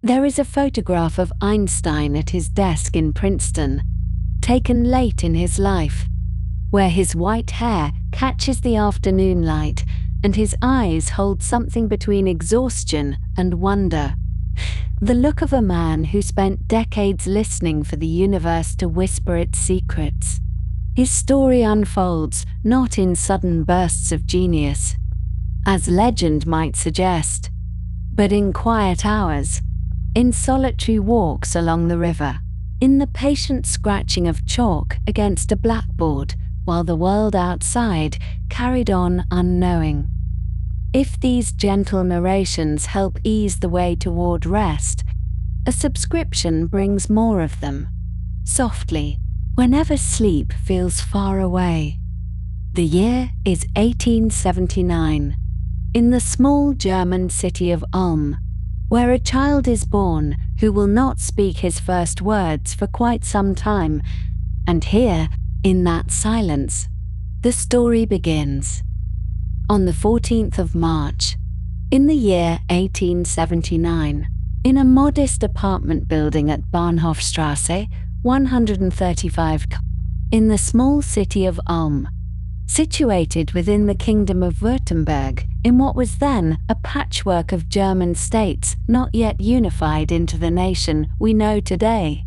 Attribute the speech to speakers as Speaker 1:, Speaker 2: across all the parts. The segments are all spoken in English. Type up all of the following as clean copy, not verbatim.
Speaker 1: There is a photograph of Einstein at his desk in Princeton, taken late in his life, where his white hair catches the afternoon light and his eyes hold something between exhaustion and wonder. The look of a man who spent decades listening for the universe to whisper its secrets. His story unfolds not in sudden bursts of genius, as legend might suggest, but in quiet hours, in solitary walks along the river, in the patient scratching of chalk against a blackboard while the world outside carried on unknowing. If these gentle narrations help ease the way toward rest, a subscription brings more of them, softly, whenever sleep feels far away. The year is 1879, in the small German city of Ulm, where a child is born who will not speak his first words for quite some time, and here, in that silence, the story begins. On the 14th of March, in the year 1879, in a modest apartment building at Bahnhofstrasse 135, in the small city of Ulm, situated within the Kingdom of Württemberg, in what was then a patchwork of German states not yet unified into the nation we know today.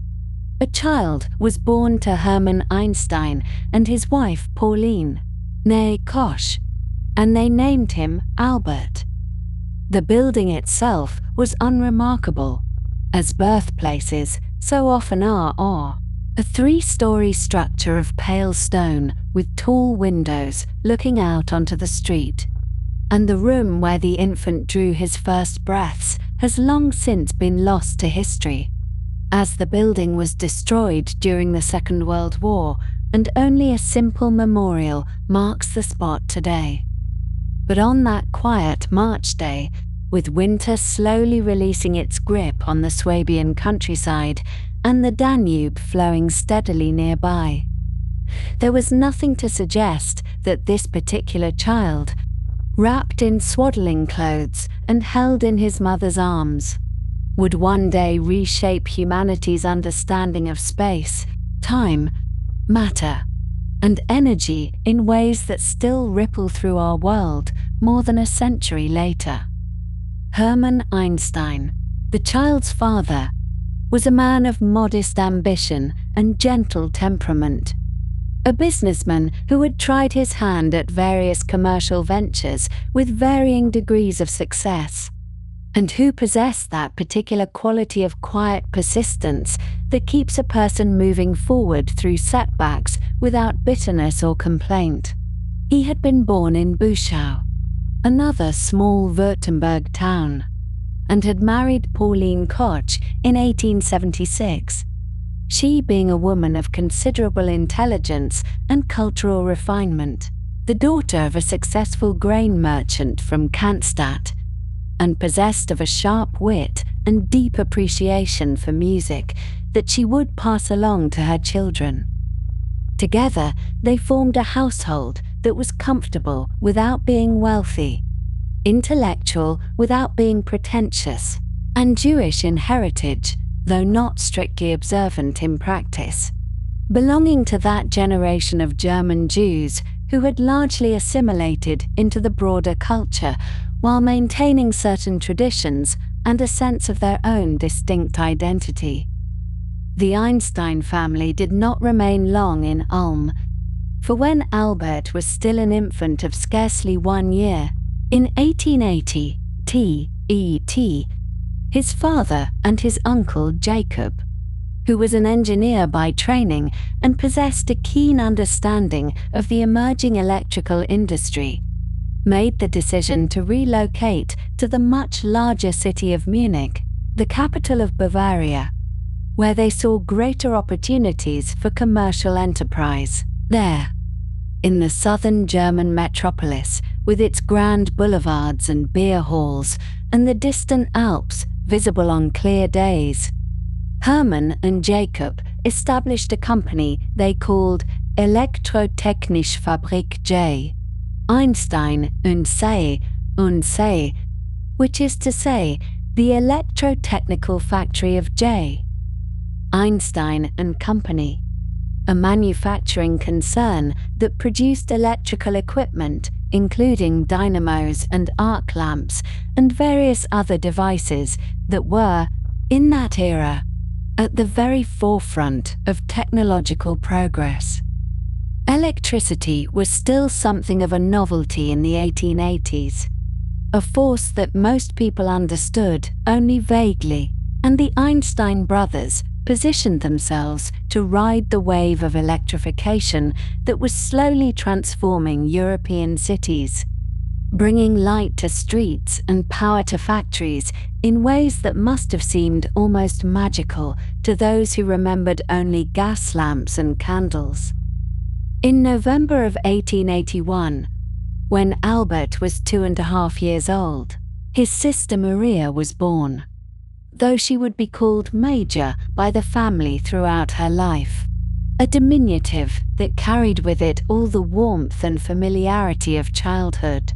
Speaker 1: A child was born to Hermann Einstein and his wife Pauline, née Koch, and they named him Albert. The building itself was unremarkable, as birthplaces so often are, a 3-story structure of pale stone with tall windows looking out onto the street. And the room where the infant drew his first breaths has long since been lost to history, as the building was destroyed during the Second World War, and only a simple memorial marks the spot today. But on that quiet March day, with winter slowly releasing its grip on the Swabian countryside and the Danube flowing steadily nearby, there was nothing to suggest that this particular child, wrapped in swaddling clothes and held in his mother's arms, would one day reshape humanity's understanding of space, time, matter, and energy in ways that still ripple through our world more than a century later. Hermann Einstein, the child's father, was a man of modest ambition and gentle temperament, a businessman who had tried his hand at various commercial ventures with varying degrees of success, and who possessed that particular quality of quiet persistence that keeps a person moving forward through setbacks without bitterness or complaint. He had been born in Buschau, another small Württemberg town, and had married Pauline Koch in 1876, she being a woman of considerable intelligence and cultural refinement, the daughter of a successful grain merchant from Cannstatt, and possessed of a sharp wit and deep appreciation for music that she would pass along to her children. Together, they formed a household that was comfortable without being wealthy, intellectual without being pretentious, and Jewish in heritage, though not strictly observant in practice, belonging to that generation of German Jews who had largely assimilated into the broader culture while maintaining certain traditions and a sense of their own distinct identity. The Einstein family did not remain long in Ulm, for when Albert was still an infant of scarcely 1 year, in 1880, his father and his uncle Jacob, who was an engineer by training and possessed a keen understanding of the emerging electrical industry, made the decision to relocate to the much larger city of Munich, the capital of Bavaria, where they saw greater opportunities for commercial enterprise. There, in the southern German metropolis, with its grand boulevards and beer halls and the distant Alps visible on clear days, Hermann and Jacob established a company they called Elektrotechnische Fabrik J. Einstein und Say, which is to say, the electrotechnical factory of J. Einstein and Company, a manufacturing concern that produced electrical equipment, including dynamos and arc lamps and various other devices that were, in that era, at the very forefront of technological progress. Electricity was still something of a novelty in the 1880s, a force that most people understood only vaguely, and the Einstein brothers positioned themselves to ride the wave of electrification that was slowly transforming European cities, bringing light to streets and power to factories in ways that must have seemed almost magical to those who remembered only gas lamps and candles. In November of 1881, when Albert was 2.5 years old, his sister Maria was born, though she would be called Major by the family throughout her life, a diminutive that carried with it all the warmth and familiarity of childhood.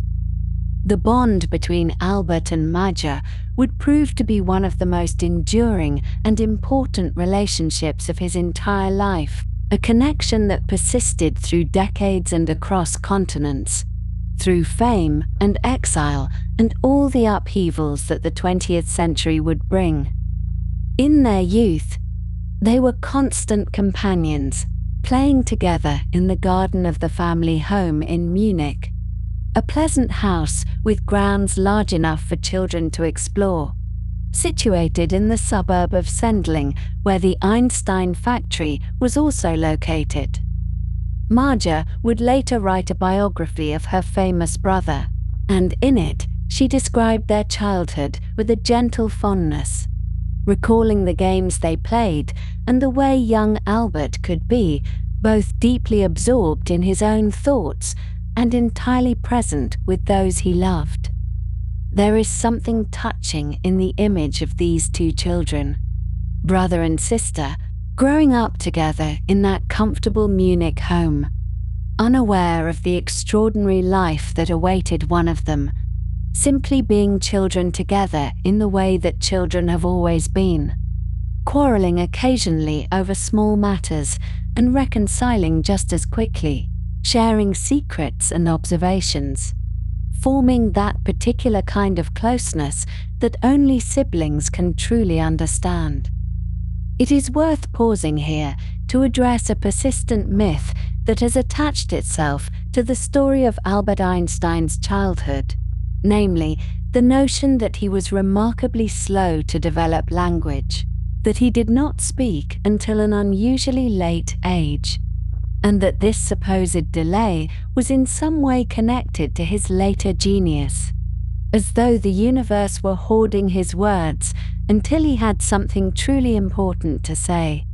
Speaker 1: The bond between Albert and Major would prove to be one of the most enduring and important relationships of his entire life, a connection that persisted through decades and across continents, through fame and exile and all the upheavals that the 20th century would bring. In their youth, they were constant companions, playing together in the garden of the family home in Munich, a pleasant house with grounds large enough for children to explore, situated in the suburb of Sendling, where the Einstein factory was also located. Marja would later write a biography of her famous brother, and in it she described their childhood with a gentle fondness, recalling the games they played and the way young Albert could be both deeply absorbed in his own thoughts and entirely present with those he loved. There is something touching in the image of these two children, brother and sister, growing up together in that comfortable Munich home, unaware of the extraordinary life that awaited one of them, simply being children together in the way that children have always been, quarreling occasionally over small matters and reconciling just as quickly, sharing secrets and observations, forming that particular kind of closeness that only siblings can truly understand. It is worth pausing here to address a persistent myth that has attached itself to the story of Albert Einstein's childhood, namely, the notion that he was remarkably slow to develop language, that he did not speak until an unusually late age, and that this supposed delay was in some way connected to his later genius, as though the universe were hoarding his words until he had something truly important to say.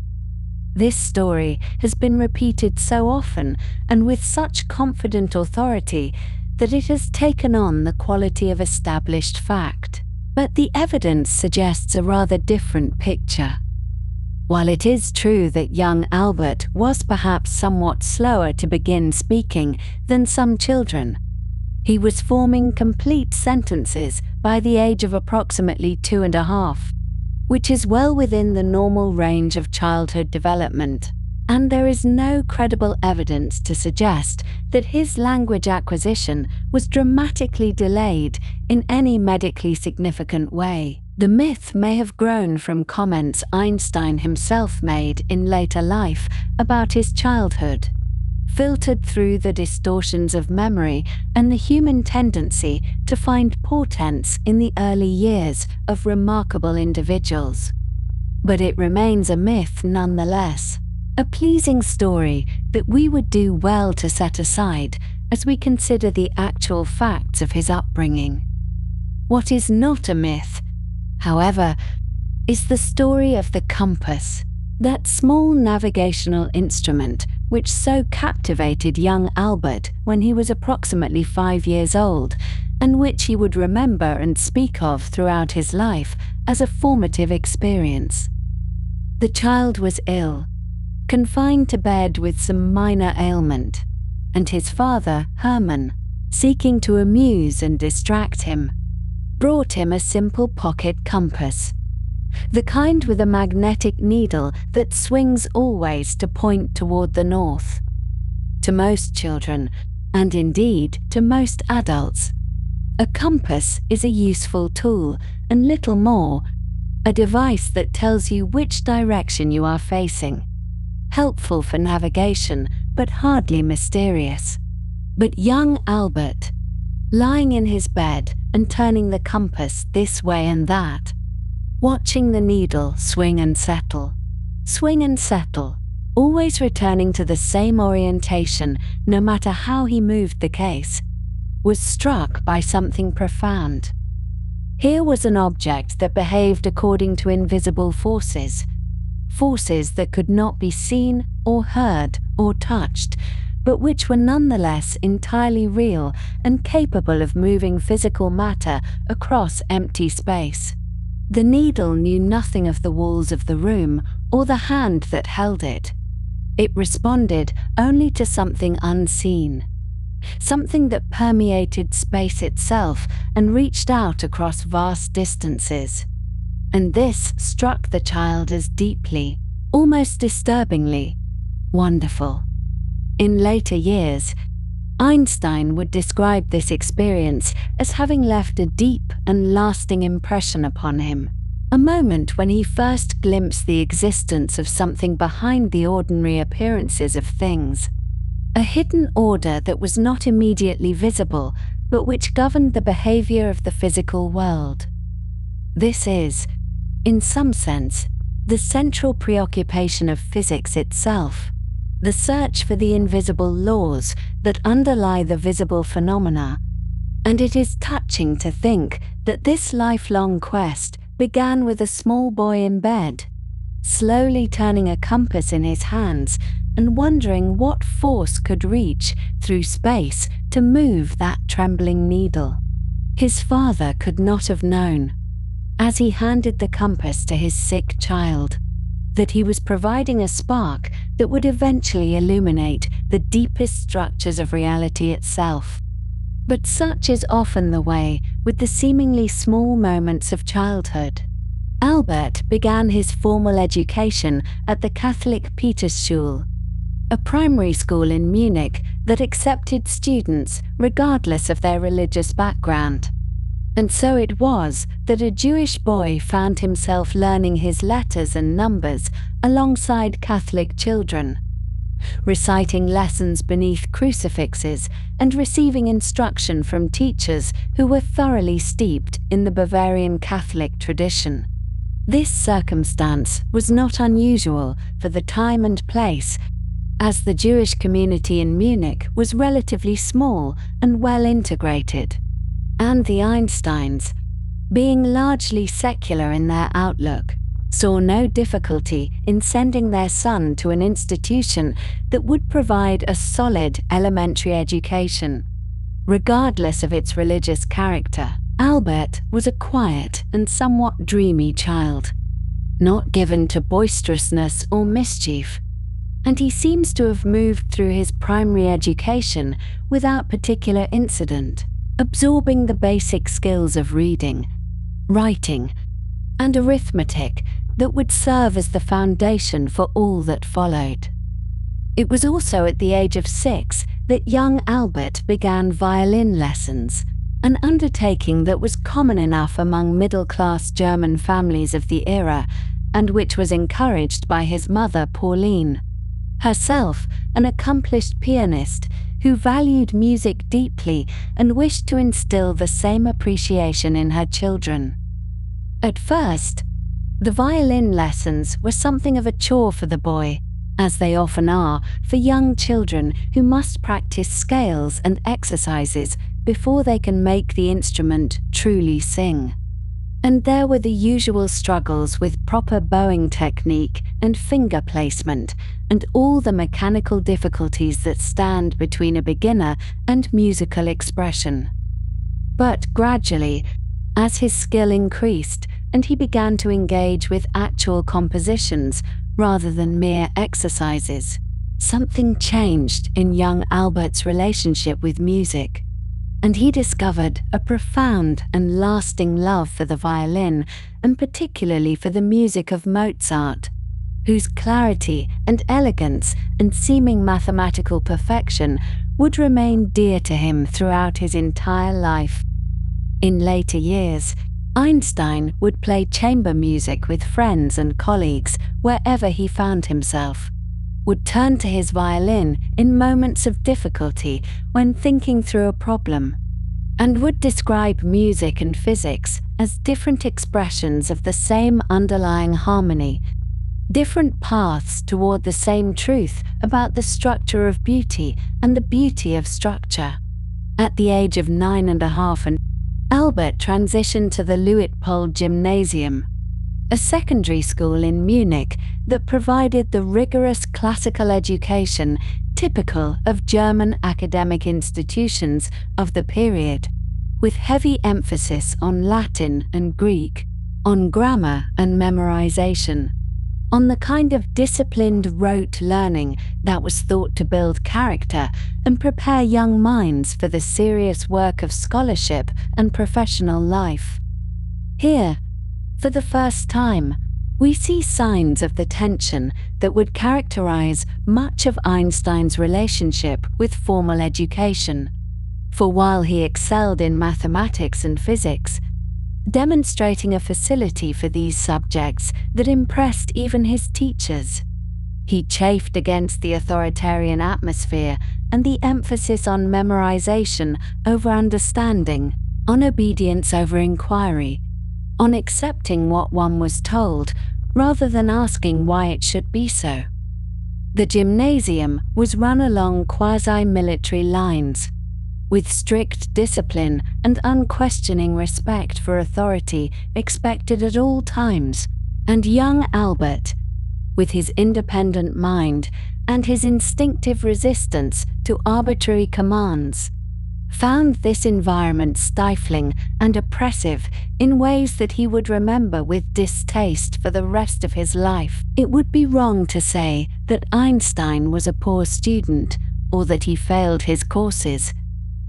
Speaker 1: This story has been repeated so often and with such confident authority that it has taken on the quality of established fact. But the evidence suggests a rather different picture. While it is true that young Albert was perhaps somewhat slower to begin speaking than some children, he was forming complete sentences by the age of approximately 2.5, which is well within the normal range of childhood development, and there is no credible evidence to suggest that his language acquisition was dramatically delayed in any medically significant way. The myth may have grown from comments Einstein himself made in later life about his childhood, filtered through the distortions of memory and the human tendency to find portents in the early years of remarkable individuals. But it remains a myth nonetheless, a pleasing story that we would do well to set aside as we consider the actual facts of his upbringing. What is not a myth, however, is the story of the compass, that small navigational instrument which so captivated young Albert when he was approximately 5 years old, and which he would remember and speak of throughout his life as a formative experience. The child was ill, confined to bed with some minor ailment, and his father, Hermann, seeking to amuse and distract him, brought him a simple pocket compass. The kind with a magnetic needle that swings always to point toward the north. To most children, and indeed to most adults, a compass is a useful tool and little more, a device that tells you which direction you are facing. Helpful for navigation, but hardly mysterious. But young Albert, lying in his bed and turning the compass this way and that, watching the needle swing and settle, always returning to the same orientation no matter how he moved the case, was struck by something profound. Here was an object that behaved according to invisible forces, forces that could not be seen or heard or touched, but which were nonetheless entirely real and capable of moving physical matter across empty space. The needle knew nothing of the walls of the room or the hand that held it. It responded only to something unseen, something that permeated space itself and reached out across vast distances. And this struck the child as deeply, almost disturbingly, wonderful. In later years, Einstein would describe this experience as having left a deep and lasting impression upon him, a moment when he first glimpsed the existence of something behind the ordinary appearances of things, a hidden order that was not immediately visible, but which governed the behavior of the physical world. This is, in some sense, the central preoccupation of physics itself, the search for the invisible laws that underlie the visible phenomena, and it is touching to think that this lifelong quest began with a small boy in bed, slowly turning a compass in his hands and wondering what force could reach through space to move that trembling needle. His father could not have known, as he handed the compass to his sick child, that he was providing a spark that would eventually illuminate the deepest structures of reality itself. But such is often the way with the seemingly small moments of childhood. Albert began his formal education at the Catholic Petersschule, a primary school in Munich that accepted students regardless of their religious background. And so it was that a Jewish boy found himself learning his letters and numbers alongside Catholic children, reciting lessons beneath crucifixes and receiving instruction from teachers who were thoroughly steeped in the Bavarian Catholic tradition. This circumstance was not unusual for the time and place, as the Jewish community in Munich was relatively small and well integrated, and the Einsteins, being largely secular in their outlook, saw no difficulty in sending their son to an institution that would provide a solid elementary education. Regardless of its religious character, Albert was a quiet and somewhat dreamy child, not given to boisterousness or mischief, and he seems to have moved through his primary education without particular incident, absorbing the basic skills of reading, writing, and arithmetic that would serve as the foundation for all that followed. It was also at the age of 6 that young Albert began violin lessons, an undertaking that was common enough among middle-class German families of the era and which was encouraged by his mother Pauline, herself an accomplished pianist who valued music deeply and wished to instill the same appreciation in her children. At first, the violin lessons were something of a chore for the boy, as they often are for young children who must practice scales and exercises before they can make the instrument truly sing. And there were the usual struggles with proper bowing technique and finger placement, and all the mechanical difficulties that stand between a beginner and musical expression. But gradually, as his skill increased and he began to engage with actual compositions rather than mere exercises, something changed in young Albert's relationship with music. And he discovered a profound and lasting love for the violin, and particularly for the music of Mozart, whose clarity and elegance and seeming mathematical perfection would remain dear to him throughout his entire life. In later years, Einstein would play chamber music with friends and colleagues wherever he found himself, would turn to his violin in moments of difficulty when thinking through a problem, and would describe music and physics as different expressions of the same underlying harmony, different paths toward the same truth about the structure of beauty and the beauty of structure. At the age of 9.5, Albert transitioned to the Luitpold Gymnasium, a secondary school in Munich that provided the rigorous classical education typical of German academic institutions of the period, with heavy emphasis on Latin and Greek, on grammar and memorization, on the kind of disciplined rote learning that was thought to build character and prepare young minds for the serious work of scholarship and professional life. Here, for the first time, we see signs of the tension that would characterize much of Einstein's relationship with formal education. For while he excelled in mathematics and physics, demonstrating a facility for these subjects that impressed even his teachers, he chafed against the authoritarian atmosphere and the emphasis on memorization over understanding, on obedience over inquiry, on accepting what one was told rather than asking why it should be so. The gymnasium was run along quasi-military lines, with strict discipline and unquestioning respect for authority expected at all times, and young Albert, with his independent mind and his instinctive resistance to arbitrary commands, found this environment stifling and oppressive in ways that he would remember with distaste for the rest of his life. It would be wrong to say that Einstein was a poor student or that he failed his courses,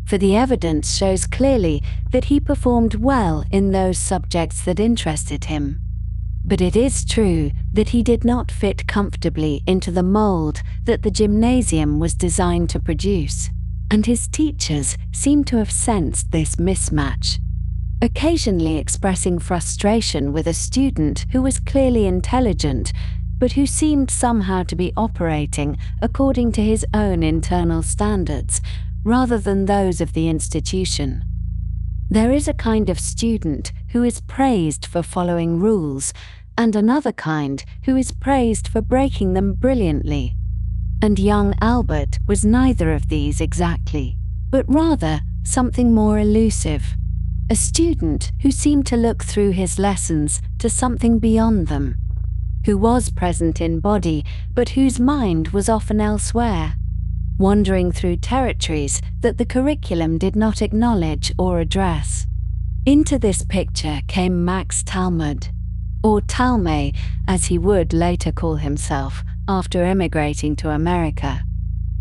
Speaker 1: for the evidence shows clearly that he performed well in those subjects that interested him. But it is true that he did not fit comfortably into the mold that the gymnasium was designed to produce, and his teachers seem to have sensed this mismatch, occasionally expressing frustration with a student who was clearly intelligent, but who seemed somehow to be operating according to his own internal standards, rather than those of the institution. There is a kind of student who is praised for following rules, and another kind who is praised for breaking them brilliantly. And young Albert was neither of these exactly, but rather something more elusive, a student who seemed to look through his lessons to something beyond them, who was present in body, but whose mind was often elsewhere, wandering through territories that the curriculum did not acknowledge or address. Into this picture came Max Talmud, or Talmay as he would later call himself after emigrating to America,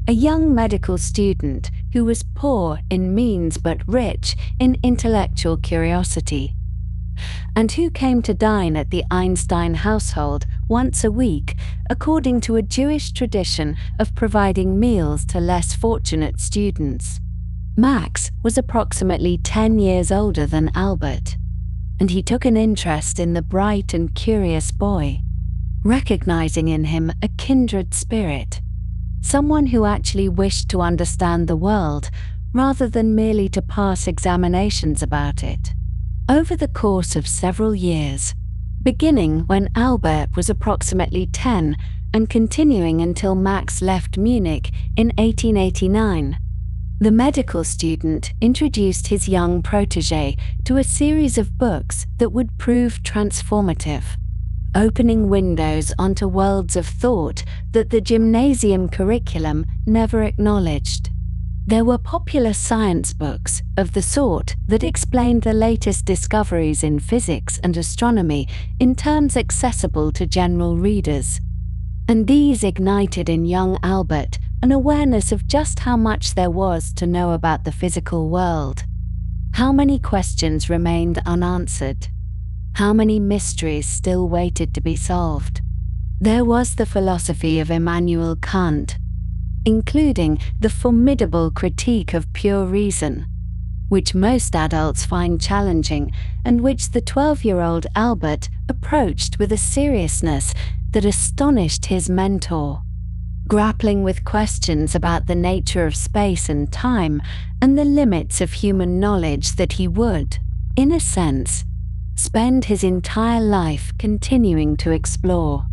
Speaker 1: a young medical student who was poor in means but rich in intellectual curiosity, and who came to dine at the Einstein household once a week, according to a Jewish tradition of providing meals to less fortunate students. Max was approximately 10 years older than Albert, and he took an interest in the bright and curious boy, recognizing in him a kindred spirit, someone who actually wished to understand the world rather than merely to pass examinations about it. Over the course of several years, beginning when Albert was approximately 10 and continuing until Max left Munich in 1889, the medical student introduced his young protégé to a series of books that would prove transformative, opening windows onto worlds of thought that the gymnasium curriculum never acknowledged. There were popular science books of the sort that explained the latest discoveries in physics and astronomy in terms accessible to general readers, and these ignited in young Albert an awareness of just how much there was to know about the physical world. How many questions remained unanswered? How many mysteries still waited to be solved? There was the philosophy of Immanuel Kant, including the formidable critique of pure reason, which most adults find challenging and which the 12-year-old Albert approached with a seriousness that astonished his mentor. Grappling with questions about the nature of space and time and the limits of human knowledge that he would, in a sense, spend his entire life continuing to explore.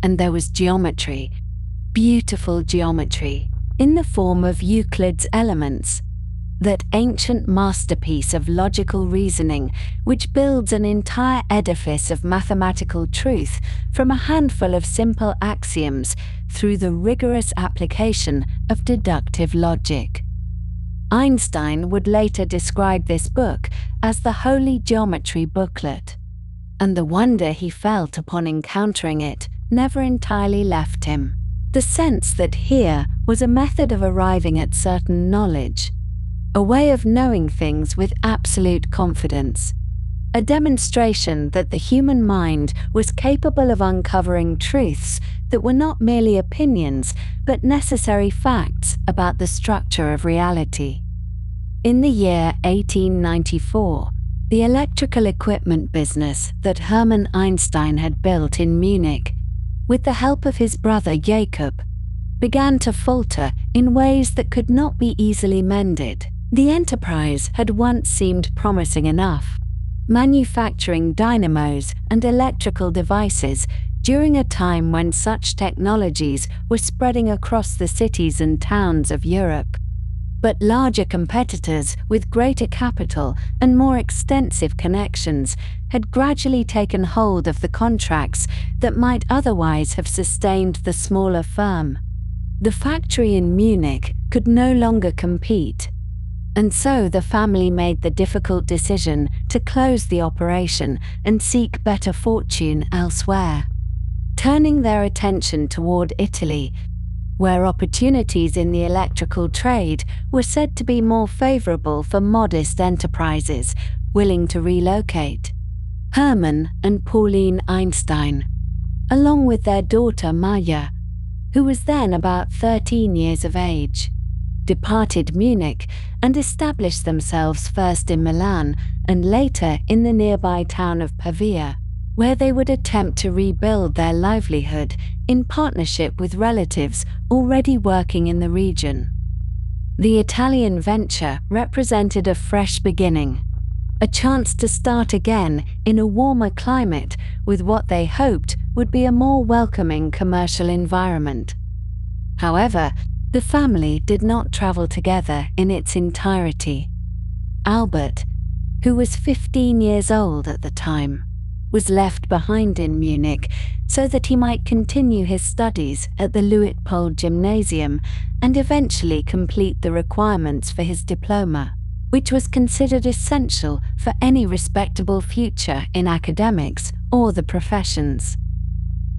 Speaker 1: And there was geometry, beautiful geometry, in the form of Euclid's Elements, that ancient masterpiece of logical reasoning which builds an entire edifice of mathematical truth from a handful of simple axioms through the rigorous application of deductive logic. Einstein would later describe this book as the Holy Geometry booklet, and the wonder he felt upon encountering it never entirely left him. The sense that here was a method of arriving at certain knowledge, a way of knowing things with absolute confidence, a demonstration that the human mind was capable of uncovering truths that were not merely opinions but necessary facts about the structure of reality. In the year 1894, the electrical equipment business that Hermann Einstein had built in Munich, with the help of his brother Jacob, began to falter in ways that could not be easily mended. The enterprise had once seemed promising enough, manufacturing dynamos and electrical devices during a time when such technologies were spreading across the cities and towns of Europe. But larger competitors with greater capital and more extensive connections had gradually taken hold of the contracts that might otherwise have sustained the smaller firm. The factory in Munich could no longer compete, and so the family made the difficult decision to close the operation and seek better fortune elsewhere, turning their attention toward Italy, where opportunities in the electrical trade were said to be more favorable for modest enterprises willing to relocate. Hermann and Pauline Einstein, along with their daughter Maya, who was then about 13 years of age, departed Munich and established themselves first in Milan and later in the nearby town of Pavia, where they would attempt to rebuild their livelihood in partnership with relatives already working in the region. The Italian venture represented a fresh beginning, a chance to start again in a warmer climate with what they hoped would be a more welcoming commercial environment. However, the family did not travel together in its entirety. Albert, who was 15 years old at the time, was left behind in Munich so that he might continue his studies at the Luitpold Gymnasium and eventually complete the requirements for his diploma, which was considered essential for any respectable future in academics or the professions.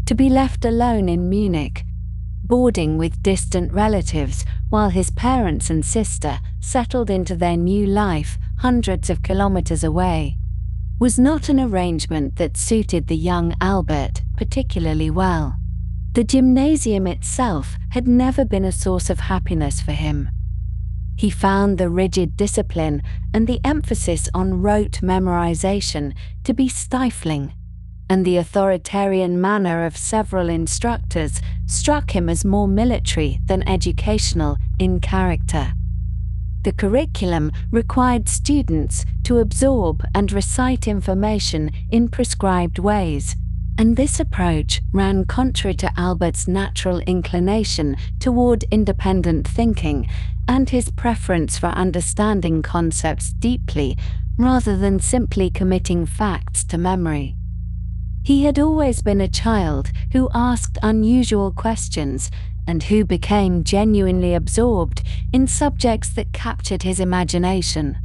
Speaker 1: To be left alone in Munich, boarding with distant relatives while his parents and sister settled into their new life hundreds of kilometers away, was not an arrangement that suited the young Albert particularly well. The gymnasium itself had never been a source of happiness for him. He found the rigid discipline and the emphasis on rote memorization to be stifling, and the authoritarian manner of several instructors struck him as more military than educational in character. The curriculum required students to absorb and recite information in prescribed ways, and this approach ran contrary to Albert's natural inclination toward independent thinking and his preference for understanding concepts deeply rather than simply committing facts to memory. He had always been a child who asked unusual questions and who became genuinely absorbed in subjects that captured his imagination.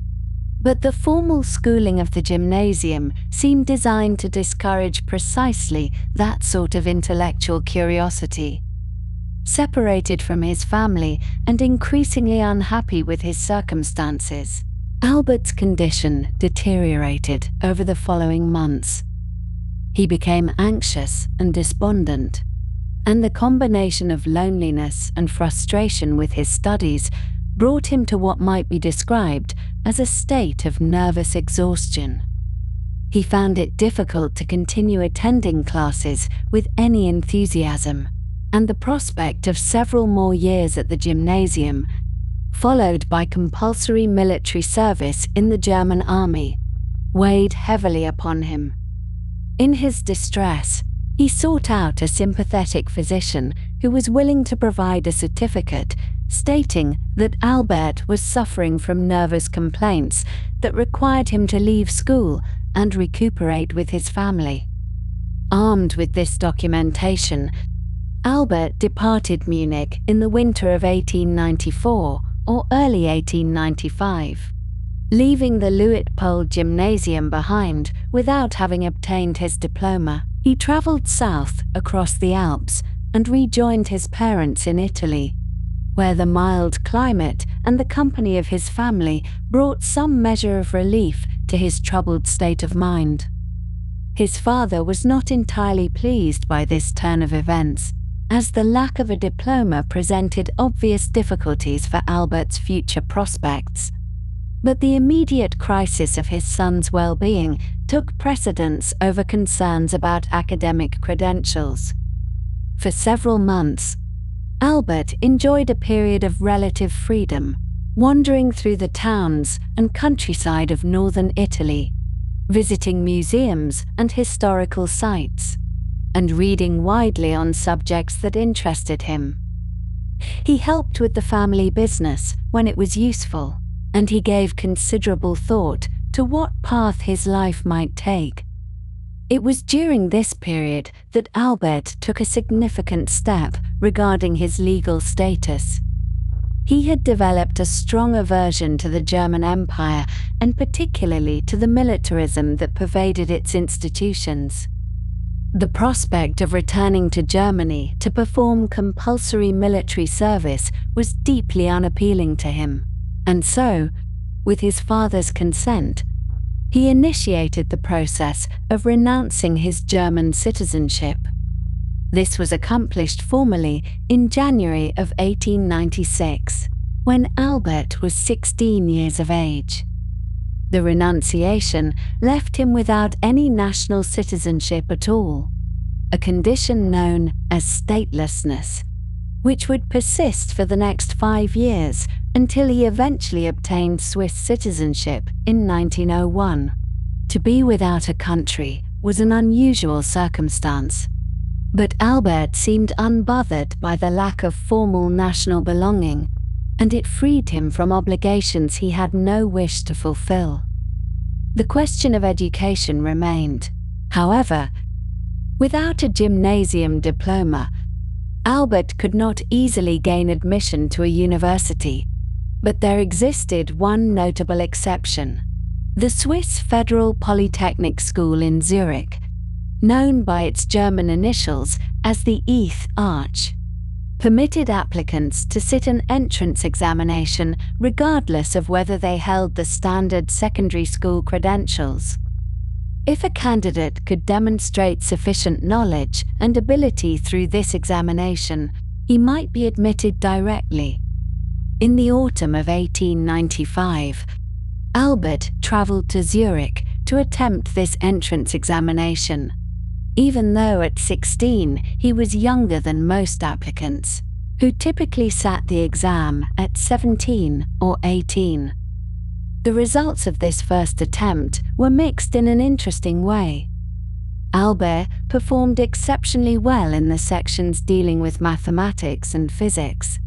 Speaker 1: But the formal schooling of the gymnasium seemed designed to discourage precisely that sort of intellectual curiosity. Separated from his family and increasingly unhappy with his circumstances, Albert's condition deteriorated over the following months. He became anxious and despondent, and the combination of loneliness and frustration with his studies brought him to what might be described as a state of nervous exhaustion. He found it difficult to continue attending classes with any enthusiasm, and the prospect of several more years at the gymnasium, followed by compulsory military service in the German army, weighed heavily upon him. In his distress, he sought out a sympathetic physician who was willing to provide a certificate stating that Albert was suffering from nervous complaints that required him to leave school and recuperate with his family. Armed with this documentation, Albert departed Munich in the winter of 1894 or early 1895, leaving the Luitpold Gymnasium behind without having obtained his diploma. He travelled south across the Alps and rejoined his parents in Italy, where the mild climate and the company of his family brought some measure of relief to his troubled state of mind. His father was not entirely pleased by this turn of events, as the lack of a diploma presented obvious difficulties for Albert's future prospects. But the immediate crisis of his son's well-being took precedence over concerns about academic credentials. For several months, Albert enjoyed a period of relative freedom, wandering through the towns and countryside of northern Italy, visiting museums and historical sites, and reading widely on subjects that interested him. He helped with the family business when it was useful, and he gave considerable thought to what path his life might take. It was during this period that Albert took a significant step regarding his legal status. He had developed a strong aversion to the German Empire and particularly to the militarism that pervaded its institutions. The prospect of returning to Germany to perform compulsory military service was deeply unappealing to him, and so, with his father's consent, he initiated the process of renouncing his German citizenship. This was accomplished formally in January of 1896, when Albert was 16 years of age. The renunciation left him without any national citizenship at all, a condition known as statelessness, which would persist for the next 5 years until he eventually obtained Swiss citizenship in 1901. To be without a country was an unusual circumstance, but Albert seemed unbothered by the lack of formal national belonging, and it freed him from obligations he had no wish to fulfill. The question of education remained. However, without a gymnasium diploma, Albert could not easily gain admission to a university, but there existed one notable exception. The Swiss Federal Polytechnic School in Zurich, known by its German initials as the ETH Arch, permitted applicants to sit an entrance examination regardless of whether they held the standard secondary school credentials. If a candidate could demonstrate sufficient knowledge and ability through this examination, he might be admitted directly. In the autumn of 1895, Albert travelled to Zurich to attempt this entrance examination, even though at 16 he was younger than most applicants, who typically sat the exam at 17 or 18. The results of this first attempt were mixed in an interesting way. Albert performed exceptionally well in the sections dealing with mathematics and physics,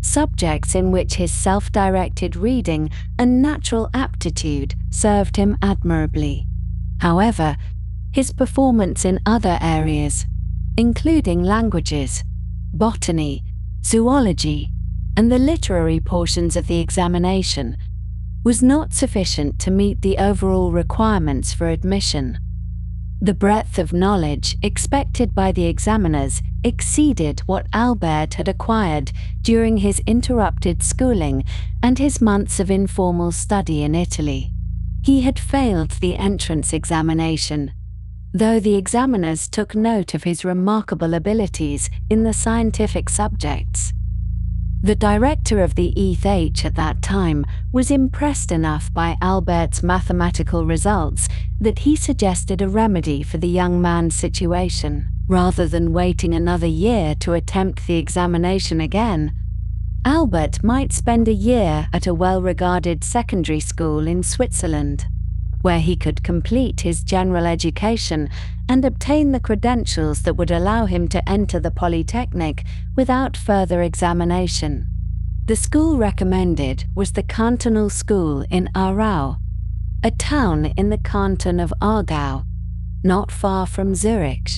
Speaker 1: subjects in which his self-directed reading and natural aptitude served him admirably. However, his performance in other areas, including languages, botany, zoology, and the literary portions of the examination, was not sufficient to meet the overall requirements for admission. The breadth of knowledge expected by the examiners exceeded what Albert had acquired during his interrupted schooling and his months of informal study in Italy. He had failed the entrance examination, though the examiners took note of his remarkable abilities in the scientific subjects. The director of the ETH at that time was impressed enough by Albert's mathematical results that he suggested a remedy for the young man's situation. Rather than waiting another year to attempt the examination again, Albert might spend a year at a well-regarded secondary school in Switzerland, where he could complete his general education and obtain the credentials that would allow him to enter the Polytechnic without further examination. The school recommended was the Cantonal School in Aarau, a town in the canton of Aargau, not far from Zurich.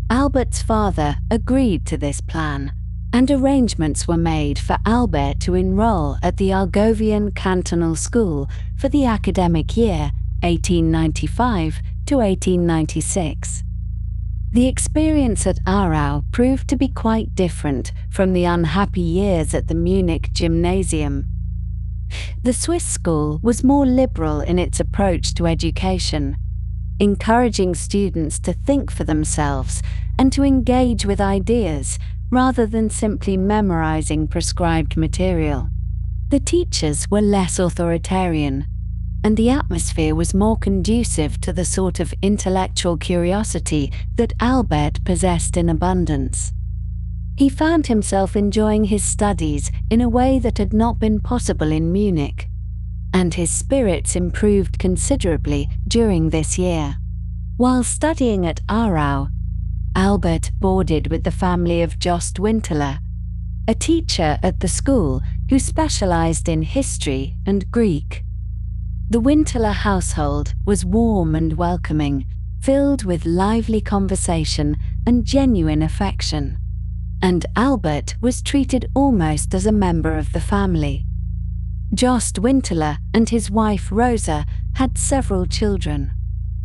Speaker 1: Albert's father agreed to this plan, and arrangements were made for Albert to enroll at the Argovian Cantonal School for the academic year 1895 to 1896. The experience at Aarau proved to be quite different from the unhappy years at the Munich gymnasium. The Swiss school was more liberal in its approach to education, encouraging students to think for themselves and to engage with ideas rather than simply memorizing prescribed material. The teachers were less authoritarian, and the atmosphere was more conducive to the sort of intellectual curiosity that Albert possessed in abundance. He found himself enjoying his studies in a way that had not been possible in Munich, and his spirits improved considerably during this year. While studying at Aarau, Albert boarded with the family of Jost Winteler, a teacher at the school who specialized in history and Greek. The Winteler household was warm and welcoming, filled with lively conversation and genuine affection, and Albert was treated almost as a member of the family. Jost Winteler and his wife Rosa had several children,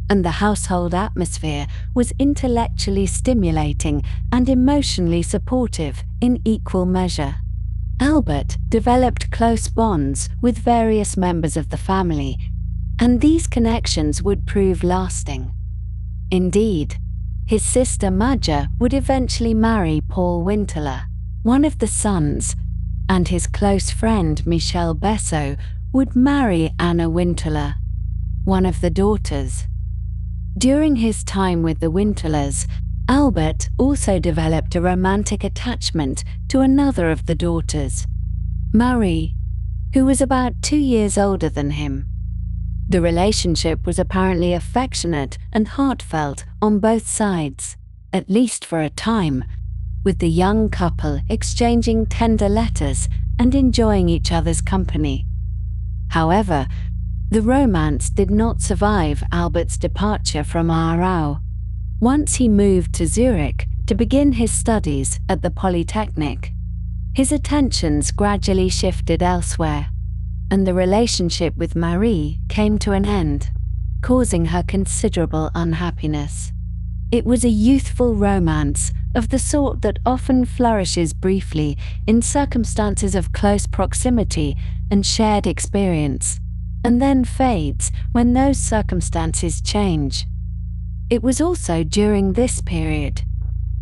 Speaker 1: and the household atmosphere was intellectually stimulating and emotionally supportive in equal measure. Albert developed close bonds with various members of the family, and these connections would prove lasting. Indeed, his sister Maja would eventually marry Paul Winteler, one of the sons, and his close friend Michel Besso would marry Anna Winteler, one of the daughters. During his time with the Wintelers, Albert also developed a romantic attachment to another of the daughters, Marie, who was about 2 years older than him. The relationship was apparently affectionate and heartfelt on both sides, at least for a time, with the young couple exchanging tender letters and enjoying each other's company. However, the romance did not survive Albert's departure from Aarau. Once he moved to Zurich to begin his studies at the Polytechnic, his attentions gradually shifted elsewhere, and the relationship with Marie came to an end, causing her considerable unhappiness. It was a youthful romance of the sort that often flourishes briefly in circumstances of close proximity and shared experience, and then fades when those circumstances change. It was also during this period,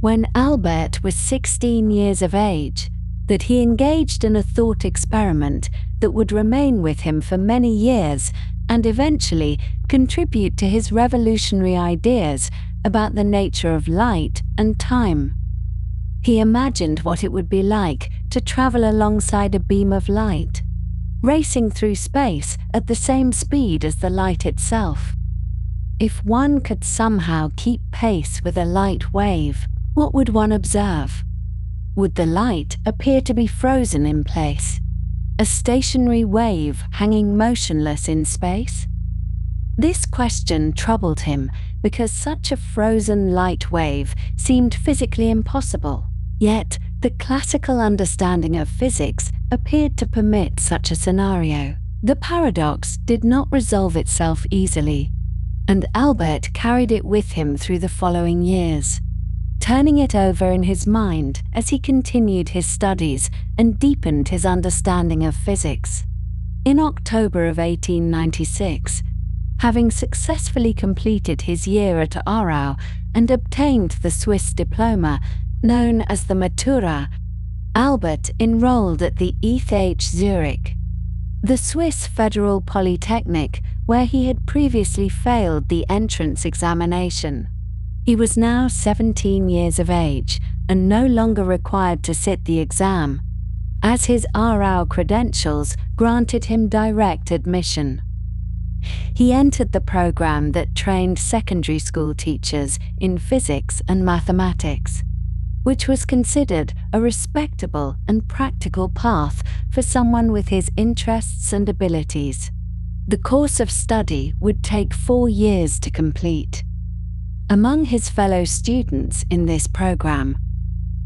Speaker 1: when Albert was 16 years of age, that he engaged in a thought experiment that would remain with him for many years and eventually contribute to his revolutionary ideas about the nature of light and time. He imagined what it would be like to travel alongside a beam of light, racing through space at the same speed as the light itself. If one could somehow keep pace with a light wave, what would one observe? Would the light appear to be frozen in place, a stationary wave hanging motionless in space? This question troubled him because such a frozen light wave seemed physically impossible. Yet, the classical understanding of physics appeared to permit such a scenario. The paradox did not resolve itself easily. and Albert carried it with him through the following years, turning it over in his mind as he continued his studies and deepened his understanding of physics. In October of 1896, having successfully completed his year at Aarau and obtained the Swiss diploma known as the Matura, Albert enrolled at the ETH Zurich, the Swiss Federal Polytechnic, where he had previously failed the entrance examination. He was now 17 years of age and no longer required to sit the exam, as his Aarau credentials granted him direct admission. He entered the program that trained secondary school teachers in physics and mathematics, which was considered a respectable and practical path for someone with his interests and abilities. The course of study would take 4 years to complete. Among his fellow students in this program,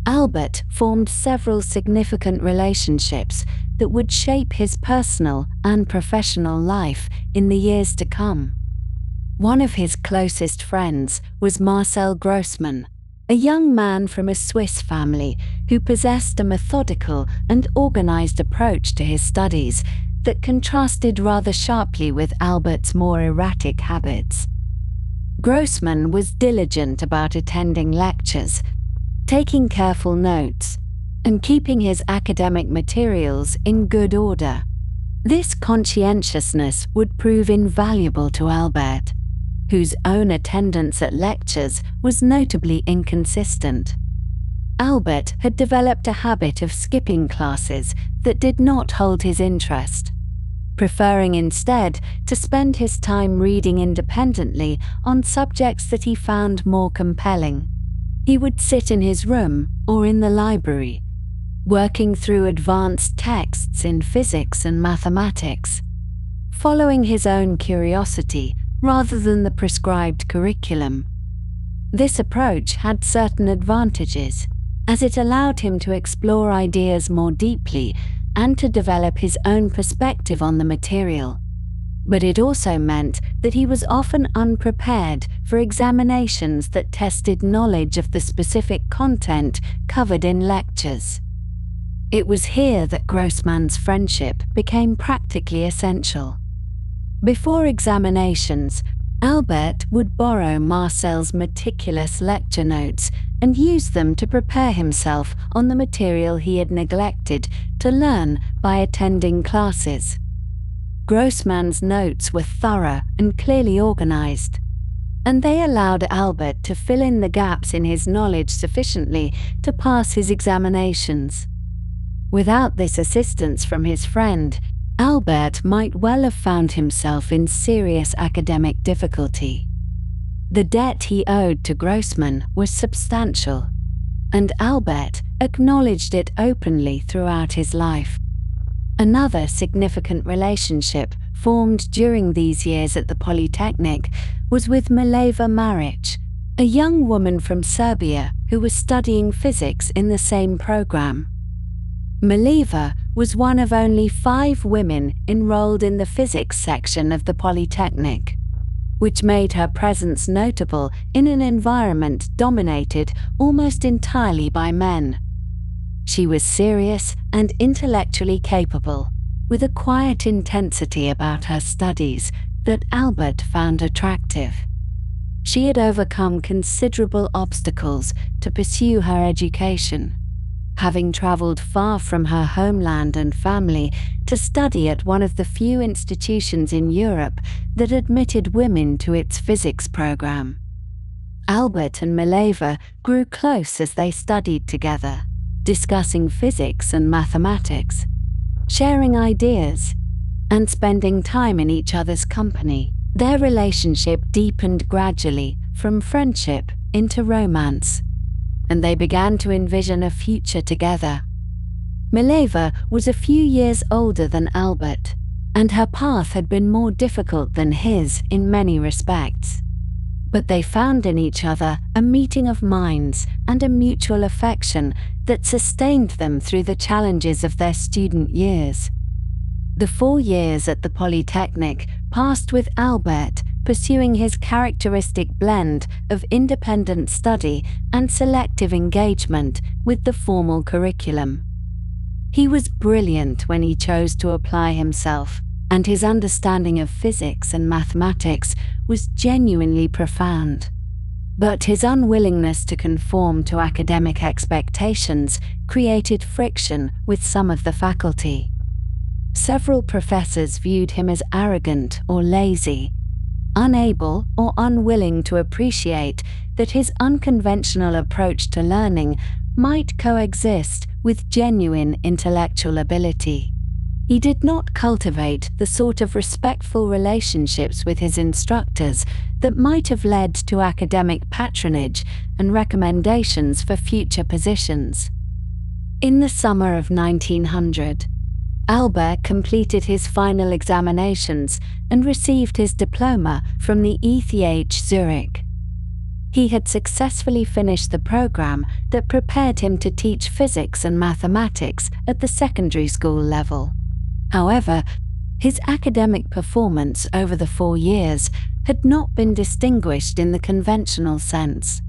Speaker 1: Albert formed several significant relationships that would shape his personal and professional life in the years to come. One of his closest friends was Marcel Grossmann, a young man from a Swiss family who possessed a methodical and organized approach to his studies that contrasted rather sharply with Albert's more erratic habits. Grossmann was diligent about attending lectures, taking careful notes, and keeping his academic materials in good order. This conscientiousness would prove invaluable to Albert, whose own attendance at lectures was notably inconsistent. Albert had developed a habit of skipping classes that did not hold his interest, preferring instead to spend his time reading independently on subjects that he found more compelling. He would sit in his room or in the library, working through advanced texts in physics and mathematics, following his own curiosity rather than the prescribed curriculum. This approach had certain advantages, as it allowed him to explore ideas more deeply and to develop his own perspective on the material. But it also meant that he was often unprepared for examinations that tested knowledge of the specific content covered in lectures. It was here that Grossmann's friendship became practically essential. Before examinations, Albert would borrow Marcel's meticulous lecture notes and use them to prepare himself on the material he had neglected to learn by attending classes. Grossmann's notes were thorough and clearly organized, and they allowed Albert to fill in the gaps in his knowledge sufficiently to pass his examinations. Without this assistance from his friend, Albert might well have found himself in serious academic difficulty. The debt he owed to Grossmann was substantial, and Albert acknowledged it openly throughout his life. Another significant relationship formed during these years at the Polytechnic was with Mileva Maric, a young woman from Serbia who was studying physics in the same program. Mileva was one of only 5 women enrolled in the physics section of the Polytechnic, which made her presence notable in an environment dominated almost entirely by men. She was serious and intellectually capable, with a quiet intensity about her studies that Albert found attractive. She had overcome considerable obstacles to pursue her education, having traveled far from her homeland and family to study at one of the few institutions in Europe that admitted women to its physics program. Albert and Mileva grew close as they studied together, discussing physics and mathematics, sharing ideas, and spending time in each other's company. Their relationship deepened gradually from friendship into romance, and they began to envision a future together. Mileva was a few years older than Albert, and her path had been more difficult than his in many respects. But they found in each other a meeting of minds and a mutual affection that sustained them through the challenges of their student years. The 4 years at the Polytechnic passed with Albert pursuing his characteristic blend of independent study and selective engagement with the formal curriculum. He was brilliant when he chose to apply himself, and his understanding of physics and mathematics was genuinely profound. But his unwillingness to conform to academic expectations created friction with some of the faculty. Several professors viewed him as arrogant or lazy, unable or unwilling to appreciate that his unconventional approach to learning might coexist with genuine intellectual ability. He did not cultivate the sort of respectful relationships with his instructors that might have led to academic patronage and recommendations for future positions. In the summer of 1900, Albert completed his final examinations and received his diploma from the ETH Zurich. He had successfully finished the program that prepared him to teach physics and mathematics at the secondary school level. However, his academic performance over the 4 years had not been distinguished in the conventional sense.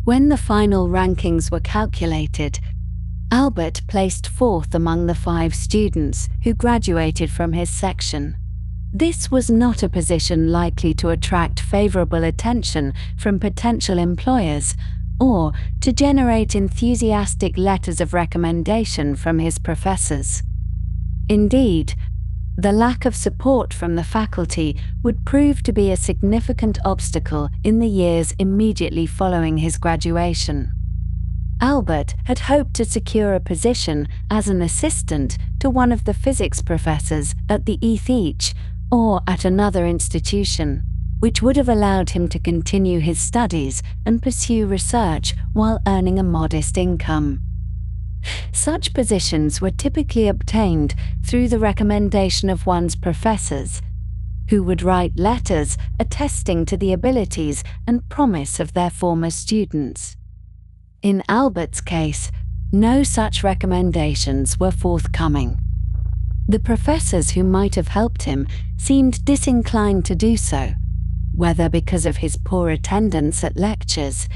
Speaker 1: When the final rankings were calculated, Albert placed 4th among the 5 students who graduated from his section. This was not a position likely to attract favorable attention from potential employers or to generate enthusiastic letters of recommendation from his professors. Indeed, the lack of support from the faculty would prove to be a significant obstacle in the years immediately following his graduation. Albert had hoped to secure a position as an assistant to one of the physics professors at the ETH or at another institution, which would have allowed him to continue his studies and pursue research while earning a modest income. Such positions were typically obtained through the recommendation of one's professors, who would write letters attesting to the abilities and promise of their former students. In Albert's case, no such recommendations were forthcoming. The professors who might have helped him seemed disinclined to do so, whether because of his poor attendance at lectures,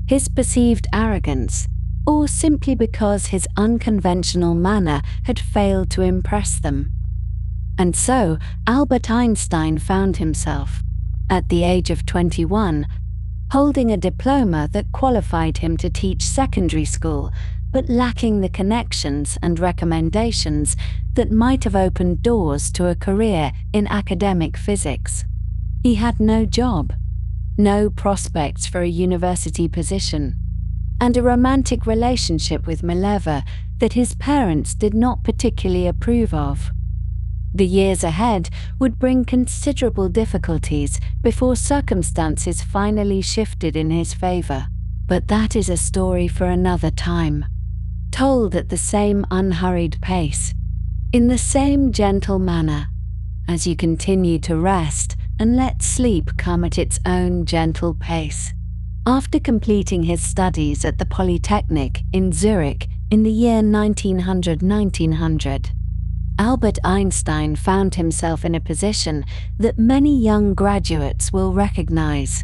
Speaker 1: his perceived arrogance, or simply because his unconventional manner had failed to impress them. And so, Albert Einstein found himself, at the age of 21, holding a diploma that qualified him to teach secondary school, but lacking the connections and recommendations that might have opened doors to a career in academic physics. He had no job, no prospects for a university position, and a romantic relationship with Mileva that his parents did not particularly approve of. The years ahead would bring considerable difficulties before circumstances finally shifted in his favor. But that is a story for another time, told at the same unhurried pace, in the same gentle manner, as you continue to rest and let sleep come at its own gentle pace. After completing his studies at the Polytechnic in Zurich in the year 1900, Albert Einstein found himself in a position that many young graduates will recognize,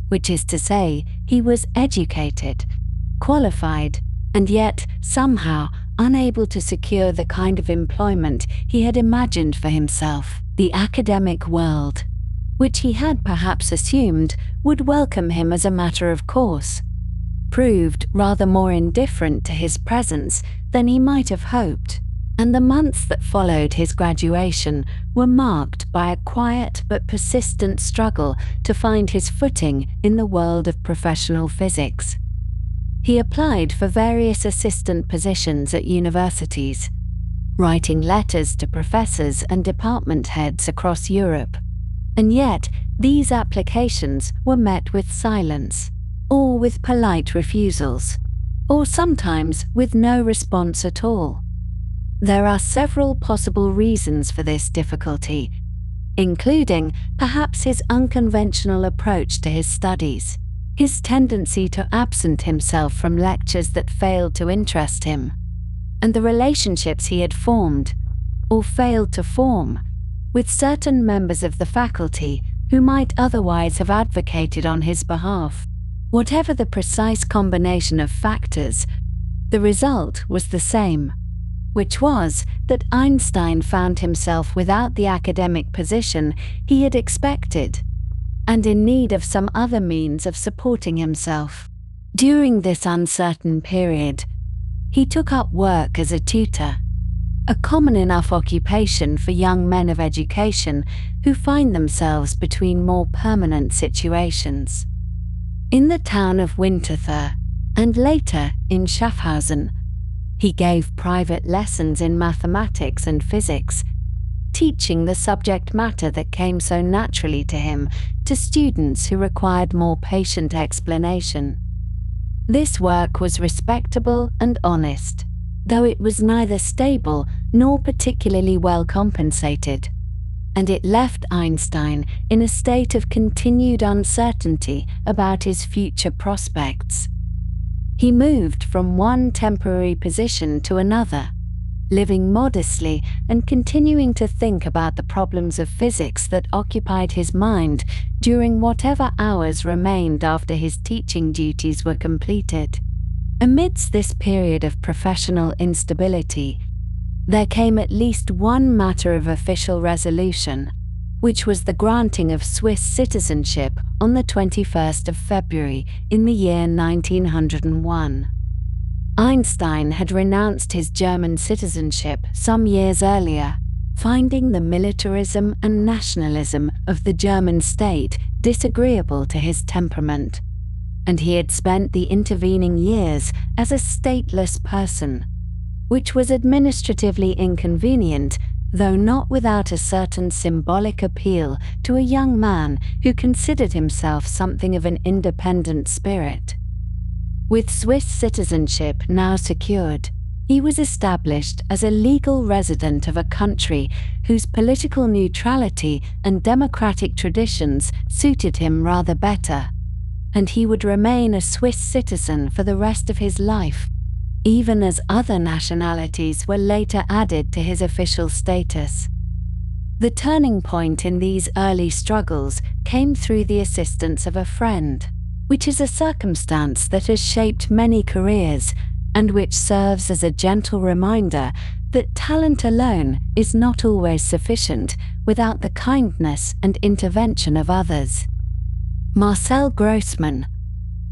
Speaker 1: which is to say, he was educated, qualified, and yet somehow unable to secure the kind of employment he had imagined for himself. The academic world, which he had perhaps assumed would welcome him as a matter of course, proved rather more indifferent to his presence than he might have hoped, and the months that followed his graduation were marked by a quiet but persistent struggle to find his footing in the world of professional physics. He applied for various assistant positions at universities, writing letters to professors and department heads across Europe. And yet, these applications were met with silence, or with polite refusals, or sometimes with no response at all. There are several possible reasons for this difficulty, including perhaps his unconventional approach to his studies, his tendency to absent himself from lectures that failed to interest him, and the relationships he had formed, or failed to form, with certain members of the faculty who might otherwise have advocated on his behalf. Whatever the precise combination of factors, the result was the same, which was that Einstein found himself without the academic position he had expected, and in need of some other means of supporting himself. During this uncertain period, he took up work as a tutor, a common enough occupation for young men of education who find themselves between more permanent situations. In the town of Winterthur, and later in Schaffhausen, he gave private lessons in mathematics and physics, teaching the subject matter that came so naturally to him to students who required more patient explanation. This work was respectable and honest, though it was neither stable nor particularly well compensated, and it left Einstein in a state of continued uncertainty about his future prospects. He moved from one temporary position to another, living modestly and continuing to think about the problems of physics that occupied his mind during whatever hours remained after his teaching duties were completed. Amidst this period of professional instability, there came at least one matter of official resolution, which was the granting of Swiss citizenship on the 21st of February in the year 1901. Einstein had renounced his German citizenship some years earlier, finding the militarism and nationalism of the German state disagreeable to his temperament, and he had spent the intervening years as a stateless person, which was administratively inconvenient, though not without a certain symbolic appeal to a young man who considered himself something of an independent spirit. With Swiss citizenship now secured, he was established as a legal resident of a country whose political neutrality and democratic traditions suited him rather better, and he would remain a Swiss citizen for the rest of his life, even as other nationalities were later added to his official status. The turning point in these early struggles came through the assistance of a friend, which is a circumstance that has shaped many careers and which serves as a gentle reminder that talent alone is not always sufficient without the kindness and intervention of others. Marcel Grossmann,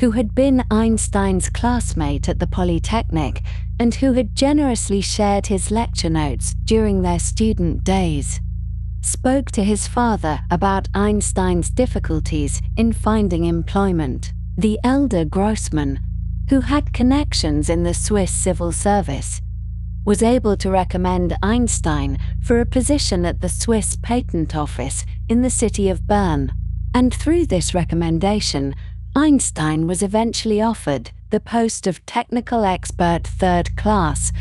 Speaker 1: who had been Einstein's classmate at the Polytechnic and who had generously shared his lecture notes during their student days, spoke to his father about Einstein's difficulties in finding employment. The elder Grossmann, who had connections in the Swiss civil service, was able to recommend Einstein for a position at the Swiss Patent Office in the city of Bern, and through this recommendation, Einstein was eventually offered the post of technical expert third class,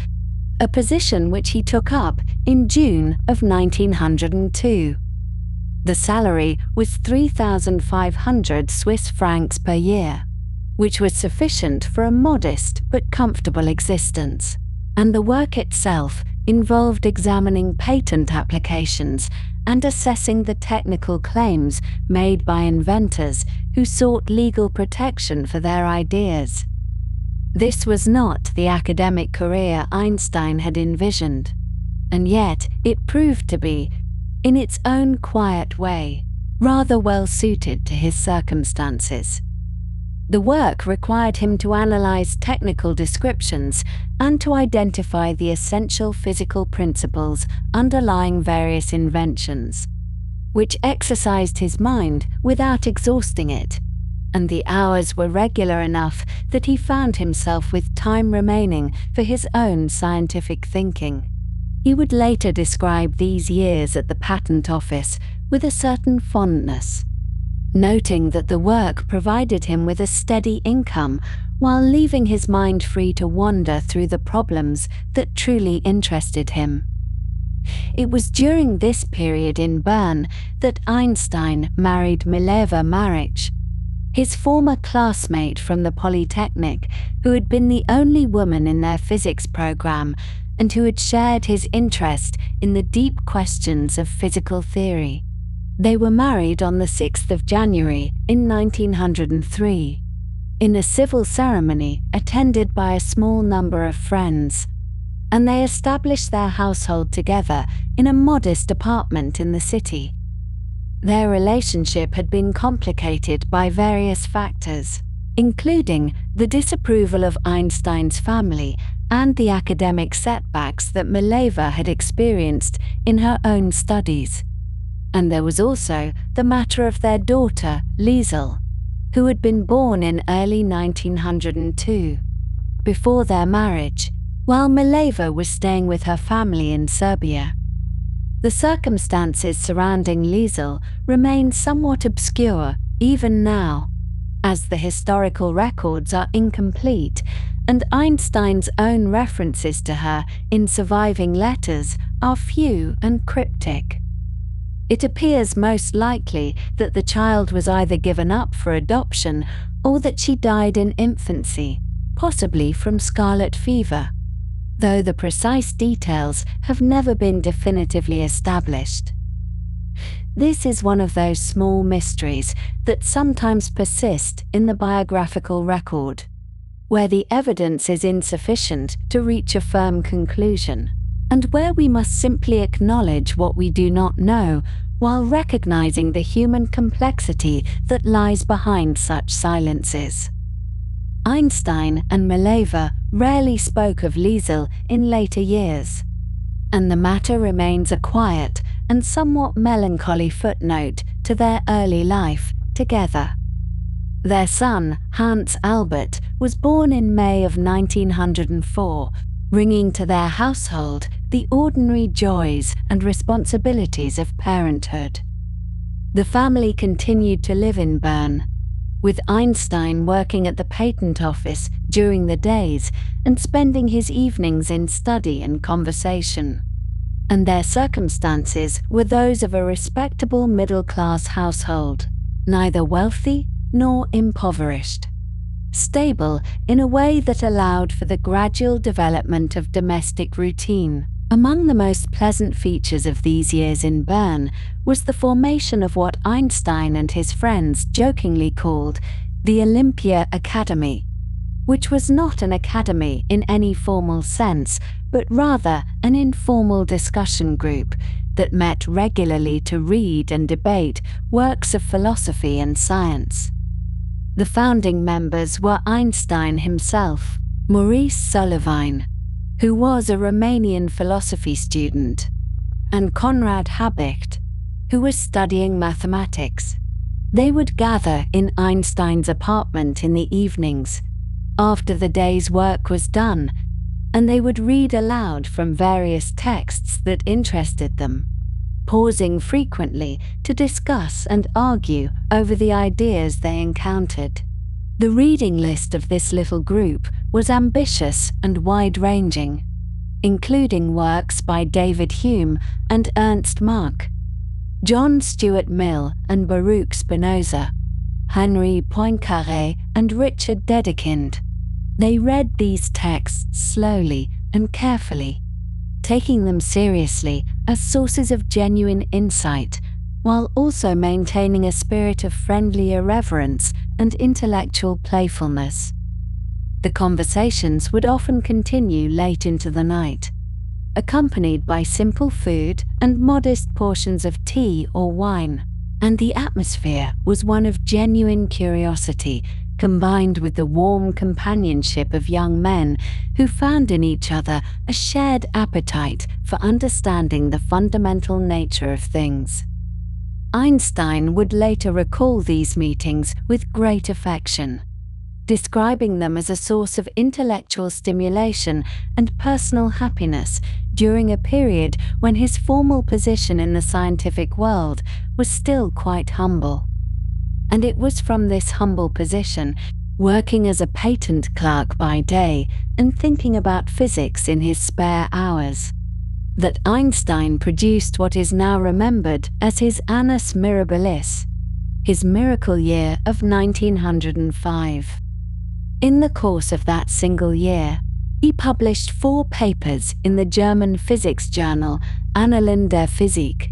Speaker 1: a position which he took up in June of 1902. The salary was 3,500 Swiss francs per year, which was sufficient for a modest but comfortable existence, and the work itself involved examining patent applications and assessing the technical claims made by inventors who sought legal protection for their ideas. This was not the academic career Einstein had envisioned, and yet it proved to be, in its own quiet way, rather well suited to his circumstances. The work required him to analyze technical descriptions and to identify the essential physical principles underlying various inventions, which exercised his mind without exhausting it, and the hours were regular enough that he found himself with time remaining for his own scientific thinking. He would later describe these years at the Patent Office with a certain fondness, noting that the work provided him with a steady income while leaving his mind free to wander through the problems that truly interested him. It was during this period in Bern that Einstein married Mileva Maric, his former classmate from the Polytechnic, who had been the only woman in their physics program and who had shared his interest in the deep questions of physical theory. They were married on the 6th of January in 1903, in a civil ceremony attended by a small number of friends, and they established their household together in a modest apartment in the city. Their relationship had been complicated by various factors, including the disapproval of Einstein's family and the academic setbacks that Mileva had experienced in her own studies. And there was also the matter of their daughter, Liesel, who had been born in early 1902, before their marriage, while Mileva was staying with her family in Serbia. The circumstances surrounding Liesel remain somewhat obscure even now, as the historical records are incomplete and Einstein's own references to her in surviving letters are few and cryptic. It appears most likely that the child was either given up for adoption or that she died in infancy, possibly from scarlet fever, though the precise details have never been definitively established. This is one of those small mysteries that sometimes persist in the biographical record, where the evidence is insufficient to reach a firm conclusion, and where we must simply acknowledge what we do not know while recognizing the human complexity that lies behind such silences. Einstein and Mileva rarely spoke of Liesel in later years, and the matter remains a quiet and somewhat melancholy footnote to their early life together. Their son, Hans Albert, was born in May of 1904, bringing to their household the ordinary joys and responsibilities of parenthood. The family continued to live in Bern, with Einstein working at the patent office during the days and spending his evenings in study and conversation. And their circumstances were those of a respectable middle-class household, neither wealthy nor impoverished. Stable in a way that allowed for the gradual development of domestic routine. Among the most pleasant features of these years in Bern was the formation of what Einstein and his friends jokingly called the Olympia Academy, which was not an academy in any formal sense, but rather an informal discussion group that met regularly to read and debate works of philosophy and science. The founding members were Einstein himself, Maurice Solovine, who was a Romanian philosophy student, and Konrad Habicht, who was studying mathematics. They would gather in Einstein's apartment in the evenings, after the day's work was done, and they would read aloud from various texts that interested them, pausing frequently to discuss and argue over the ideas they encountered. The reading list of this little group was ambitious and wide-ranging, including works by David Hume and Ernst Mach, John Stuart Mill and Baruch Spinoza, Henri Poincaré and Richard Dedekind. They read these texts slowly and carefully, taking them seriously as sources of genuine insight, while also maintaining a spirit of friendly irreverence and intellectual playfulness. The conversations would often continue late into the night, accompanied by simple food and modest portions of tea or wine, and the atmosphere was one of genuine curiosity combined with the warm companionship of young men who found in each other a shared appetite for understanding the fundamental nature of things. Einstein would later recall these meetings with great affection, describing them as a source of intellectual stimulation and personal happiness during a period when his formal position in the scientific world was still quite humble. And it was from this humble position, working as a patent clerk by day and thinking about physics in his spare hours, that Einstein produced what is now remembered as his Annus Mirabilis, his miracle year of 1905. In the course of that single year, he published 4 papers in the German physics journal Annalen der Physik,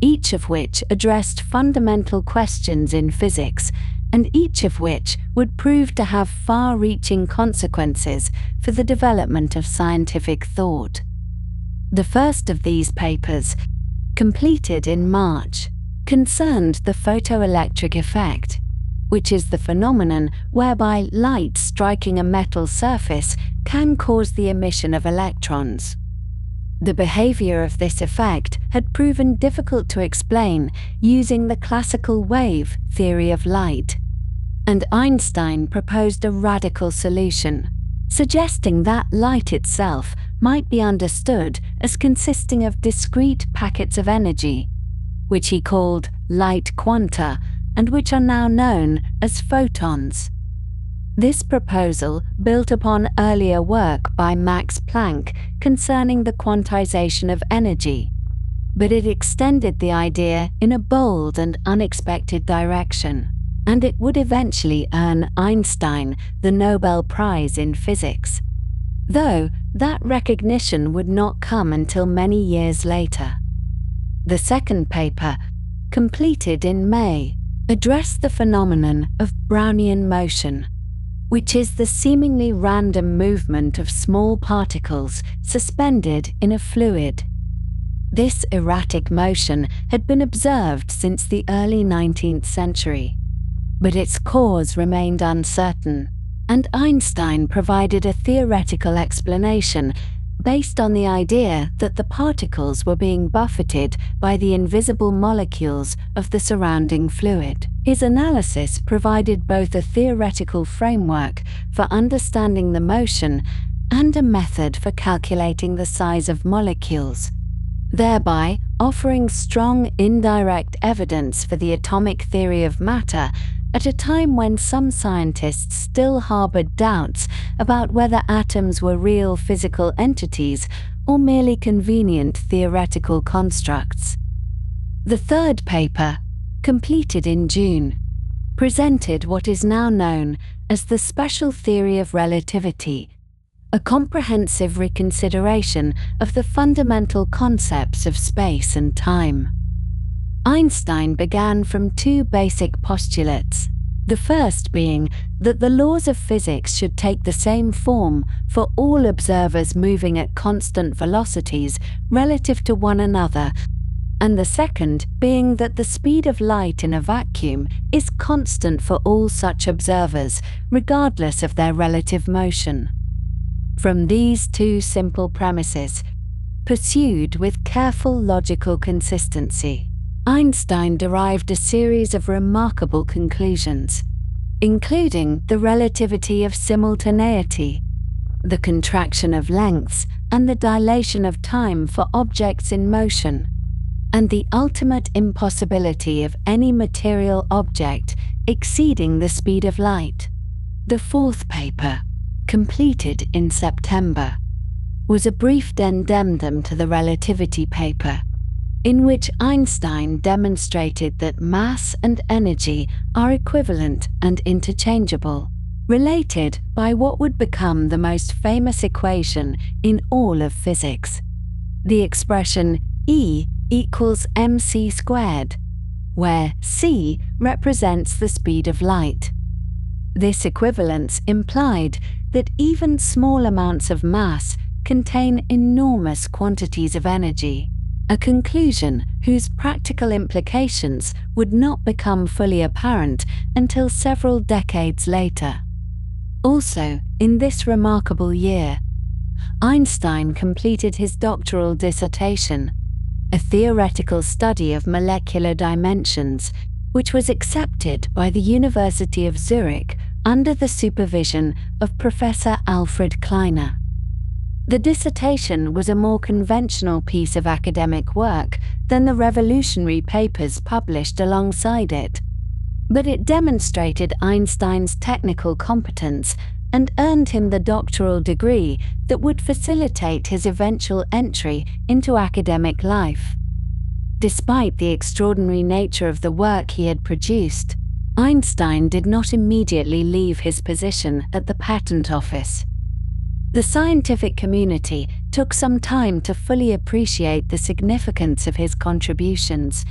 Speaker 1: each of which addressed fundamental questions in physics, and each of which would prove to have far-reaching consequences for the development of scientific thought. The first of these papers, completed in March, concerned the photoelectric effect, which is the phenomenon whereby light striking a metal surface can cause the emission of electrons. The behavior of this effect had proven difficult to explain using the classical wave theory of light, and Einstein proposed a radical solution, suggesting that light itself might be understood as consisting of discrete packets of energy, which he called light quanta, and which are now known as photons. This proposal built upon earlier work by Max Planck concerning the quantization of energy, but it extended the idea in a bold and unexpected direction, and it would eventually earn Einstein the Nobel Prize in Physics, though that recognition would not come until many years later. The second paper, completed in May, addressed the phenomenon of Brownian motion, which is the seemingly random movement of small particles suspended in a fluid. This erratic motion had been observed since the early 19th century, but its cause remained uncertain, and Einstein provided a theoretical explanation based on the idea that the particles were being buffeted by the invisible molecules of the surrounding fluid. His analysis provided both a theoretical framework for understanding the motion and a method for calculating the size of molecules, thereby offering strong indirect evidence for the atomic theory of matter at a time when some scientists still harbored doubts about whether atoms were real physical entities or merely convenient theoretical constructs. The third paper, completed in June, presented what is now known as the special theory of relativity, a comprehensive reconsideration of the fundamental concepts of space and time. Einstein began from two basic postulates, the first being that the laws of physics should take the same form for all observers moving at constant velocities relative to one another, and the second being that the speed of light in a vacuum is constant for all such observers, regardless of their relative motion. From these two simple premises, pursued with careful logical consistency, Einstein derived a series of remarkable conclusions, including the relativity of simultaneity, the contraction of lengths, and the dilation of time for objects in motion, and the ultimate impossibility of any material object exceeding the speed of light. The fourth paper, completed in September, was a brief addendum to the relativity paper, in which Einstein demonstrated that mass and energy are equivalent and interchangeable, related by what would become the most famous equation in all of physics, the expression E equals mc squared, where c represents the speed of light. This equivalence implied that even small amounts of mass contain enormous quantities of energy, a conclusion whose practical implications would not become fully apparent until several decades later. Also, in this remarkable year, Einstein completed his doctoral dissertation, a theoretical study of molecular dimensions, which was accepted by the University of Zurich under the supervision of Professor Alfred Kleiner. The dissertation was a more conventional piece of academic work than the revolutionary papers published alongside it, but it demonstrated Einstein's technical competence and earned him the doctoral degree that would facilitate his eventual entry into academic life. Despite the extraordinary nature of the work he had produced, Einstein did not immediately leave his position at the patent office. The scientific community took some time to fully appreciate the significance of his contributions,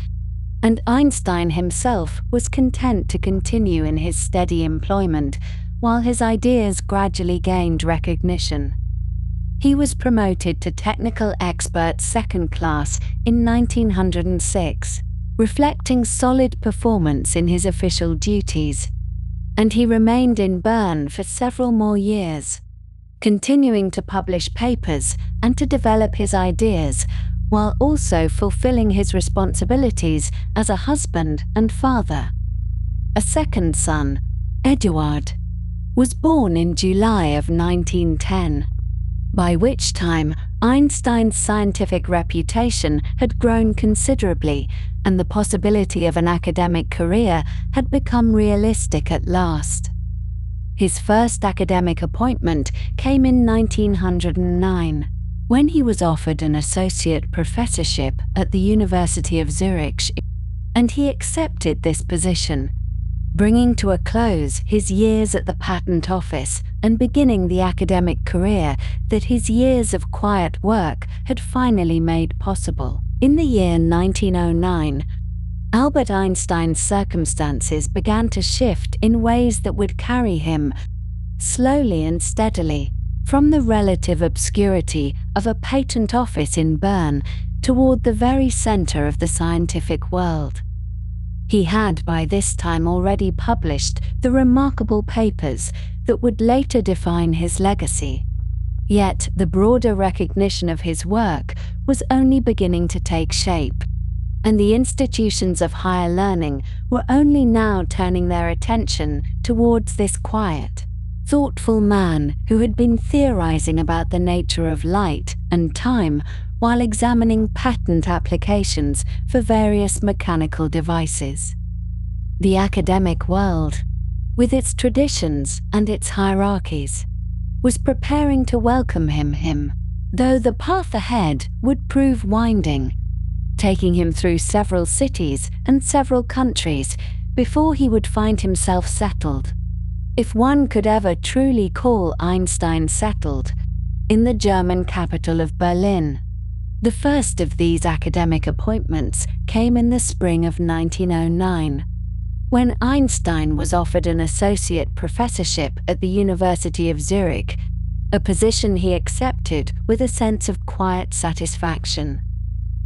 Speaker 1: and Einstein himself was content to continue in his steady employment while his ideas gradually gained recognition. He was promoted to technical expert second class in 1906, reflecting solid performance in his official duties, and he remained in Bern for several more years, continuing to publish papers and to develop his ideas, while also fulfilling his responsibilities as a husband and father. A second son, Eduard, was born in July of 1910, by which time Einstein's scientific reputation had grown considerably and the possibility of an academic career had become realistic at last. His first academic appointment came in 1909, when he was offered an associate professorship at the University of Zurich, and he accepted this position, bringing to a close his years at the patent office and beginning the academic career that his years of quiet work had finally made possible. In the year 1909, Albert Einstein's circumstances began to shift in ways that would carry him, slowly and steadily, from the relative obscurity of a patent office in Bern toward the very center of the scientific world. He had by this time already published the remarkable papers that would later define his legacy. Yet the broader recognition of his work was only beginning to take shape, and the institutions of higher learning were only now turning their attention towards this quiet, thoughtful man who had been theorizing about the nature of light and time while examining patent applications for various mechanical devices. The academic world, with its traditions and its hierarchies, was preparing to welcome him, though the path ahead would prove winding, taking him through several cities and several countries before he would find himself settled, if one could ever truly call Einstein settled, in the German capital of Berlin. The first of these academic appointments came in the spring of 1909, when Einstein was offered an associate professorship at the University of Zurich, a position he accepted with a sense of quiet satisfaction,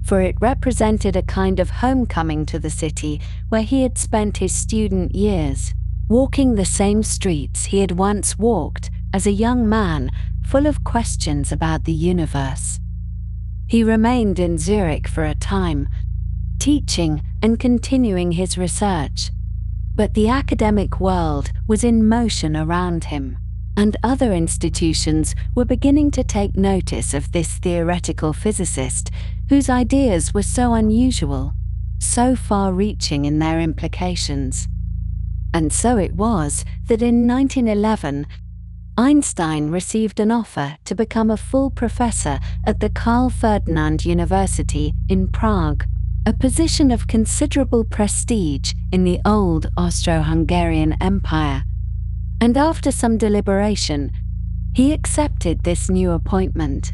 Speaker 1: for it represented a kind of homecoming to the city where he had spent his student years, walking the same streets he had once walked as a young man, full of questions about the universe. He remained in Zurich for a time, teaching and continuing his research, but the academic world was in motion around him, and other institutions were beginning to take notice of this theoretical physicist whose ideas were so unusual, so far-reaching in their implications. And so it was that in 1911, Einstein received an offer to become a full professor at the Karl Ferdinand University in Prague, a position of considerable prestige in the old Austro-Hungarian Empire. And after some deliberation, he accepted this new appointment,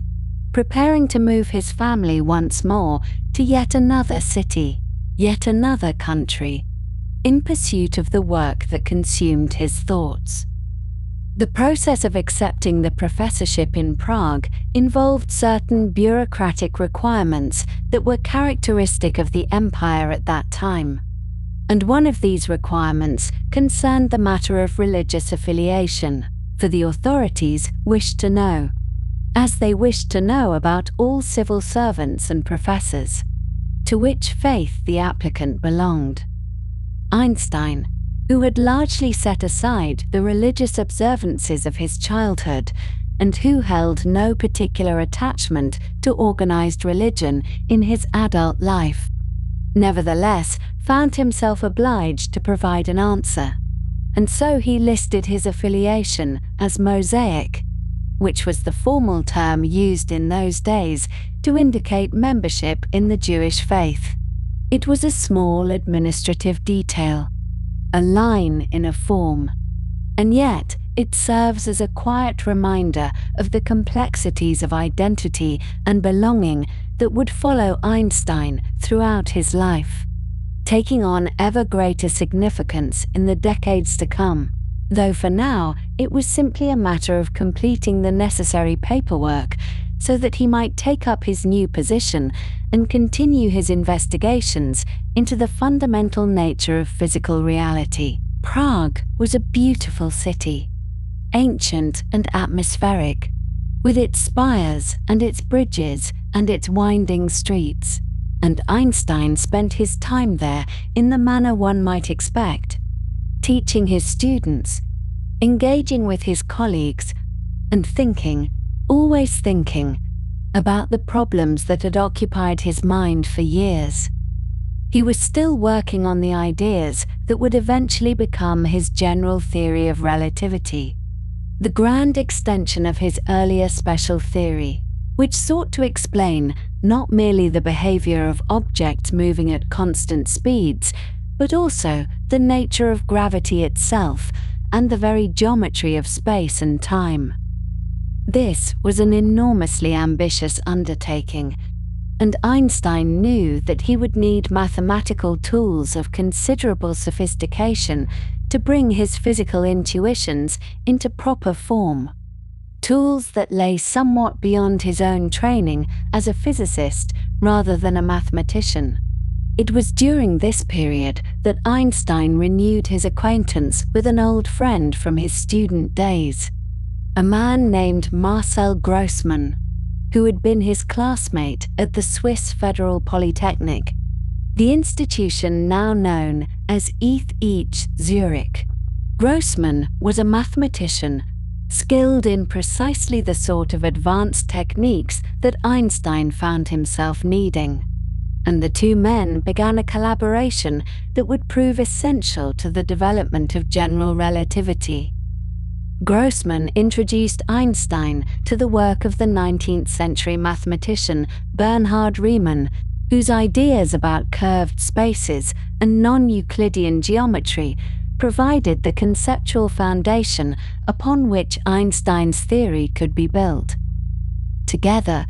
Speaker 1: preparing to move his family once more to yet another city, yet another country, in pursuit of the work that consumed his thoughts. The process of accepting the professorship in Prague involved certain bureaucratic requirements that were characteristic of the empire at that time, and one of these requirements concerned the matter of religious affiliation, for the authorities wished to know, as they wished to know about all civil servants and professors, to which faith the applicant belonged. Einstein, who had largely set aside the religious observances of his childhood and who held no particular attachment to organized religion in his adult life, nevertheless found himself obliged to provide an answer, and so he listed his affiliation as Mosaic, which was the formal term used in those days to indicate membership in the Jewish faith. It was a small administrative detail, a line in a form, and yet it serves as a quiet reminder of the complexities of identity and belonging that would follow Einstein throughout his life, taking on ever greater significance in the decades to come, though for now it was simply a matter of completing the necessary paperwork so that he might take up his new position and continue his investigations into the fundamental nature of physical reality. Prague was a beautiful city, ancient and atmospheric, with its spires and its bridges and its winding streets, and Einstein spent his time there in the manner one might expect, teaching his students, engaging with his colleagues, and thinking, always thinking, about the problems that had occupied his mind for years. He was still working on the ideas that would eventually become his general theory of relativity, the grand extension of his earlier special theory, which sought to explain not merely the behavior of objects moving at constant speeds, but also the nature of gravity itself and the very geometry of space and time. This was an enormously ambitious undertaking, and Einstein knew that he would need mathematical tools of considerable sophistication to bring his physical intuitions into proper form, tools that lay somewhat beyond his own training as a physicist rather than a mathematician. It was during this period that Einstein renewed his acquaintance with an old friend from his student days, a man named Marcel Grossmann, who had been his classmate at the Swiss Federal Polytechnic, the institution now known as ETH Zurich. Grossmann was a mathematician skilled in precisely the sort of advanced techniques that Einstein found himself needing, and the two men began a collaboration that would prove essential to the development of general relativity. Grossmann introduced Einstein to the work of the 19th century mathematician Bernhard Riemann, whose ideas about curved spaces and non-Euclidean geometry provided the conceptual foundation upon which Einstein's theory could be built. Together,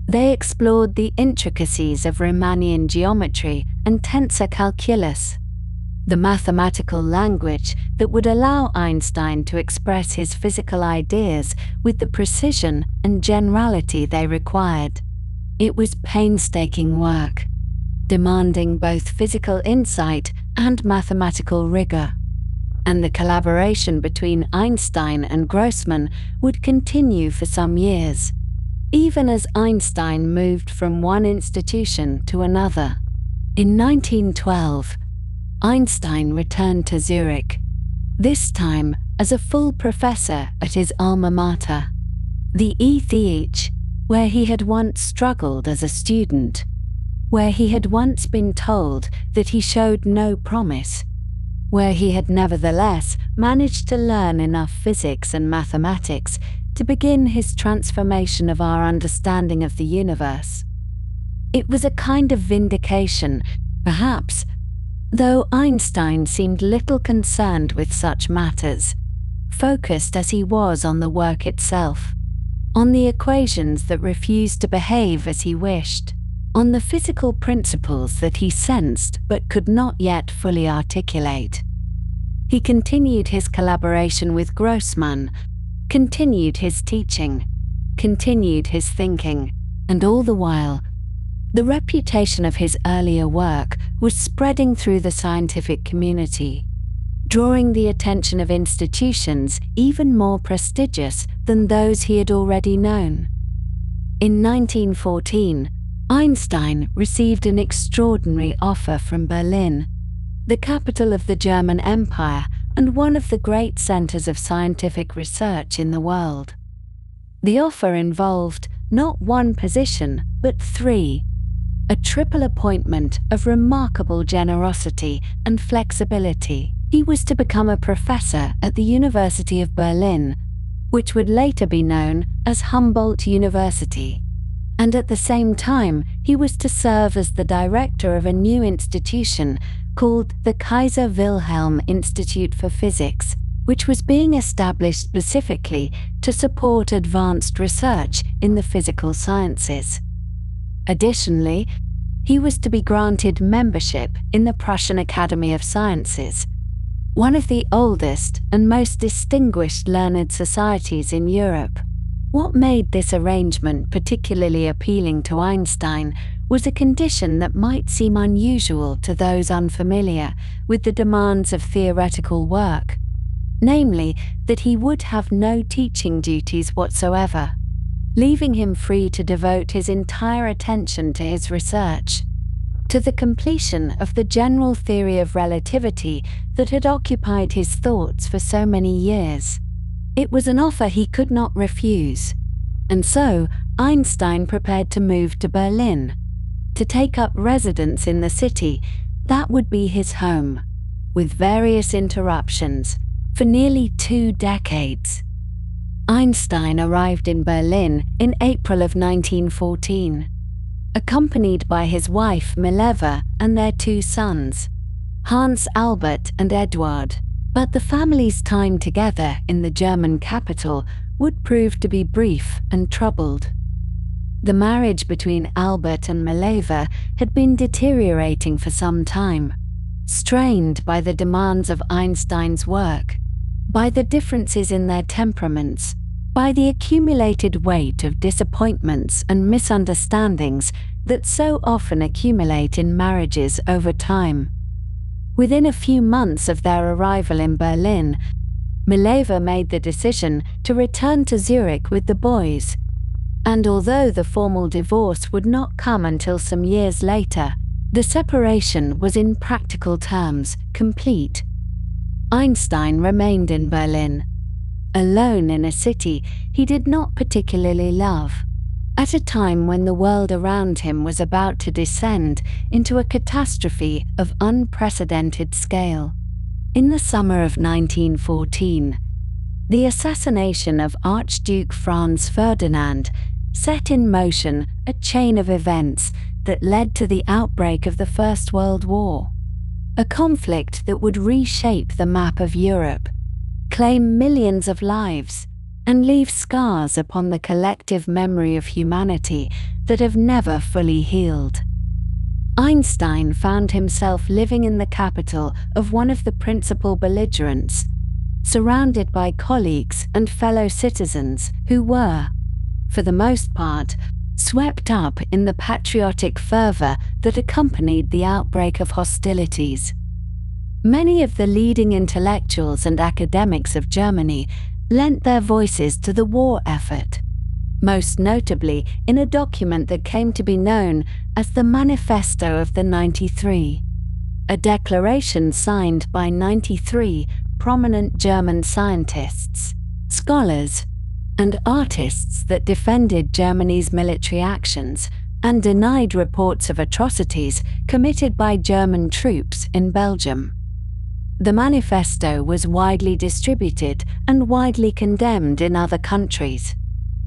Speaker 1: they explored the intricacies of Riemannian geometry and tensor calculus, the mathematical language that would allow Einstein to express his physical ideas with the precision and generality they required. It was painstaking work, demanding both physical insight and mathematical rigor, and the collaboration between Einstein and Grossmann would continue for some years, even as Einstein moved from one institution to another. In 1912, Einstein returned to Zurich, this time as a full professor at his alma mater, the ETH, where he had once struggled as a student, where he had once been told that he showed no promise, where he had nevertheless managed to learn enough physics and mathematics to begin his transformation of our understanding of the universe. It was a kind of vindication, perhaps, though Einstein seemed little concerned with such matters, focused as he was on the work itself, on the equations that refused to behave as he wished, on the physical principles that he sensed but could not yet fully articulate. He continued his collaboration with Grossmann, continued his teaching, continued his thinking, and all the while, the reputation of his earlier work was spreading through the scientific community, drawing the attention of institutions even more prestigious than those he had already known. In 1914, Einstein received an extraordinary offer from Berlin, the capital of the German Empire and one of the great centers of scientific research in the world. The offer involved not one position, but three, a triple appointment of remarkable generosity and flexibility. He was to become a professor at the University of Berlin, which would later be known as Humboldt University, and at the same time he was to serve as the director of a new institution called the Kaiser Wilhelm Institute for Physics, which was being established specifically to support advanced research in the physical sciences. Additionally, he was to be granted membership in the Prussian Academy of Sciences, one of the oldest and most distinguished learned societies in Europe. What made this arrangement particularly appealing to Einstein was a condition that might seem unusual to those unfamiliar with the demands of theoretical work, namely that he would have no teaching duties whatsoever, leaving him free to devote his entire attention to his research, to the completion of the general theory of relativity that had occupied his thoughts for so many years. It was an offer he could not refuse, and so Einstein prepared to move to Berlin, to take up residence in the city that would be his home, with various interruptions, for nearly 2 decades. Einstein arrived in Berlin in April of 1914, accompanied by his wife Mileva and their 2 sons, Hans Albert and Eduard. But the family's time together in the German capital would prove to be brief and troubled. The marriage between Albert and Mileva had been deteriorating for some time, strained by the demands of Einstein's work, by the differences in their temperaments, by the accumulated weight of disappointments and misunderstandings that so often accumulate in marriages over time. Within a few months of their arrival in Berlin, Mileva made the decision to return to Zurich with the boys, and although the formal divorce would not come until some years later, the separation was in practical terms complete. Einstein remained in Berlin, alone in a city he did not particularly love, at a time when the world around him was about to descend into a catastrophe of unprecedented scale. In the summer of 1914, the assassination of Archduke Franz Ferdinand set in motion a chain of events that led to the outbreak of the First World War, a conflict that would reshape the map of Europe, claim millions of lives, and leave scars upon the collective memory of humanity that have never fully healed. Einstein found himself living in the capital of one of the principal belligerents, surrounded by colleagues and fellow citizens who were, for the most part, swept up in the patriotic fervor that accompanied the outbreak of hostilities. Many of the leading intellectuals and academics of Germany lent their voices to the war effort, most notably in a document that came to be known as the Manifesto of the 93, a declaration signed by 93 prominent German scientists, scholars, and artists that defended Germany's military actions and denied reports of atrocities committed by German troops in Belgium. The manifesto was widely distributed and widely condemned in other countries,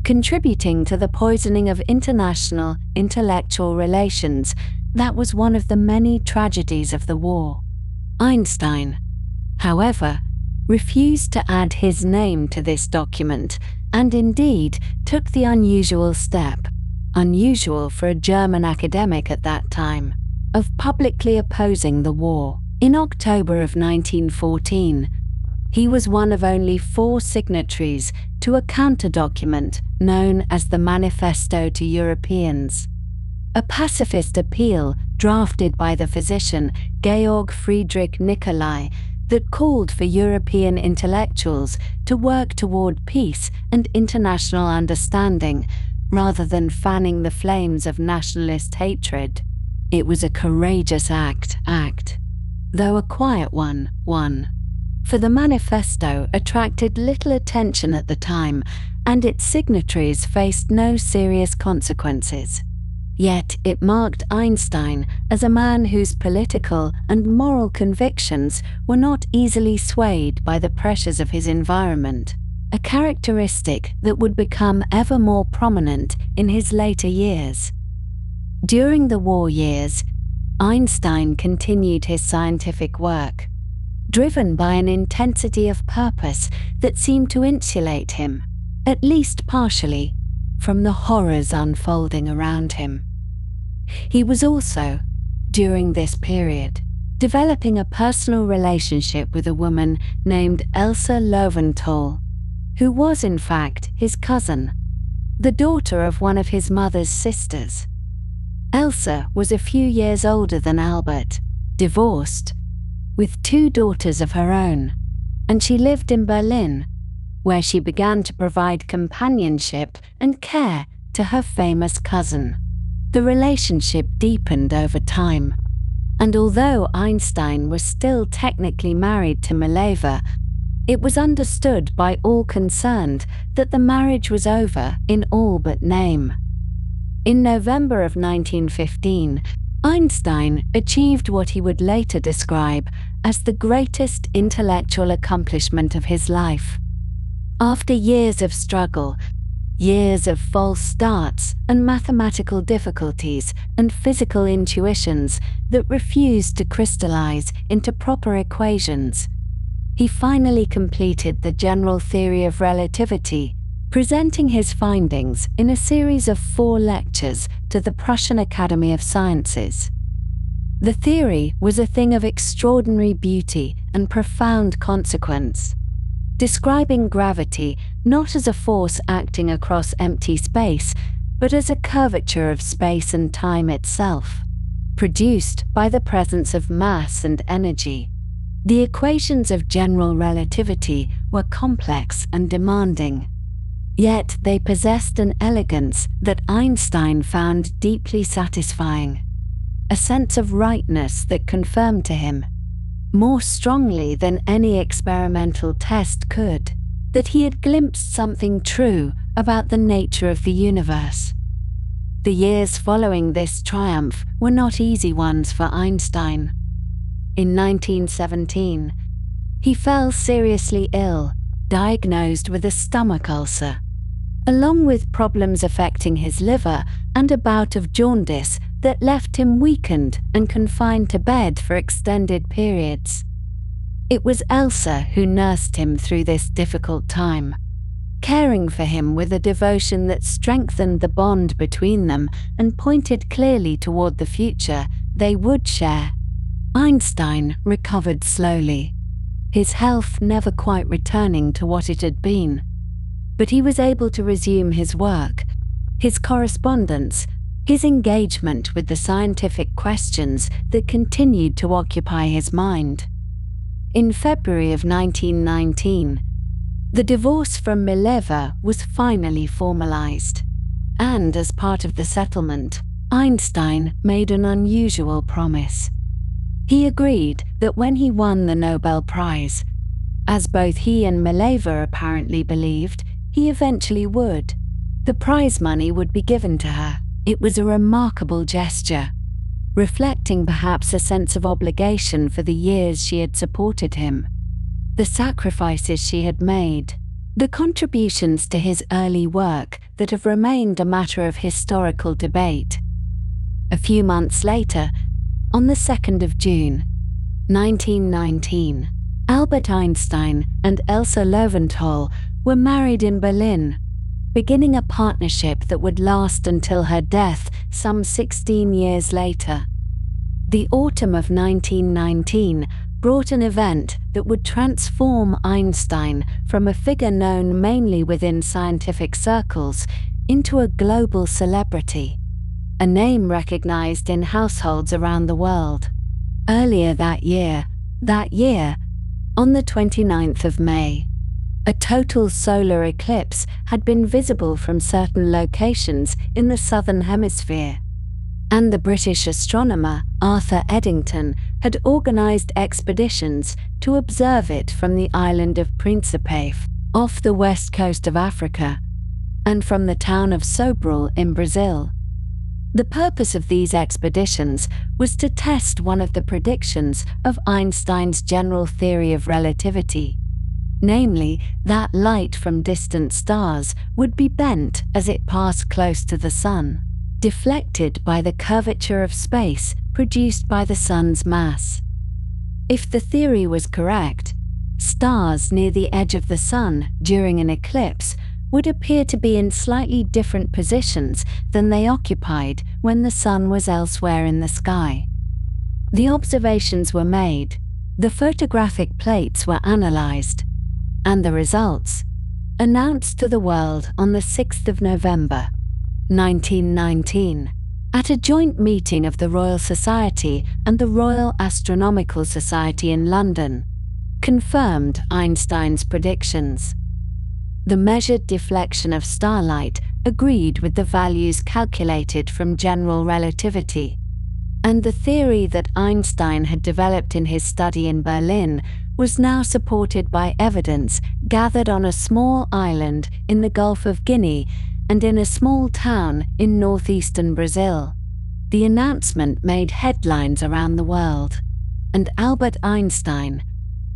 Speaker 1: contributing to the poisoning of international intellectual relations that was one of the many tragedies of the war. Einstein, however, refused to add his name to this document and indeed took the unusual step, unusual for a German academic at that time, of publicly opposing the war. In October of 1914, he was one of only 4 signatories to a counter-document known as the Manifesto to Europeans, a pacifist appeal drafted by the physician Georg Friedrich Nicolai that called for European intellectuals to work toward peace and international understanding rather than fanning the flames of nationalist hatred. It was a courageous act, though a quiet one, for the manifesto attracted little attention at the time, and its signatories faced no serious consequences. Yet it marked Einstein as a man whose political and moral convictions were not easily swayed by the pressures of his environment, a characteristic that would become ever more prominent in his later years. During the war years, Einstein continued his scientific work, driven by an intensity of purpose that seemed to insulate him, at least partially, from the horrors unfolding around him. He was also, during this period, developing a personal relationship with a woman named Elsa Löwenthal, who was in fact his cousin, the daughter of one of his mother's sisters. Elsa was a few years older than Albert, divorced, with 2 daughters of her own, and she lived in Berlin, where she began to provide companionship and care to her famous cousin. The relationship deepened over time, and although Einstein was still technically married to Mileva, it was understood by all concerned that the marriage was over in all but name. In November of 1915, Einstein achieved what he would later describe as the greatest intellectual accomplishment of his life. After years of struggle, years of false starts and mathematical difficulties and physical intuitions that refused to crystallize into proper equations, he finally completed the general theory of relativity, presenting his findings in a series of 4 lectures to the Prussian Academy of Sciences. The theory was a thing of extraordinary beauty and profound consequence, describing gravity not as a force acting across empty space, but as a curvature of space and time itself, produced by the presence of mass and energy. The equations of general relativity were complex and demanding, yet they possessed an elegance that Einstein found deeply satisfying, a sense of rightness that confirmed to him, more strongly than any experimental test could, that he had glimpsed something true about the nature of the universe. The years following this triumph were not easy ones for Einstein. In 1917, he fell seriously ill, diagnosed with a stomach ulcer, along with problems affecting his liver and a bout of jaundice that left him weakened and confined to bed for extended periods. It was Elsa who nursed him through this difficult time, caring for him with a devotion that strengthened the bond between them and pointed clearly toward the future they would share. Einstein recovered slowly, his health never quite returning to what it had been. But he was able to resume his work, his correspondence, his engagement with the scientific questions that continued to occupy his mind. In February of 1919, the divorce from Mileva was finally formalized, and as part of the settlement, Einstein made an unusual promise. He agreed that when he won the Nobel Prize, as both he and Mileva apparently believed, he eventually would, the prize money would be given to her. It was a remarkable gesture, reflecting perhaps a sense of obligation for the years she had supported him, the sacrifices she had made, the contributions to his early work that have remained a matter of historical debate. A few months later, on the 2nd of June, 1919, Albert Einstein and Elsa Löwenthal were married in Berlin, beginning a partnership that would last until her death some 16 years later. The autumn of 1919 brought an event that would transform Einstein from a figure known mainly within scientific circles into a global celebrity, a name recognized in households around the world. Earlier that year, on the 29th of May, a total solar eclipse had been visible from certain locations in the southern hemisphere, and the British astronomer Arthur Eddington had organized expeditions to observe it from the island of Príncipe, off the west coast of Africa, and from the town of Sobral in Brazil. The purpose of these expeditions was to test one of the predictions of Einstein's general theory of relativity, namely that light from distant stars would be bent as it passed close to the Sun, deflected by the curvature of space produced by the Sun's mass. If the theory was correct, stars near the edge of the sun during an eclipse would appear to be in slightly different positions than they occupied when the sun was elsewhere in the sky. The observations were made, the photographic plates were analyzed, and the results announced to the world on the 6th of November, 1919, at a joint meeting of the Royal Society and the Royal Astronomical Society in London, confirmed Einstein's predictions. The measured deflection of starlight agreed with the values calculated from general relativity, and the theory that Einstein had developed in his study in Berlin was now supported by evidence gathered on a small island in the Gulf of Guinea and in a small town in northeastern Brazil. The announcement made headlines around the world, and Albert Einstein,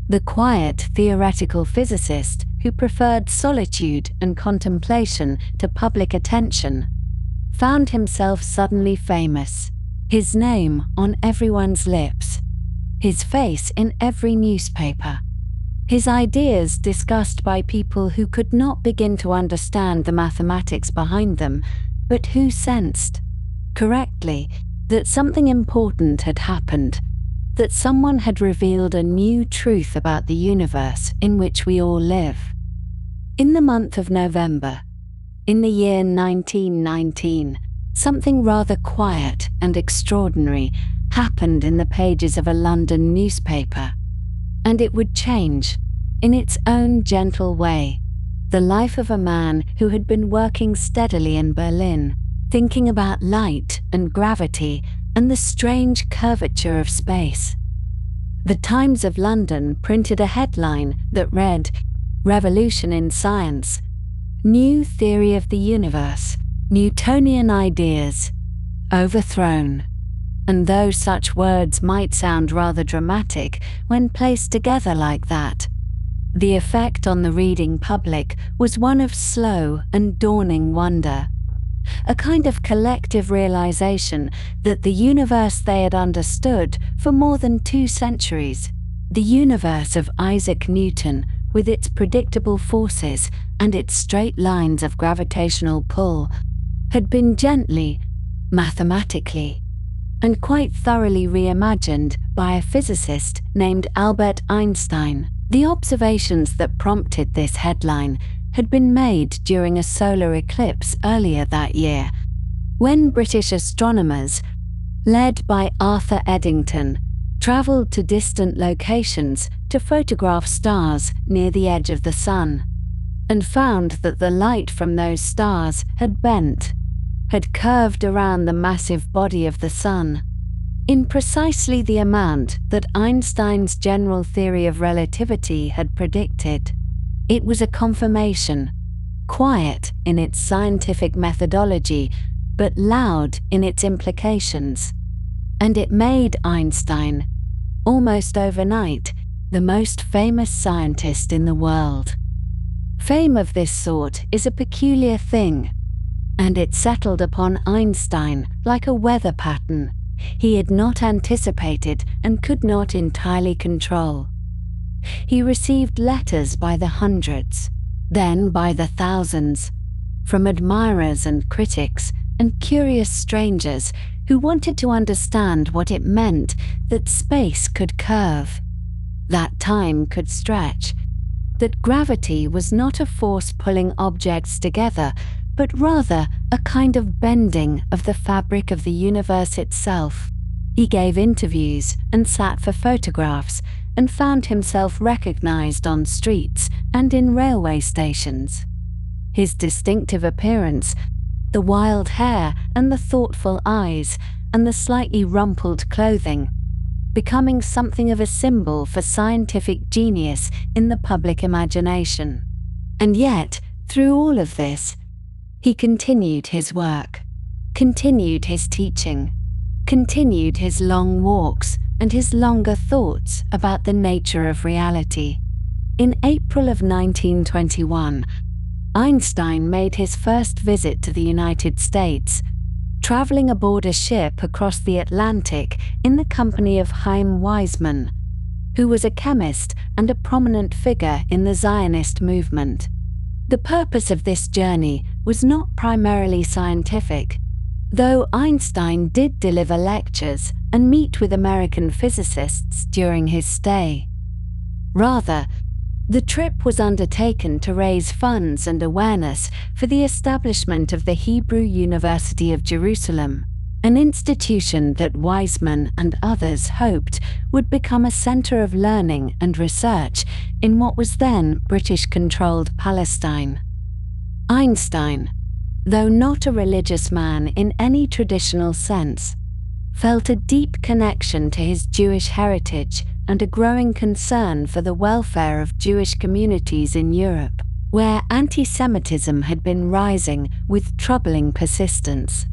Speaker 1: the quiet theoretical physicist who preferred solitude and contemplation to public attention, found himself suddenly famous, his name on everyone's lips, his face in every newspaper, his ideas discussed by people who could not begin to understand the mathematics behind them, but who sensed, correctly, that something important had happened, that someone had revealed a new truth about the universe in which we all live. In the month of November, in the year 1919, something rather quiet and extraordinary happened in the pages of a London newspaper, and it would change, in its own gentle way, the life of a man who had been working steadily in Berlin, thinking about light and gravity and the strange curvature of space. The Times of London printed a headline that read, "Revolution in Science, New Theory of the Universe, Newtonian Ideas, Overthrown." And though such words might sound rather dramatic when placed together like that, the effect on the reading public was one of slow and dawning wonder, a kind of collective realization that the universe they had understood for more than 2 centuries, the universe of Isaac Newton with its predictable forces and its straight lines of gravitational pull, had been gently, mathematically, and quite thoroughly reimagined by a physicist named Albert Einstein. The observations that prompted this headline had been made during a solar eclipse earlier that year, when British astronomers, led by Arthur Eddington, travelled to distant locations to photograph stars near the edge of the sun, and found that the light from those stars had bent, had curved around the massive body of the sun, in precisely the amount that Einstein's general theory of relativity had predicted. It was a confirmation, quiet in its scientific methodology, but loud in its implications. And it made Einstein, almost overnight, the most famous scientist in the world. Fame of this sort is a peculiar thing, and it settled upon Einstein like a weather pattern he had not anticipated and could not entirely control. He received letters by the hundreds, then by the thousands, from admirers and critics and curious strangers who wanted to understand what it meant that space could curve, that time could stretch, that gravity was not a force pulling objects together, but rather a kind of bending of the fabric of the universe itself. He gave interviews and sat for photographs and found himself recognized on streets and in railway stations. His distinctive appearance, the wild hair and the thoughtful eyes and the slightly rumpled clothing, becoming something of a symbol for scientific genius in the public imagination. And yet, through all of this, he continued his work, continued his teaching, continued his long walks and his longer thoughts about the nature of reality. In April of 1921, Einstein made his first visit to the United States, traveling aboard a ship across the Atlantic in the company of Chaim Weizmann, who was a chemist and a prominent figure in the Zionist movement. The purpose of this journey was not primarily scientific, though Einstein did deliver lectures and meet with American physicists during his stay. Rather, the trip was undertaken to raise funds and awareness for the establishment of the Hebrew University of Jerusalem, an institution that Weizmann and others hoped would become a center of learning and research in what was then British-controlled Palestine. Einstein, though not a religious man in any traditional sense, felt a deep connection to his Jewish heritage and a growing concern for the welfare of Jewish communities in Europe, where anti-Semitism had been rising with troubling persistence.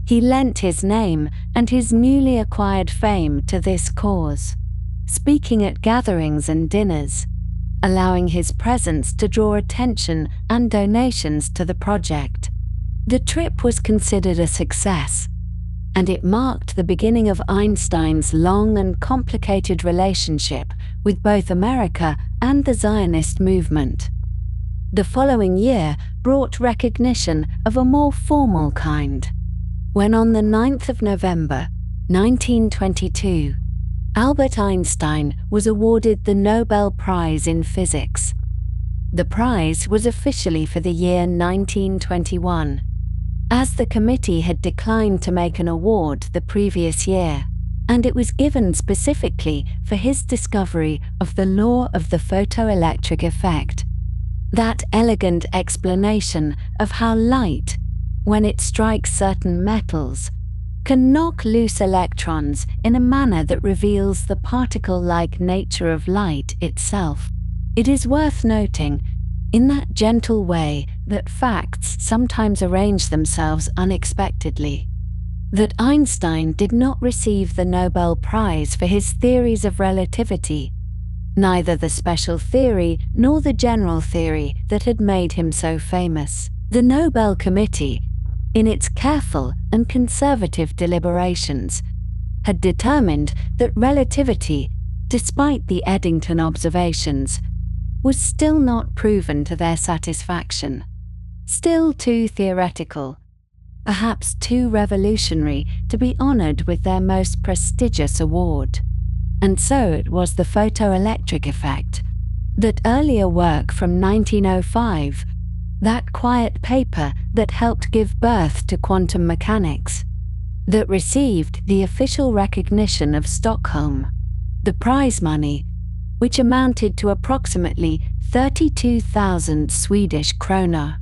Speaker 1: He lent his name and his newly acquired fame to this cause, speaking at gatherings and dinners, allowing his presence to draw attention and donations to the project. The trip was considered a success, and it marked the beginning of Einstein's long and complicated relationship with both America and the Zionist movement. The following year brought recognition of a more formal kind, when on the 9th of November, 1922, Albert Einstein was awarded the Nobel Prize in Physics. The prize was officially for the year 1921, as the committee had declined to make an award the previous year, and it was given specifically for his discovery of the law of the photoelectric effect, that elegant explanation of how light, when it strikes certain metals, can knock loose electrons in a manner that reveals the particle-like nature of light itself. It is worth noting, in that gentle way that facts sometimes arrange themselves unexpectedly, that Einstein did not receive the Nobel Prize for his theories of relativity, neither the special theory nor the general theory that had made him so famous. The Nobel Committee, in its careful and conservative deliberations, had determined that relativity, despite the Eddington observations, was still not proven to their satisfaction, still too theoretical, perhaps too revolutionary to be honored with their most prestigious award. And so it was the photoelectric effect, that earlier work from 1905, that quiet paper that helped give birth to quantum mechanics, that received the official recognition of Stockholm. The prize money, which amounted to approximately 32,000 Swedish krona,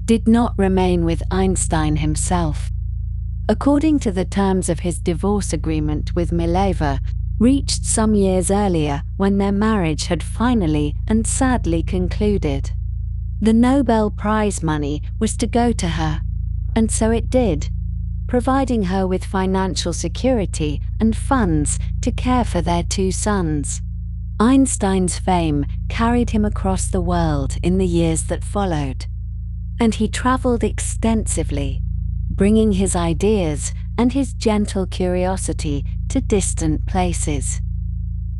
Speaker 1: did not remain with Einstein himself. According to the terms of his divorce agreement with Mileva, reached some years earlier when their marriage had finally and sadly concluded, the Nobel Prize money was to go to her, and so it did, providing her with financial security and funds to care for their 2 sons. Einstein's fame carried him across the world in the years that followed, and he traveled extensively, bringing his ideas and his gentle curiosity to distant places.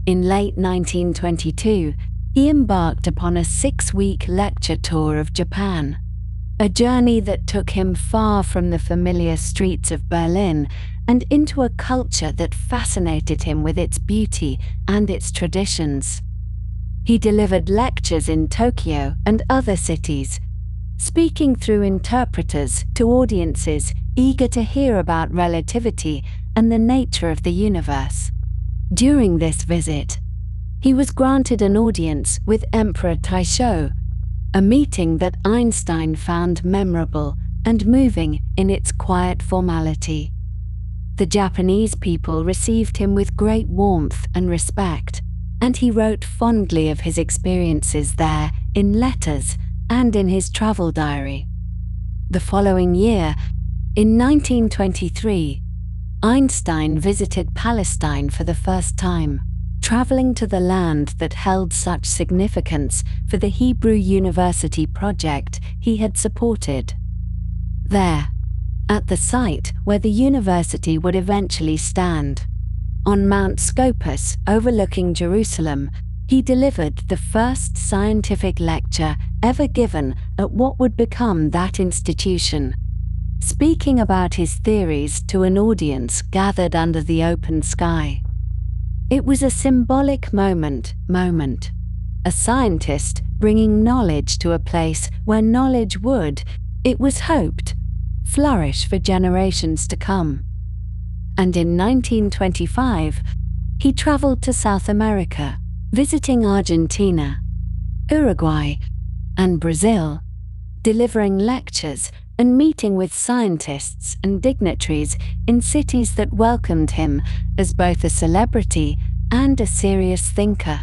Speaker 1: In late 1922, he embarked upon a 6-week lecture tour of Japan, a journey that took him far from the familiar streets of Berlin and into a culture that fascinated him with its beauty and its traditions. He delivered lectures in Tokyo and other cities, speaking through interpreters to audiences eager to hear about relativity and the nature of the universe. During this visit, he was granted an audience with Emperor Taisho, a meeting that Einstein found memorable and moving in its quiet formality. The Japanese people received him with great warmth and respect, and he wrote fondly of his experiences there in letters and in his travel diary. The following year, in 1923, Einstein visited Palestine for the first time, traveling to the land that held such significance for the Hebrew University project he had supported. There, at the site where the university would eventually stand, On Mount Scopus, overlooking Jerusalem, he delivered the first scientific lecture ever given at what would become that institution, speaking about his theories to an audience gathered under the open sky. It was a symbolic moment. A scientist bringing knowledge to a place where knowledge would, it was hoped, flourish for generations to come. And in 1925, he traveled to South America, visiting Argentina, Uruguay, and Brazil, delivering lectures and meeting with scientists and dignitaries in cities that welcomed him as both a celebrity and a serious thinker.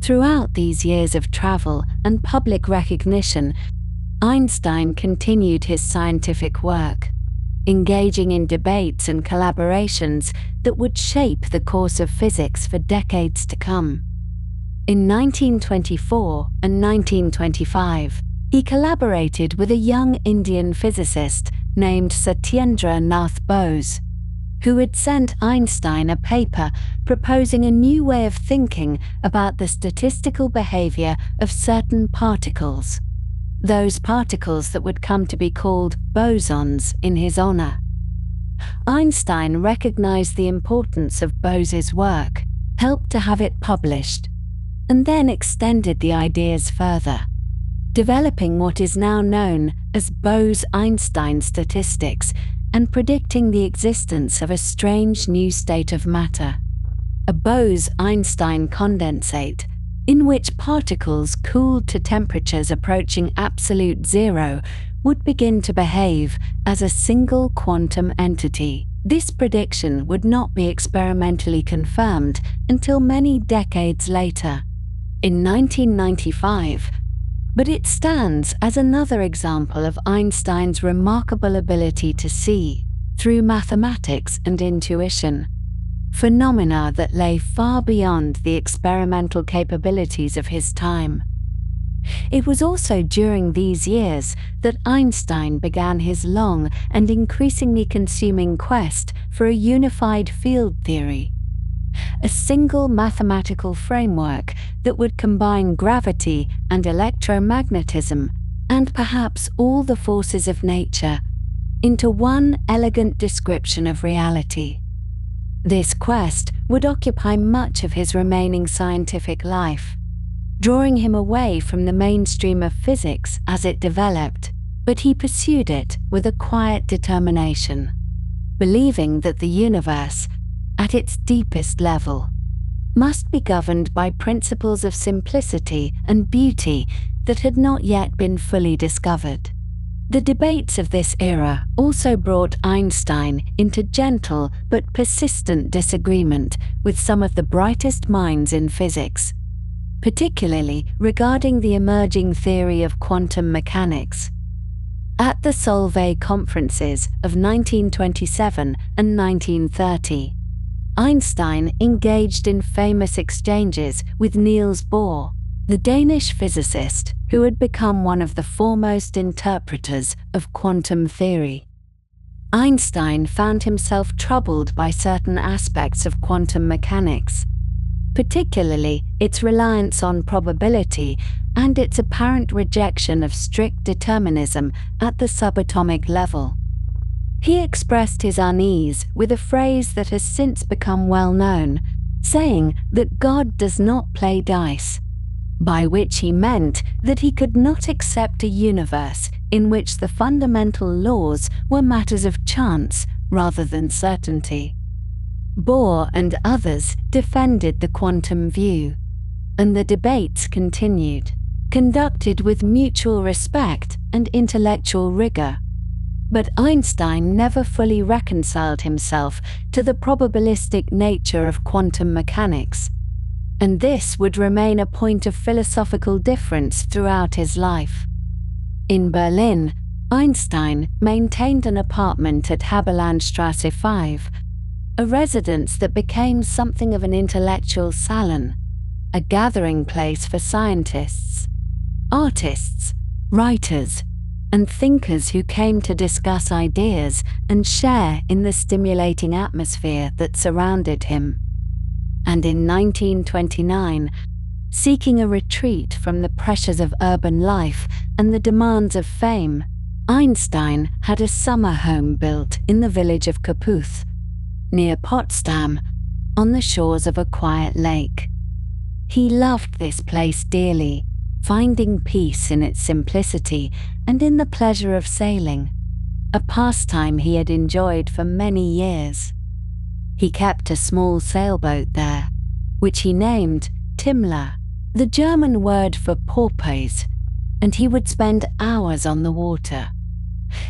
Speaker 1: Throughout these years of travel and public recognition, Einstein continued his scientific work, engaging in debates and collaborations that would shape the course of physics for decades to come. In 1924 and 1925, he collaborated with a young Indian physicist named Satyendra Nath Bose, who had sent Einstein a paper proposing a new way of thinking about the statistical behavior of certain particles, those particles that would come to be called bosons in his honor. Einstein recognized the importance of Bose's work, helped to have it published, and then extended the ideas further, developing what is now known as Bose-Einstein statistics and predicting the existence of a strange new state of matter, a Bose-Einstein condensate, in which particles cooled to temperatures approaching absolute zero would begin to behave as a single quantum entity. This prediction would not be experimentally confirmed until many decades later, in 1995, but it stands as another example of Einstein's remarkable ability to see, through mathematics and intuition, phenomena that lay far beyond the experimental capabilities of his time. It was also during these years that Einstein began his long and increasingly consuming quest for a unified field theory, a single mathematical framework that would combine gravity and electromagnetism, and perhaps all the forces of nature, into one elegant description of reality. This quest would occupy much of his remaining scientific life, drawing him away from the mainstream of physics as it developed, but he pursued it with a quiet determination, believing that the universe, at its deepest level, must be governed by principles of simplicity and beauty that had not yet been fully discovered. The debates of this era also brought Einstein into gentle but persistent disagreement with some of the brightest minds in physics, particularly regarding the emerging theory of quantum mechanics. At the Solvay conferences of 1927 and 1930, Einstein engaged in famous exchanges with Niels Bohr, the Danish physicist who had become one of the foremost interpreters of quantum theory. Einstein found himself troubled by certain aspects of quantum mechanics, particularly its reliance on probability and its apparent rejection of strict determinism at the subatomic level. He expressed his unease with a phrase that has since become well known, saying that God does not play dice, by which he meant that he could not accept a universe in which the fundamental laws were matters of chance rather than certainty. Bohr and others defended the quantum view, and the debates continued, conducted with mutual respect and intellectual rigor. But Einstein never fully reconciled himself to the probabilistic nature of quantum mechanics, and this would remain a point of philosophical difference throughout his life. In Berlin, Einstein maintained an apartment at Haberlandstrasse 5, a residence that became something of an intellectual salon, a gathering place for scientists, artists, writers, and thinkers who came to discuss ideas and share in the stimulating atmosphere that surrounded him. And in 1929, seeking a retreat from the pressures of urban life and the demands of fame, Einstein had a summer home built in the village of Kaputhe, near Potsdam, on the shores of a quiet lake. He loved this place dearly, finding peace in its simplicity and in the pleasure of sailing, a pastime he had enjoyed for many years. He kept a small sailboat there, which he named Timmler, the German word for porpoise, and he would spend hours on the water,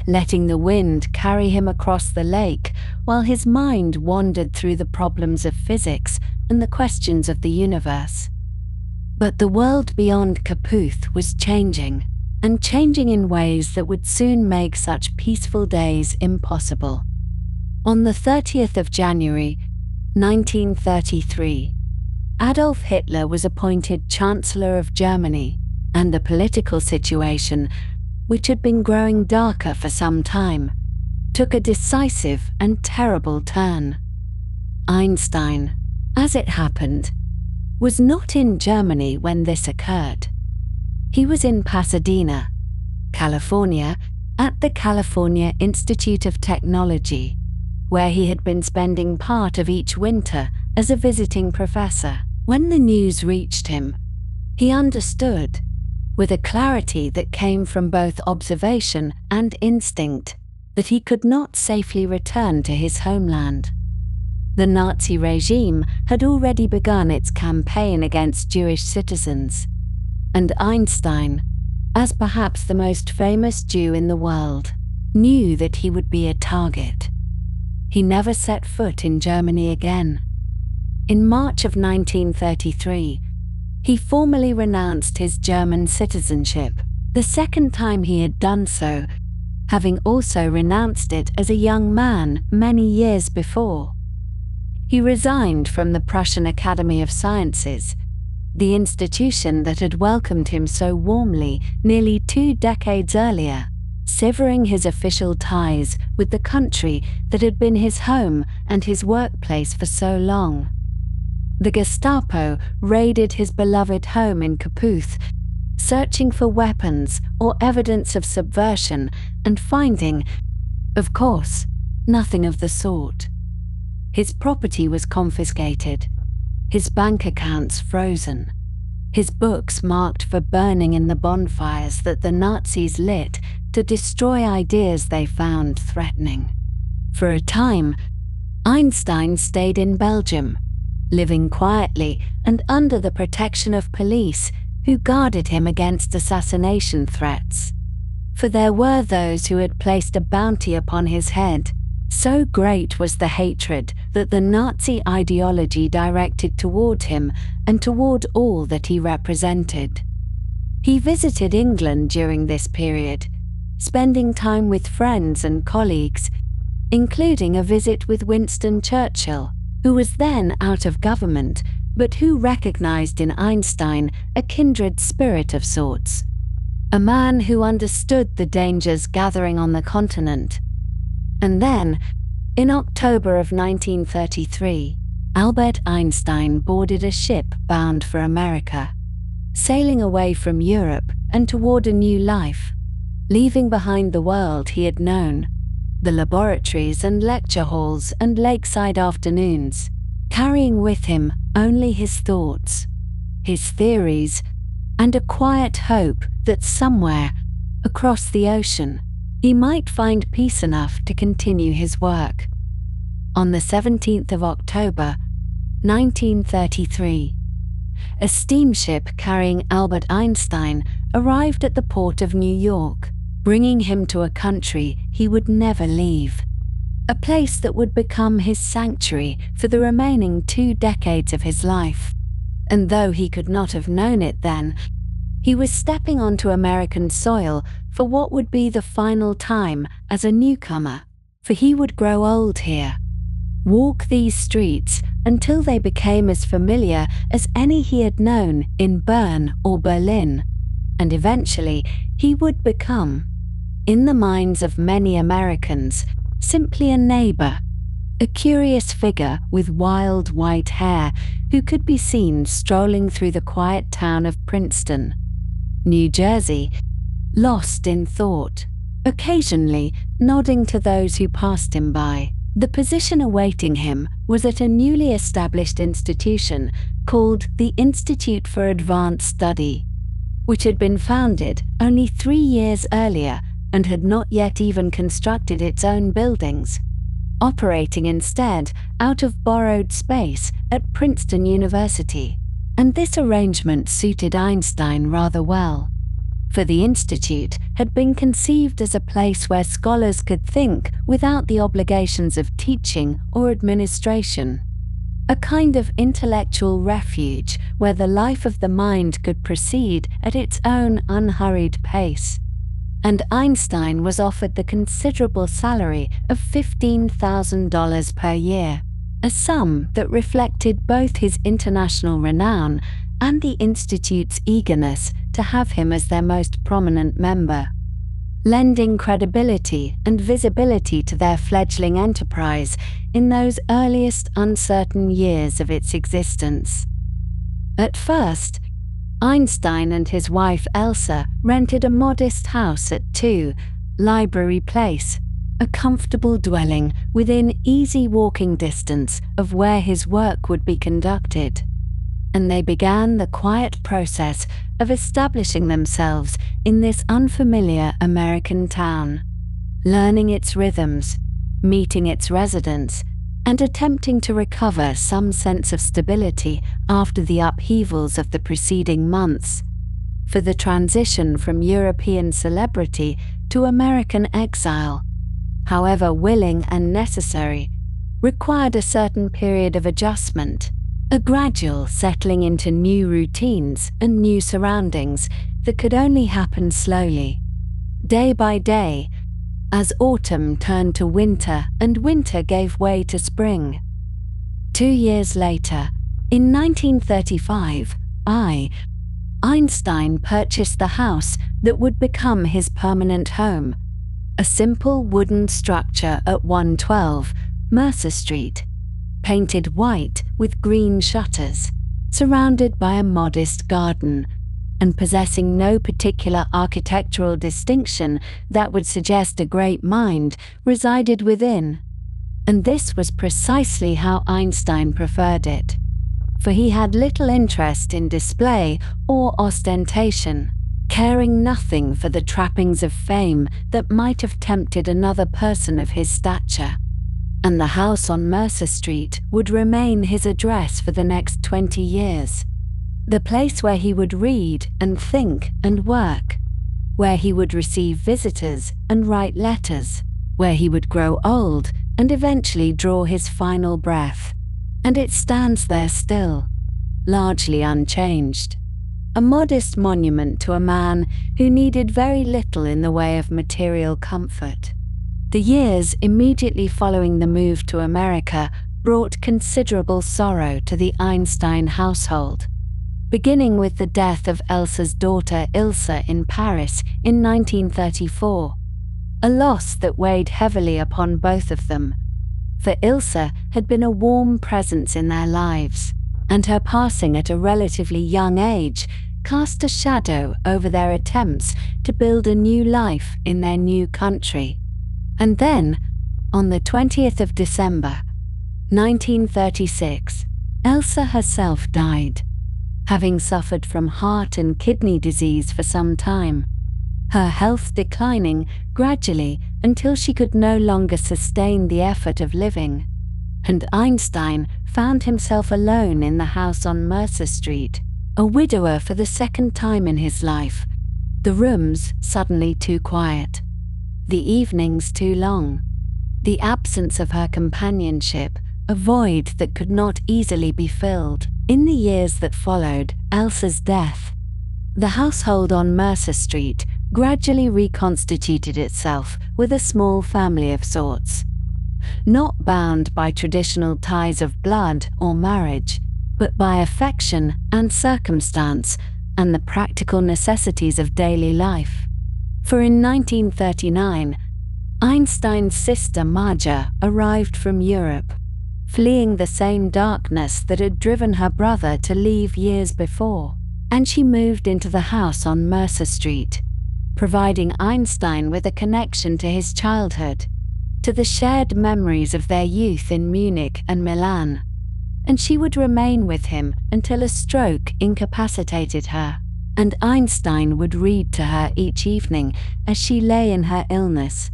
Speaker 1: letting the wind carry him across the lake while his mind wandered through the problems of physics and the questions of the universe. But the world beyond Kaputhe was changing, and changing in ways that would soon make such peaceful days impossible. On the 30th of January, 1933, Adolf Hitler was appointed Chancellor of Germany, and the political situation, which had been growing darker for some time, took a decisive and terrible turn. Einstein, as it happened, was not in Germany when this occurred. He was in Pasadena, California, at the California Institute of Technology, where he had been spending part of each winter as a visiting professor. When the news reached him, he understood, with a clarity that came from both observation and instinct, that he could not safely return to his homeland. The Nazi regime had already begun its campaign against Jewish citizens, and Einstein, as perhaps the most famous Jew in the world, knew that he would be a target. He never set foot in Germany again. In March of 1933, he formally renounced his German citizenship, the second time he had done so, having also renounced it as a young man many years before. He resigned from the Prussian Academy of Sciences, the institution that had welcomed him so warmly nearly 2 decades earlier, severing his official ties with the country that had been his home and his workplace for so long. The Gestapo raided his beloved home in Kaputhe, searching for weapons or evidence of subversion and finding, of course, nothing of the sort. His property was confiscated, his bank accounts frozen, his books marked for burning in the bonfires that the Nazis lit to destroy ideas they found threatening. For a time, Einstein stayed in Belgium, living quietly and under the protection of police who guarded him against assassination threats. For there were those who had placed a bounty upon his head. So great was the hatred that the Nazi ideology directed toward him and toward all that he represented. He visited England during this period, spending time with friends and colleagues, including a visit with Winston Churchill, who was then out of government, but who recognized in Einstein a kindred spirit of sorts, a man who understood the dangers gathering on the continent. And then, in October of 1933, Albert Einstein boarded a ship bound for America, sailing away from Europe and toward a new life, leaving behind the world he had known, the laboratories and lecture halls and lakeside afternoons, carrying with him only his thoughts, his theories, and a quiet hope that somewhere, across the ocean, he might find peace enough to continue his work. On the 17th of October, 1933, a steamship carrying Albert Einstein arrived at the port of New York, bringing him to a country he would never leave, a place that would become his sanctuary for the remaining 2 decades of his life. And though he could not have known it then, he was stepping onto American soil for what would be the final time as a newcomer, for he would grow old here, walk these streets until they became as familiar as any he had known in Bern or Berlin, and eventually he would become, in the minds of many Americans, simply a neighbor, a curious figure with wild white hair who could be seen strolling through the quiet town of Princeton, New Jersey, lost in thought, occasionally nodding to those who passed him by. The position awaiting him was at a newly established institution called the Institute for Advanced Study, which had been founded only 3 years earlier and had not yet even constructed its own buildings, operating instead out of borrowed space at Princeton University. And this arrangement suited Einstein rather well, for the institute had been conceived as a place where scholars could think without the obligations of teaching or administration, a kind of intellectual refuge where the life of the mind could proceed at its own unhurried pace. And Einstein was offered the considerable salary of $15,000 per year, a sum that reflected both his international renown and the Institute's eagerness to have him as their most prominent member, lending credibility and visibility to their fledgling enterprise in those earliest uncertain years of its existence. At first, Einstein and his wife Elsa rented a modest house at 2 Library Place, a comfortable dwelling within easy walking distance of where his work would be conducted. And they began the quiet process of establishing themselves in this unfamiliar American town, learning its rhythms, meeting its residents, and attempting to recover some sense of stability after the upheavals of the preceding months. For the transition from European celebrity to American exile, however willing and necessary, required a certain period of adjustment, a gradual settling into new routines and new surroundings that could only happen slowly, day by day, as autumn turned to winter and winter gave way to spring. 2 years later, in 1935, Einstein purchased the house that would become his permanent home, a simple wooden structure at 112 Mercer Street, painted white with green shutters, surrounded by a modest garden, and possessing no particular architectural distinction that would suggest a great mind resided within. And this was precisely how Einstein preferred it, for he had little interest in display or ostentation, caring nothing for the trappings of fame that might have tempted another person of his stature. And the house on Mercer Street would remain his address for the next 20 years, the place where he would read and think and work, where he would receive visitors and write letters, where he would grow old and eventually draw his final breath. And it stands there still, largely unchanged, a modest monument to a man who needed very little in the way of material comfort. The years immediately following the move to America brought considerable sorrow to the Einstein household, beginning with the death of Elsa's daughter Ilse in Paris in 1934, a loss that weighed heavily upon both of them, for Ilse had been a warm presence in their lives, and her passing at a relatively young age cast a shadow over their attempts to build a new life in their new country. And then, on the 20th of December, 1936, Elsa herself died, having suffered from heart and kidney disease for some time, her health declining gradually until she could no longer sustain the effort of living. And Einstein found himself alone in the house on Mercer Street, a widower for the second time in his life, the rooms suddenly too quiet, the evenings too long, the absence of her companionship, a void that could not easily be filled. In the years that followed Elsa's death, the household on Mercer Street gradually reconstituted itself with a small family of sorts, not bound by traditional ties of blood or marriage, but by affection and circumstance and the practical necessities of daily life. For in 1939, Einstein's sister Marja arrived from Europe, fleeing the same darkness that had driven her brother to leave years before, and she moved into the house on Mercer Street, providing Einstein with a connection to his childhood, to the shared memories of their youth in Munich and Milan. And she would remain with him until a stroke incapacitated her, and Einstein would read to her each evening as she lay in her illness,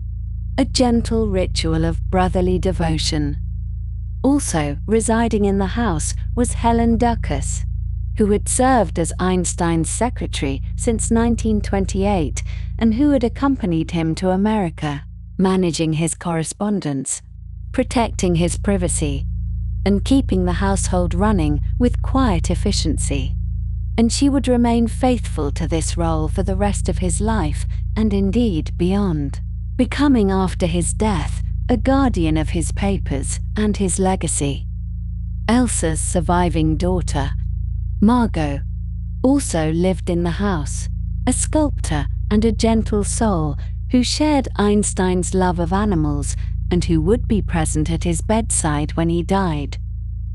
Speaker 1: a gentle ritual of brotherly devotion. Also residing in the house was Helen Ducas, who had served as Einstein's secretary since 1928 and who had accompanied him to America, managing his correspondence, protecting his privacy, and keeping the household running with quiet efficiency. And she would remain faithful to this role for the rest of his life and indeed beyond, becoming after his death a guardian of his papers and his legacy. Elsa's surviving daughter, Margot, also lived in the house, a sculptor and a gentle soul who shared Einstein's love of animals and who would be present at his bedside when he died.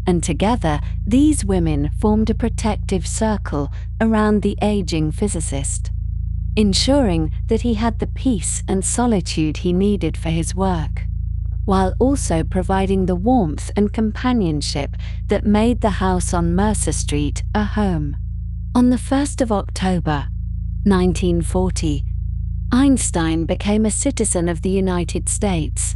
Speaker 1: And together, these women formed a protective circle around the aging physicist, ensuring that he had the peace and solitude he needed for his work, while also providing the warmth and companionship that made the house on Mercer Street a home. On the 1st of October, 1940, Einstein became a citizen of the United States,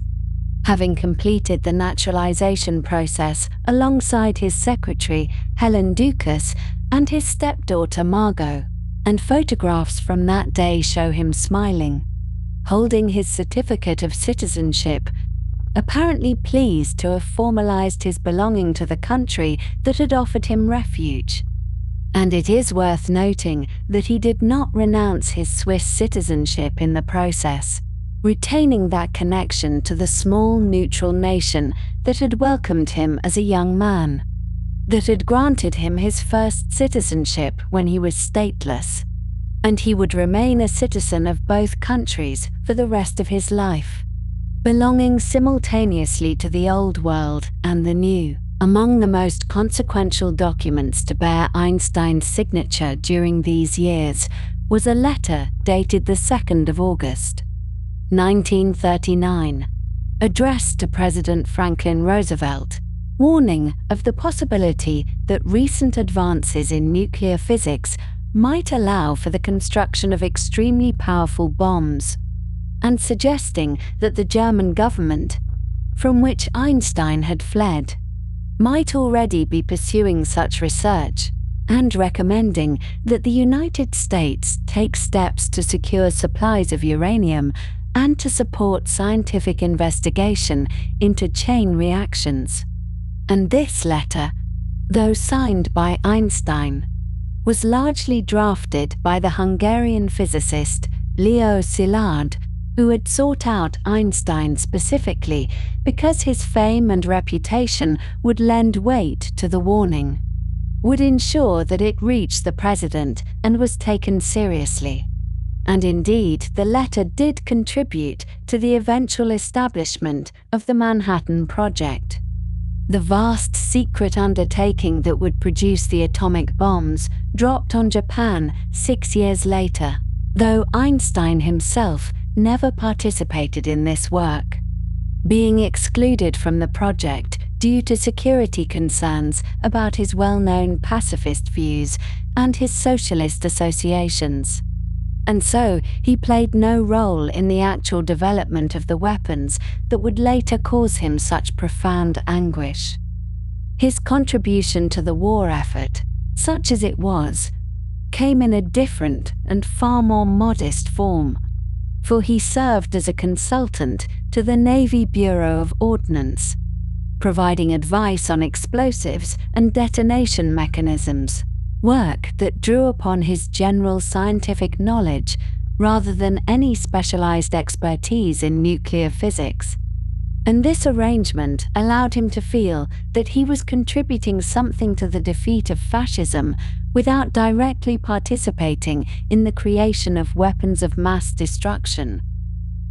Speaker 1: having completed the naturalization process alongside his secretary, Helen Ducas, and his stepdaughter, Margot, and photographs from that day show him smiling, holding his certificate of citizenship, apparently pleased to have formalized his belonging to the country that had offered him refuge. And it is worth noting that he did not renounce his Swiss citizenship in the process, retaining that connection to the small neutral nation that had welcomed him as a young man, that had granted him his first citizenship when he was stateless, and he would remain a citizen of both countries for the rest of his life, belonging simultaneously to the old world and the new. Among the most consequential documents to bear Einstein's signature during these years was a letter dated the 2nd of August, 1939, addressed to President Franklin Roosevelt, warning of the possibility that recent advances in nuclear physics might allow for the construction of extremely powerful bombs, and suggesting that the German government, from which Einstein had fled, might already be pursuing such research, and recommending that the United States take steps to secure supplies of uranium and to support scientific investigation into chain reactions. And this letter, though signed by Einstein, was largely drafted by the Hungarian physicist Leo Szilard, who had sought out Einstein specifically because his fame and reputation would lend weight to the warning, would ensure that it reached the president and was taken seriously. And indeed, the letter did contribute to the eventual establishment of the Manhattan Project, the vast secret undertaking that would produce the atomic bombs dropped on Japan 6 years later, though Einstein himself never participated in this work, being excluded from the project due to security concerns about his well-known pacifist views and his socialist associations. And so he played no role in the actual development of the weapons that would later cause him such profound anguish. His contribution to the war effort, such as it was, came in a different and far more modest form, for he served as a consultant to the Navy Bureau of Ordnance, providing advice on explosives and detonation mechanisms, work that drew upon his general scientific knowledge rather than any specialized expertise in nuclear physics. And this arrangement allowed him to feel that he was contributing something to the defeat of fascism without directly participating in the creation of weapons of mass destruction.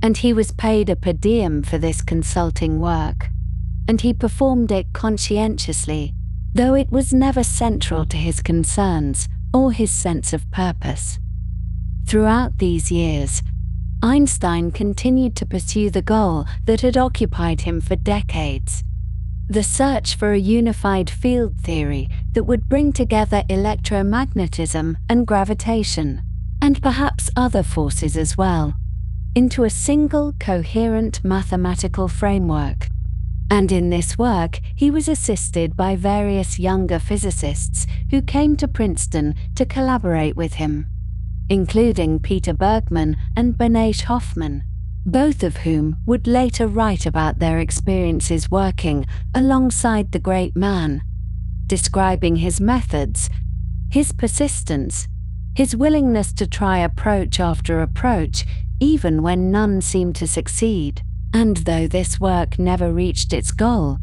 Speaker 1: and he was paid a per diem for this consulting work, and he performed it conscientiously, though it was never central to his concerns or his sense of purpose. Throughout these years, Einstein continued to pursue the goal that had occupied him for decades: the search for a unified field theory that would bring together electromagnetism and gravitation, and perhaps other forces as well, into a single coherent mathematical framework. And in this work, he was assisted by various younger physicists who came to Princeton to collaborate with him, including Peter Bergman and Beneish Hoffman, both of whom would later write about their experiences working alongside the great man, describing his methods, his persistence, his willingness to try approach after approach, even when none seemed to succeed, and though this work never reached its goal,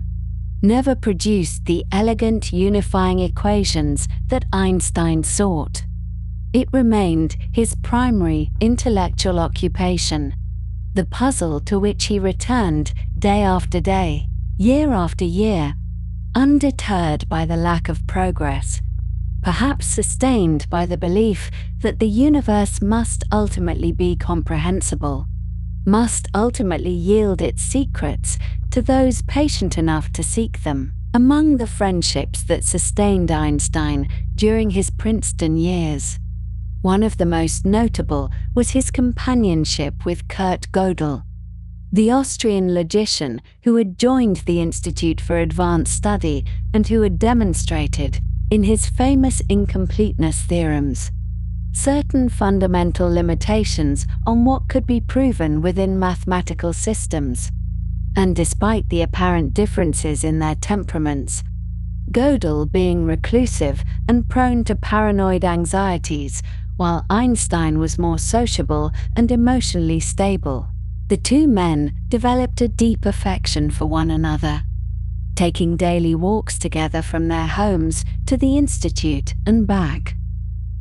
Speaker 1: never produced the elegant unifying equations that Einstein sought. It remained his primary intellectual occupation, the puzzle to which he returned day after day, year after year, undeterred by the lack of progress, perhaps sustained by the belief that the universe must ultimately be comprehensible, must ultimately yield its secrets to those patient enough to seek them. Among the friendships that sustained Einstein during his Princeton years, one of the most notable was his companionship with Kurt Gödel, the Austrian logician who had joined the Institute for Advanced Study and who had demonstrated, in his famous incompleteness theorems, certain fundamental limitations on what could be proven within mathematical systems. And despite the apparent differences in their temperaments, Gödel being reclusive and prone to paranoid anxieties, while Einstein was more sociable and emotionally stable, the two men developed a deep affection for one another, taking daily walks together from their homes to the institute and back,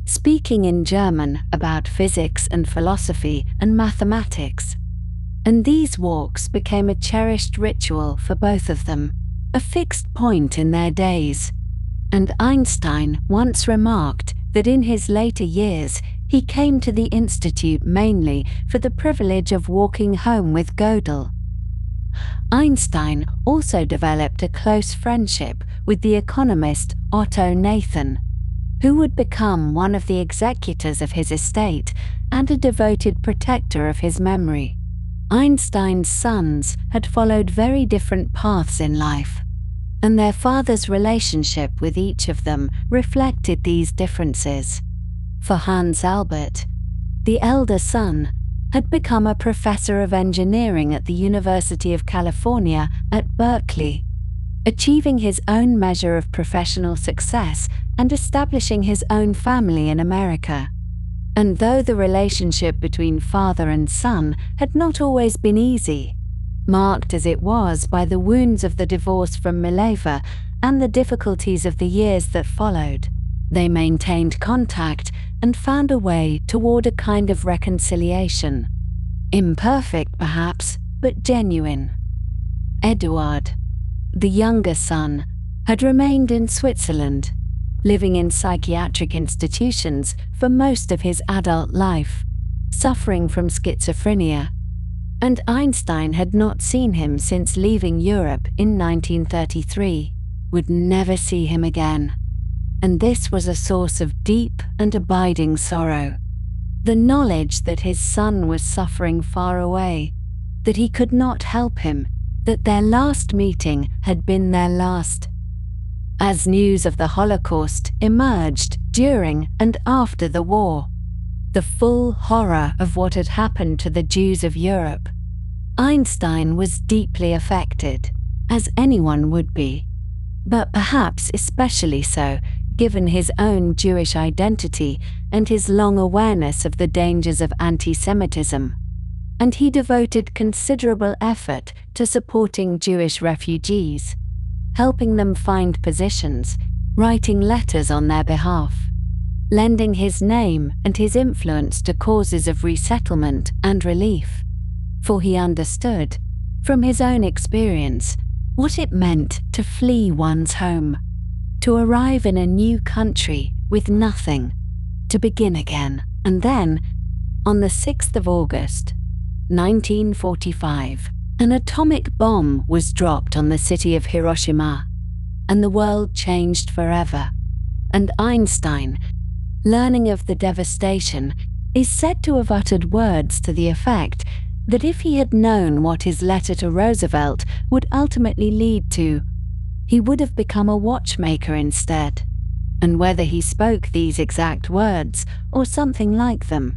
Speaker 1: speaking in German about physics and philosophy and mathematics. And these walks became a cherished ritual for both of them, a fixed point in their days. And Einstein once remarked that in his later years he came to the Institute mainly for the privilege of walking home with Gödel. Einstein also developed a close friendship with the economist Otto Nathan, who would become one of the executors of his estate and a devoted protector of his memory. Einstein's sons had followed very different paths in life, and their father's relationship with each of them reflected these differences. For Hans Albert, the elder son, had become a professor of engineering at the University of California at Berkeley, achieving his own measure of professional success and establishing his own family in America. And though the relationship between father and son had not always been easy, marked as it was by the wounds of the divorce from Mileva and the difficulties of the years that followed, they maintained contact and found a way toward a kind of reconciliation. Imperfect, perhaps, but genuine. Eduard, the younger son, had remained in Switzerland, living in psychiatric institutions for most of his adult life, suffering from schizophrenia, and Einstein had not seen him since leaving Europe in 1933, would never see him again. And this was a source of deep and abiding sorrow. The knowledge that his son was suffering far away, that he could not help him, that their last meeting had been their last. As news of the Holocaust emerged during and after the war, the full horror of what had happened to the Jews of Europe, Einstein was deeply affected, as anyone would be, but perhaps especially so given his own Jewish identity and his long awareness of the dangers of anti-Semitism, and he devoted considerable effort to supporting Jewish refugees, helping them find positions, writing letters on their behalf, lending his name and his influence to causes of resettlement and relief. for he understood, from his own experience, what it meant to flee one's home, to arrive in a new country with nothing, to begin again. And then, on the 6th of August, 1945, an atomic bomb was dropped on the city of Hiroshima, and the world changed forever. And Einstein, learning of the devastation, is said to have uttered words to the effect that if he had known what his letter to Roosevelt would ultimately lead to, he would have become a watchmaker instead. And whether he spoke these exact words or something like them,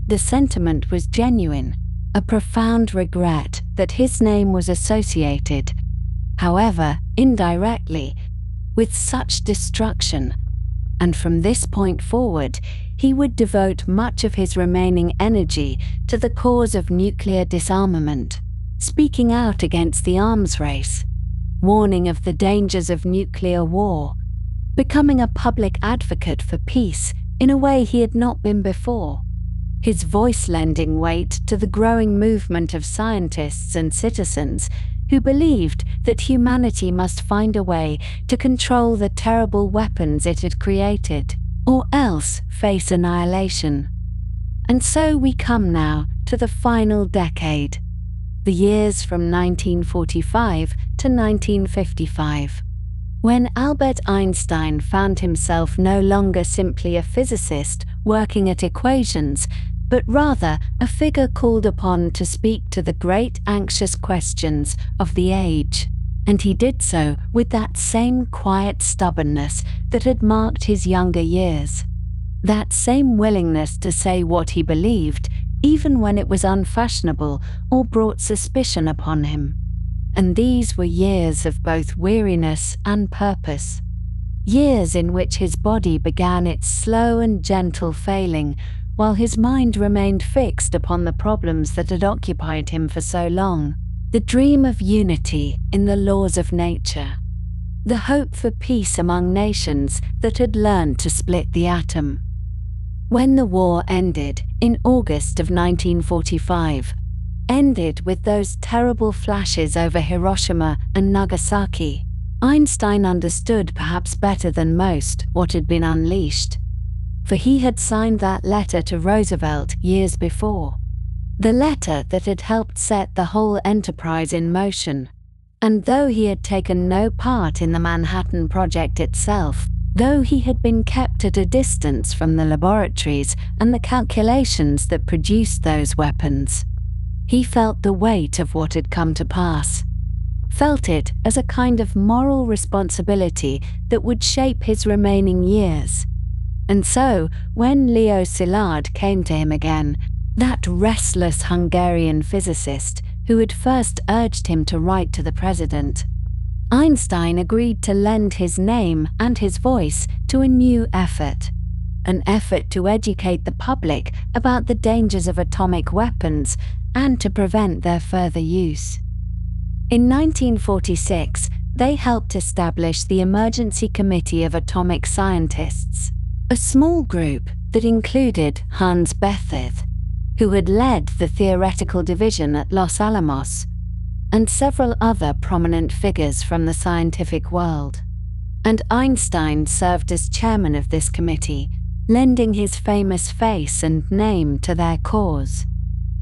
Speaker 1: the sentiment was genuine, a profound regret that his name was associated, however indirectly, with such destruction. And from this point forward, he would devote much of his remaining energy to the cause of nuclear disarmament, speaking out against the arms race, warning of the dangers of nuclear war, becoming a public advocate for peace in a way he had not been before, his voice lending weight to the growing movement of scientists and citizens who believed that humanity must find a way to control the terrible weapons it had created, or else face annihilation. And so we come now to the final decade, the years from 1945 to 1955, when Albert Einstein found himself no longer simply a physicist working at equations, but rather a figure called upon to speak to the great anxious questions of the age. And he did so with that same quiet stubbornness that had marked his younger years, that same willingness to say what he believed, even when it was unfashionable or brought suspicion upon him. And these were years of both weariness and purpose, years in which his body began its slow and gentle failing, while his mind remained fixed upon the problems that had occupied him for so long. The dream of unity in the laws of nature, the hope for peace among nations that had learned to split the atom. When the war ended in August of 1945, ended with those terrible flashes over Hiroshima and Nagasaki, Einstein understood perhaps better than most what had been unleashed, for he had signed that letter to Roosevelt years before, the letter that had helped set the whole enterprise in motion. And though he had taken no part in the Manhattan Project itself, though he had been kept at a distance from the laboratories and the calculations that produced those weapons, he felt the weight of what had come to pass, felt it as a kind of moral responsibility that would shape his remaining years. And so, when Leo Szilard came to him again, that restless Hungarian physicist who had first urged him to write to the president, Einstein agreed to lend his name and his voice to a new effort, an effort to educate the public about the dangers of atomic weapons and to prevent their further use. In 1946, they helped establish the Emergency Committee of Atomic Scientists, a small group that included Hans Bethe, who had led the theoretical division at Los Alamos, and several other prominent figures from the scientific world. And Einstein served as chairman of this committee, lending his famous face and name to their cause,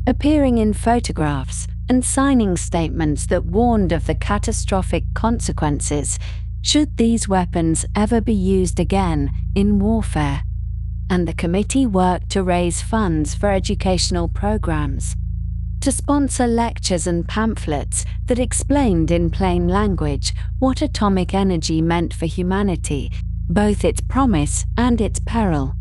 Speaker 1: appearing in photographs and signing statements that warned of the catastrophic consequences should these weapons ever be used again in warfare. And the committee worked to raise funds for educational programs, to sponsor lectures and pamphlets that explained in plain language what atomic energy meant for humanity, both its promise and its peril.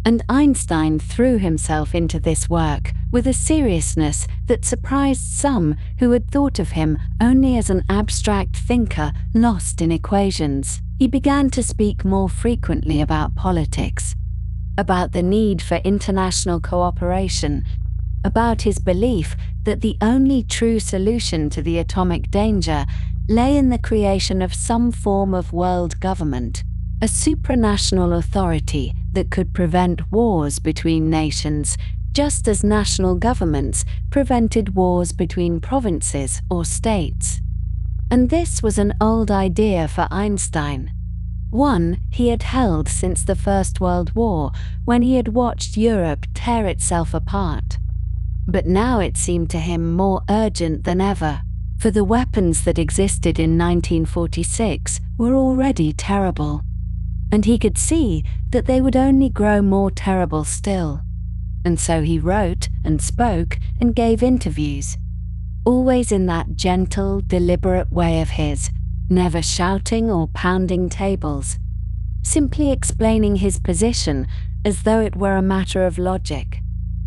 Speaker 1: And Einstein threw himself into this work with a seriousness that surprised some who had thought of him only as an abstract thinker lost in equations. He began to speak more frequently about politics, about the need for international cooperation, about his belief that the only true solution to the atomic danger lay in the creation of some form of world government, a supranational authority that could prevent wars between nations, just as national governments prevented wars between provinces or states. And this was an old idea for Einstein, one he had held since the First World War, when he had watched Europe tear itself apart. But now it seemed to him more urgent than ever, for the weapons that existed in 1946 were already terrible, and he could see that they would only grow more terrible still. And so he wrote and spoke and gave interviews, always in that gentle, deliberate way of his, never shouting or pounding tables, simply explaining his position as though it were a matter of logic,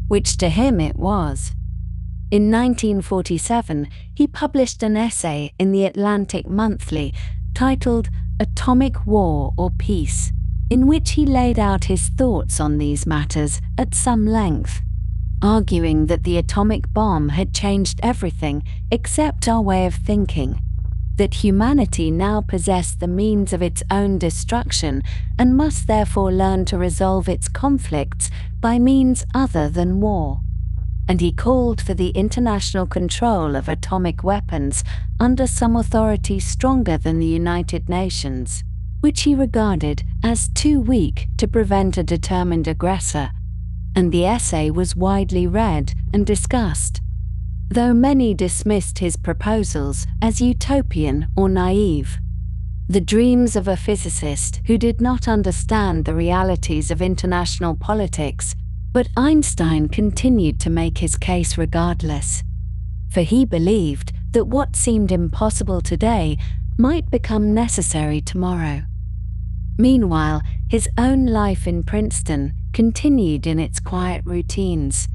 Speaker 1: which to him it was. In 1947, he published an essay in the Atlantic Monthly titled Atomic War or Peace, in which he laid out his thoughts on these matters at some length, arguing that the atomic bomb had changed everything except our way of thinking, that humanity now possessed the means of its own destruction and must therefore learn to resolve its conflicts by means other than war. And he called for the international control of atomic weapons under some authority stronger than the United Nations, which he regarded as too weak to prevent a determined aggressor, and the essay was widely read and discussed, though many dismissed his proposals as utopian or naive, the dreams of a physicist who did not understand the realities of international politics. But Einstein continued to make his case regardless, for he believed that what seemed impossible today might become necessary tomorrow. Meanwhile, his own life in Princeton continued in its quiet routines.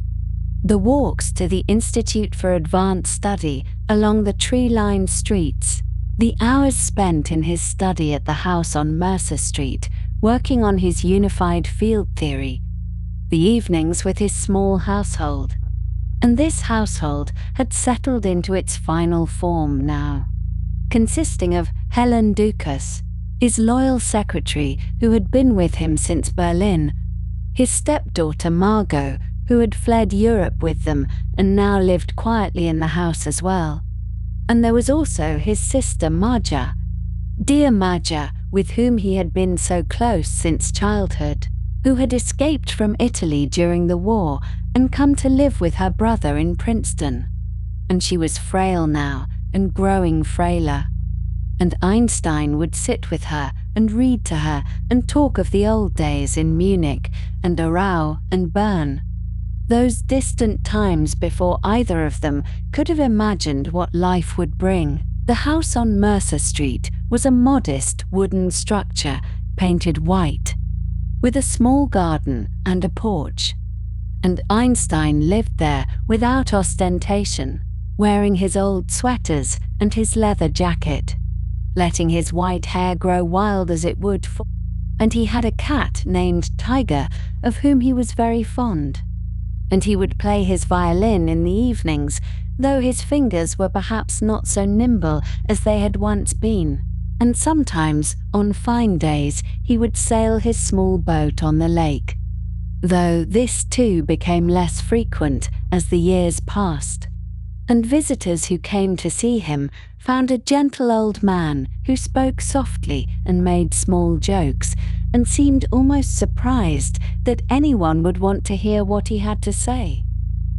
Speaker 1: The walks to the Institute for Advanced Study along the tree-lined streets, the hours spent in his study at the house on Mercer Street, working on his unified field theory, the evenings with his small household. And this household had settled into its final form now, consisting of Helen Dukas, his loyal secretary who had been with him since Berlin, his stepdaughter Margot, who had fled Europe with them and now lived quietly in the house as well. And there was also his sister Marja, dear Marja, with whom he had been so close since childhood, who had escaped from Italy during the war and come to live with her brother in Princeton. And she was frail now and growing frailer. And Einstein would sit with her and read to her and talk of the old days in Munich and Aarau and Bern, those distant times before either of them could have imagined what life would bring. The house on Mercer Street was a modest wooden structure painted white, with a small garden and a porch. And Einstein lived there without ostentation, wearing his old sweaters and his leather jacket, letting his white hair grow wild as it would. And he had a cat named Tiger, of whom he was very fond. And he would play his violin in the evenings, though his fingers were perhaps not so nimble as they had once been. And sometimes, on fine days, he would sail his small boat on the lake, though this too became less frequent as the years passed. And visitors who came to see him found a gentle old man who spoke softly and made small jokes, and seemed almost surprised that anyone would want to hear what he had to say.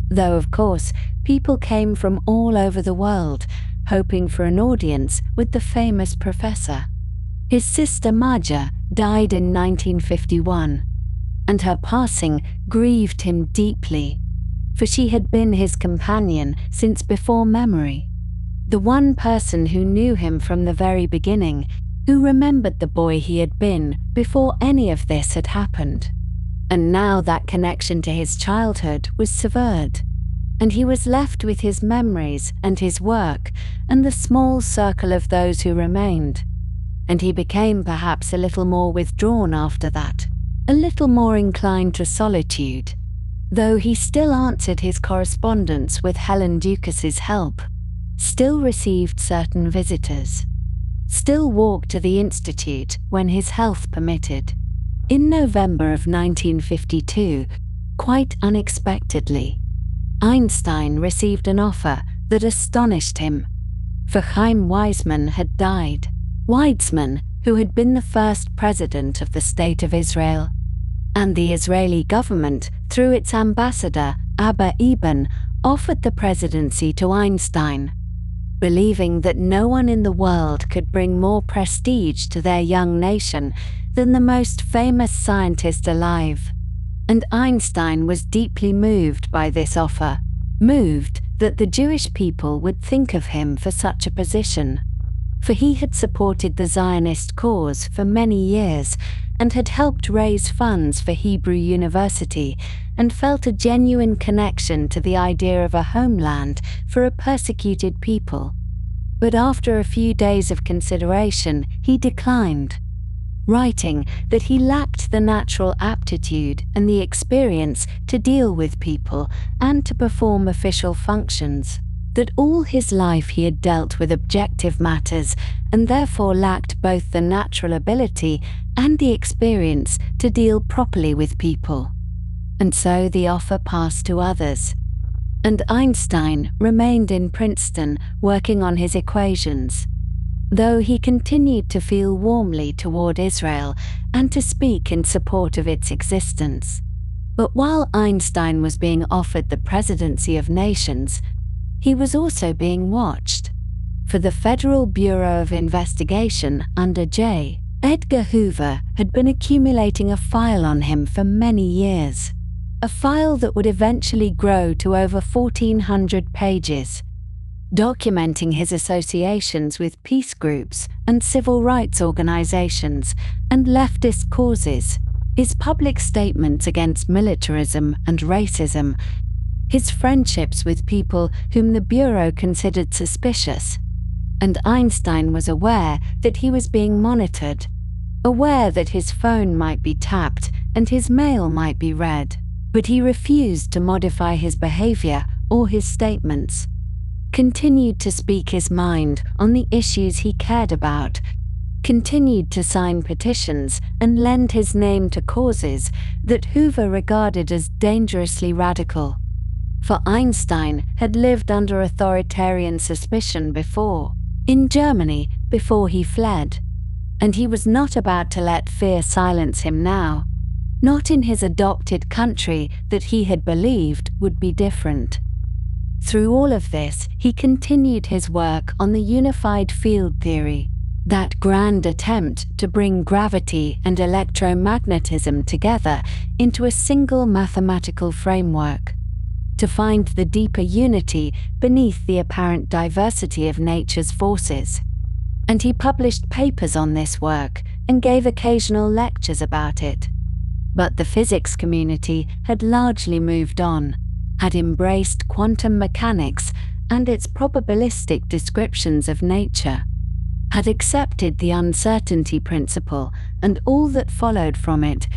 Speaker 1: Though, of course, people came from all over the world, hoping for an audience with the famous professor. His sister Marja died in 1951, and her passing grieved him deeply, for she had been his companion since before memory, the one person who knew him from the very beginning, who remembered the boy he had been before any of this had happened. And now that connection to his childhood was severed, and he was left with his memories and his work and the small circle of those who remained. And he became perhaps a little more withdrawn after that, a little more inclined to solitude, though he still answered his correspondence with Helen Dukas's help, still received certain visitors, still walked to the Institute when his health permitted. In November of 1952, Quite unexpectedly, Einstein received an offer that astonished him. For Chaim Weizmann had died. Weizmann, who had been the first president of the State of Israel, and the Israeli government, through its ambassador, Abba Eban, offered the presidency to Einstein, believing that no one in the world could bring more prestige to their young nation than the most famous scientist alive. And Einstein was deeply moved by this offer, moved that the Jewish people would think of him for such a position. For he had supported the Zionist cause for many years and had helped raise funds for Hebrew University and felt a genuine connection to the idea of a homeland for a persecuted people. But after a few days of consideration, he declined, writing that he lacked the natural aptitude and the experience to deal with people and to perform official functions, that all his life he had dealt with objective matters and therefore lacked both the natural ability and the experience to deal properly with people. And so the offer passed to others. And Einstein remained in Princeton working on his equations, though he continued to feel warmly toward Israel and to speak in support of its existence. But while Einstein was being offered the presidency of nations, he was also being watched. For the Federal Bureau of Investigation under J. Edgar Hoover had been accumulating a file on him for many years, a file that would eventually grow to over 1,400 pages, documenting his associations with peace groups and civil rights organizations and leftist causes, his public statements against militarism and racism, his friendships with people whom the Bureau considered suspicious. And Einstein was aware that he was being monitored, aware that his phone might be tapped and his mail might be read, but he refused to modify his behavior or his statements, continued to speak his mind on the issues he cared about, continued to sign petitions and lend his name to causes that Hoover regarded as dangerously radical. For Einstein had lived under authoritarian suspicion before, in Germany, before he fled, and he was not about to let fear silence him now, not in his adopted country that he had believed would be different. Through all of this, he continued his work on the unified field theory, that grand attempt to bring gravity and electromagnetism together into a single mathematical framework, to find the deeper unity beneath the apparent diversity of nature's forces. And he published papers on this work and gave occasional lectures about it. But the physics community had largely moved on, had embraced quantum mechanics and its probabilistic descriptions of nature, had accepted the uncertainty principle and all that followed from it,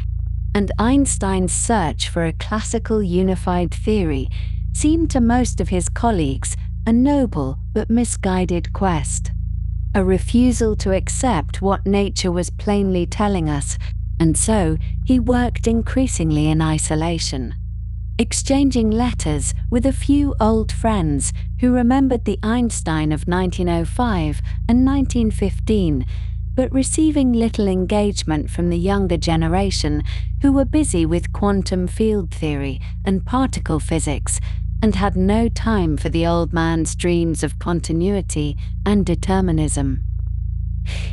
Speaker 1: and Einstein's search for a classical unified theory seemed to most of his colleagues a noble but misguided quest, a refusal to accept what nature was plainly telling us, and so he worked increasingly in isolation, exchanging letters with a few old friends who remembered the Einstein of 1905 and 1915, but receiving little engagement from the younger generation who were busy with quantum field theory and particle physics and had no time for the old man's dreams of continuity and determinism.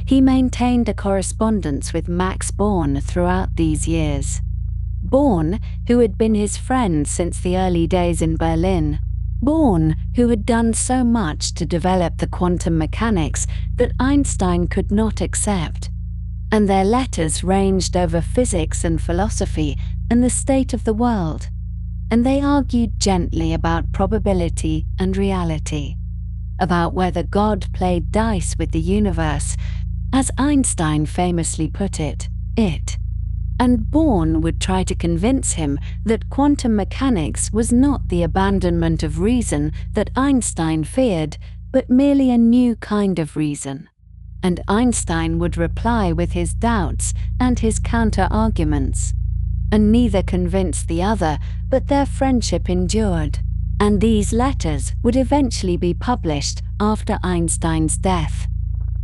Speaker 1: He maintained a correspondence with Max Born throughout these years. Born, who had been his friend since the early days in Berlin. Born, who had done so much to develop the quantum mechanics that Einstein could not accept. And their letters ranged over physics and philosophy and the state of the world. And they argued gently about probability and reality, about whether God played dice with the universe, as Einstein famously put it. And Born would try to convince him that quantum mechanics was not the abandonment of reason that Einstein feared, but merely a new kind of reason. And Einstein would reply with his doubts and his counter-arguments. and neither convinced the other, but their friendship endured. And these letters would eventually be published after Einstein's death.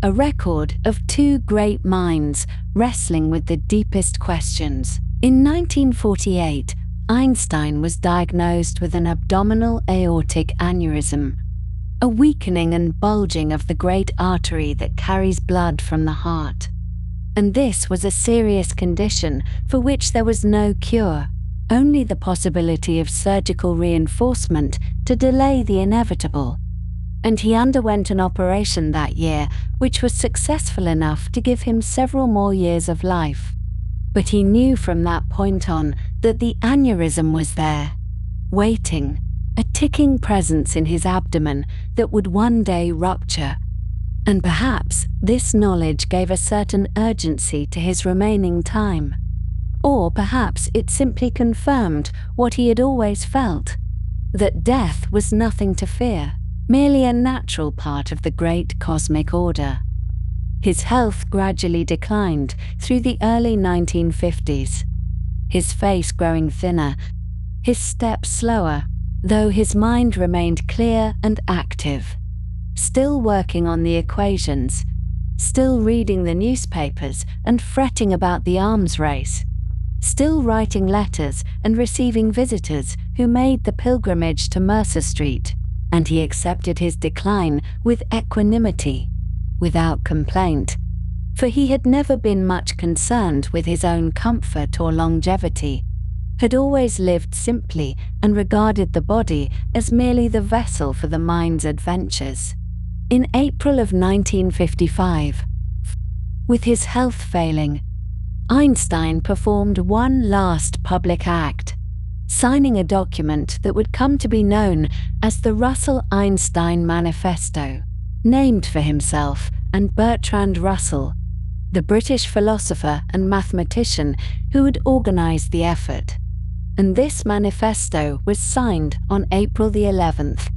Speaker 1: A record of two great minds wrestling with the deepest questions. In 1948, Einstein was diagnosed with an abdominal aortic aneurysm, a weakening and bulging of the great artery that carries blood from the heart. And this was a serious condition for which there was no cure, only the possibility of surgical reinforcement to delay the inevitable. And he underwent an operation that year which was successful enough to give him several more years of life. But he knew from that point on that the aneurysm was there, waiting, a ticking presence in his abdomen that would one day rupture. And perhaps this knowledge gave a certain urgency to his remaining time. Or perhaps it simply confirmed what he had always felt, that death was nothing to fear, merely a natural part of the great cosmic order. His health gradually declined through the early 1950s, his face growing thinner, his steps slower, though his mind remained clear and active, still working on the equations, still reading the newspapers and fretting about the arms race, still writing letters and receiving visitors who made the pilgrimage to Mercer Street, and he accepted his decline with equanimity, without complaint, for he had never been much concerned with his own comfort or longevity, had always lived simply and regarded the body as merely the vessel for the mind's adventures. In April of 1955, with his health failing, Einstein performed one last public act, signing a document that would come to be known as the Russell-Einstein Manifesto, named for himself and Bertrand Russell, the British philosopher and mathematician who had organized the effort. And this manifesto was signed on April the 11th,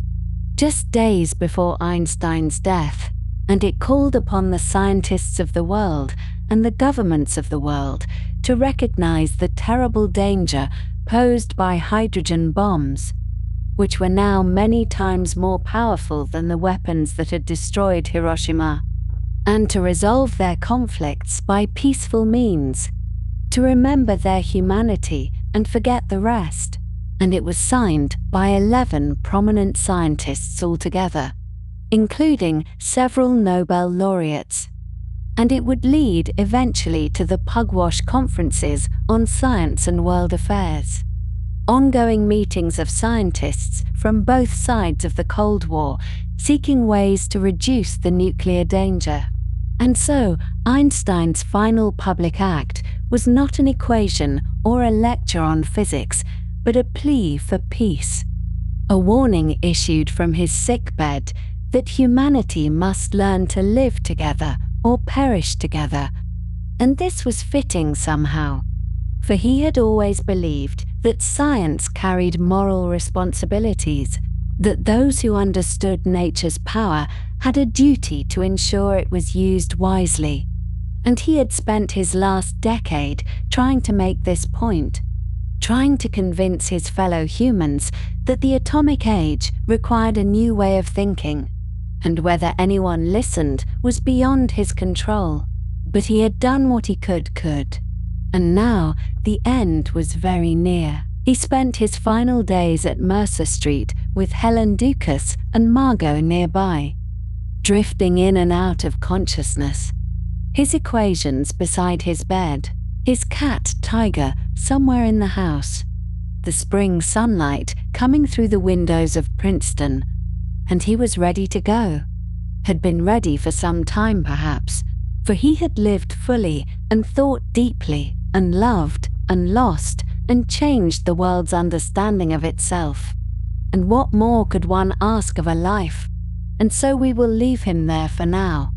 Speaker 1: just days before Einstein's death, and it called upon the scientists of the world and the governments of the world to recognize the terrible danger posed by hydrogen bombs, which were now many times more powerful than the weapons that had destroyed Hiroshima, and to resolve their conflicts by peaceful means, to remember their humanity and forget the rest. And it was signed by 11 prominent scientists altogether, including several Nobel laureates. And it would lead eventually to the Pugwash conferences on science and world affairs, ongoing meetings of scientists from both sides of the Cold War seeking ways to reduce the nuclear danger. And so Einstein's final public act was not an equation or a lecture on physics, but a plea for peace, a warning issued from his sickbed that humanity must learn to live together or perish together. And this was fitting somehow, for he had always believed that science carried moral responsibilities, that those who understood nature's power had a duty to ensure it was used wisely. And he had spent his last decade trying to make this point, trying to convince his fellow humans that the atomic age required a new way of thinking, and whether anyone listened was beyond his control. But he had done what he could, and now the end was very near. He spent his final days at Mercer Street with Helen Dukas and Margot nearby, drifting in and out of consciousness, his equations beside his bed, his cat Tiger somewhere in the house, the spring sunlight coming through the windows of Princeton, and he was ready to go. Had been ready for some time perhaps, for he had lived fully and thought deeply and loved and lost and changed the world's understanding of itself. And what more could one ask of a life? And so we will leave him there for now,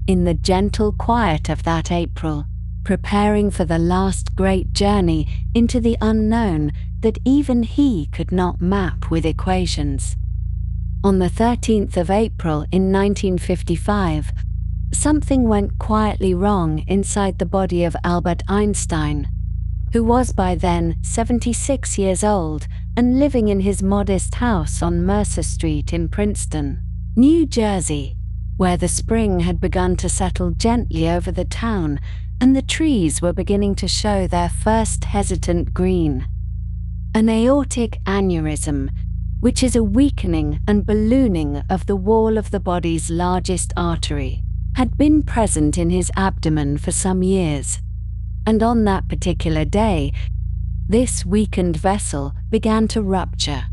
Speaker 1: in the gentle quiet of that April, preparing for the last great journey into the unknown that even he could not map with equations. On the 13th of April in 1955, something went quietly wrong inside the body of Albert Einstein. who was by then 76 years old and living in his modest house on Mercer Street in Princeton, New Jersey, where the spring had begun to settle gently over the town and the trees were beginning to show their first hesitant green. An aortic aneurysm, which is a weakening and ballooning of the wall of the body's largest artery, had been present in his abdomen for some years. And on that particular day, this weakened vessel began to rupture,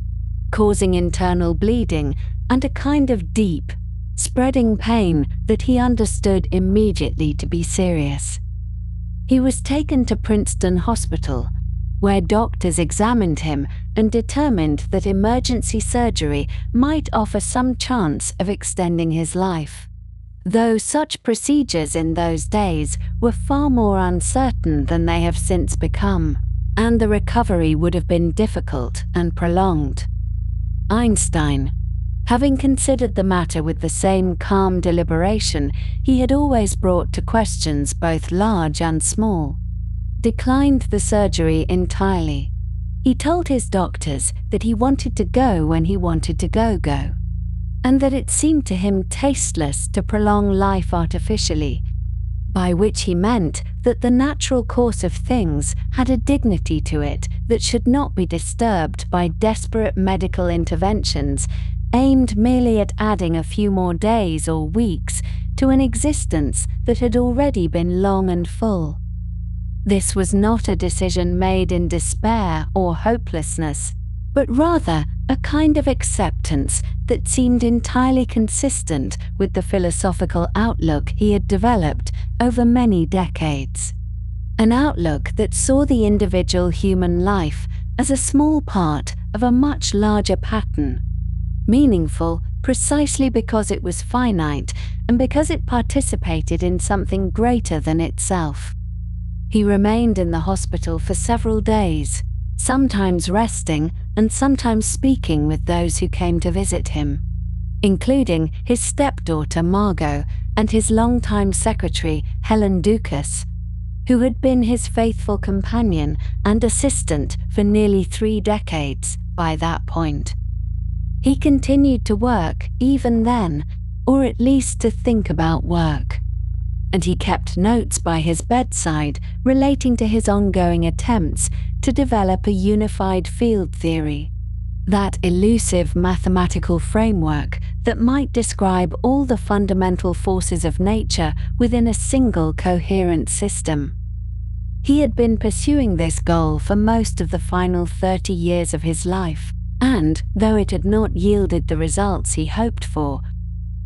Speaker 1: causing internal bleeding and a kind of deep, spreading pain that he understood immediately to be serious. He was taken to Princeton Hospital, where doctors examined him and determined that emergency surgery might offer some chance of extending his life, though such procedures in those days were far more uncertain than they have since become, and the recovery would have been difficult and prolonged. Einstein, having considered the matter with the same calm deliberation he had always brought to questions both large and small, declined the surgery entirely. He told his doctors that he wanted to go when he wanted to go, and that it seemed to him tasteless to prolong life artificially, by which he meant that the natural course of things had a dignity to it that should not be disturbed by desperate medical interventions aimed merely at adding a few more days or weeks to an existence that had already been long and full. This was not a decision made in despair or hopelessness, but rather a kind of acceptance that seemed entirely consistent with the philosophical outlook he had developed over many decades. An outlook that saw the individual human life as a small part of a much larger pattern, meaningful precisely because it was finite and because it participated in something greater than itself. He remained in the hospital for several days, sometimes resting and sometimes speaking with those who came to visit him, including his stepdaughter Margot and his longtime secretary Helen Dukas, who had been his faithful companion and assistant for nearly 3 decades by that point. He continued to work even then, or at least to think about work, and he kept notes by his bedside relating to his ongoing attempts to develop a unified field theory, that elusive mathematical framework that might describe all the fundamental forces of nature within a single coherent system. He had been pursuing this goal for most of the final 30 years of his life, and though it had not yielded the results he hoped for,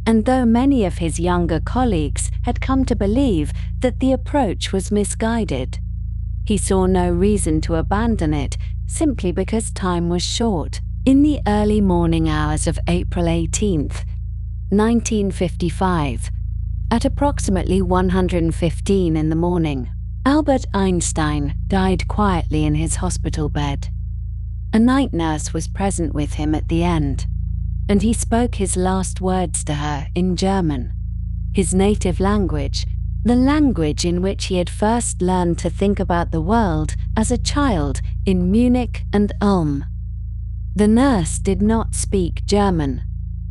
Speaker 1: and though many of his younger colleagues had come to believe that the approach was misguided, he saw no reason to abandon it simply because time was short. In the early morning hours of April 18, 1955, at approximately 1:15 in the morning, Albert Einstein died quietly in his hospital bed. A night nurse was present with him at the end, and he spoke his last words to her in German, his native language, the language in which he had first learned to think about the world as a child in Munich and Ulm. The nurse did not speak German,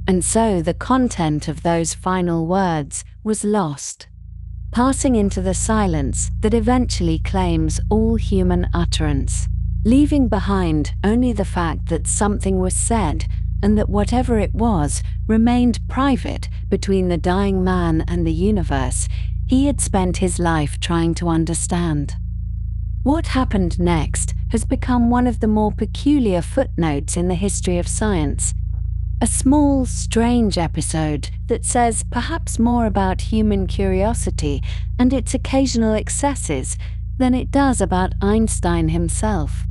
Speaker 1: and so the content of those final words was lost, passing into the silence that eventually claims all human utterance, leaving behind only the fact that something was said and that whatever it was remained private between the dying man and the universe he had spent his life trying to understand. What happened next has become one of the more peculiar footnotes in the history of science, a small, strange episode that says perhaps more about human curiosity and its occasional excesses than it does about Einstein himself.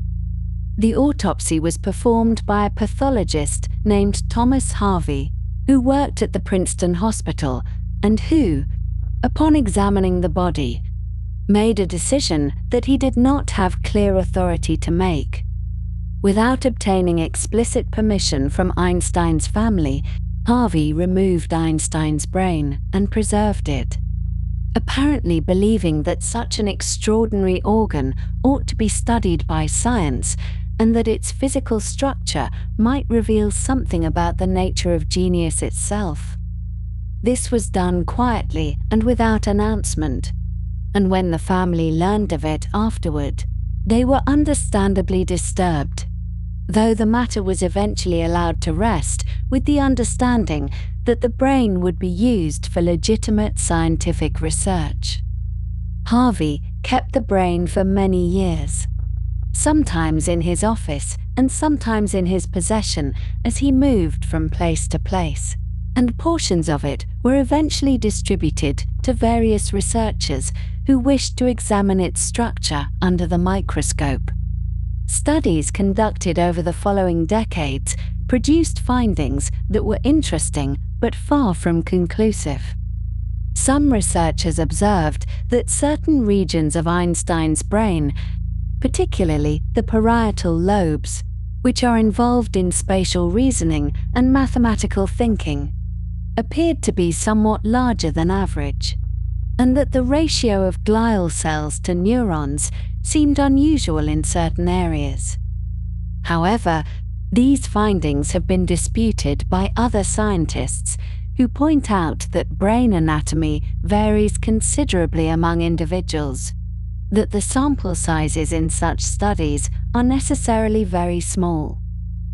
Speaker 1: The autopsy was performed by a pathologist named Thomas Harvey, who worked at the Princeton Hospital and who, upon examining the body, made a decision that he did not have clear authority to make. Without obtaining explicit permission from Einstein's family, Harvey removed Einstein's brain and preserved it. apparently believing that such an extraordinary organ ought to be studied by science and that its physical structure might reveal something about the nature of genius itself. This was done quietly and without announcement, and when the family learned of it afterward, they were understandably disturbed, though the matter was eventually allowed to rest with the understanding that the brain would be used for legitimate scientific research. Harvey kept the brain for many years, sometimes in his office and sometimes in his possession as he moved from place to place, and portions of it were eventually distributed to various researchers who wished to examine its structure under the microscope. Studies conducted over the following decades produced findings that were interesting but far from conclusive. Some researchers observed that certain regions of Einstein's brain, particularly the parietal lobes, which are involved in spatial reasoning and mathematical thinking, appeared to be somewhat larger than average, and that the ratio of glial cells to neurons seemed unusual in certain areas. However, these findings have been disputed by other scientists who point out that brain anatomy varies considerably among individuals, that the sample sizes in such studies are necessarily very small,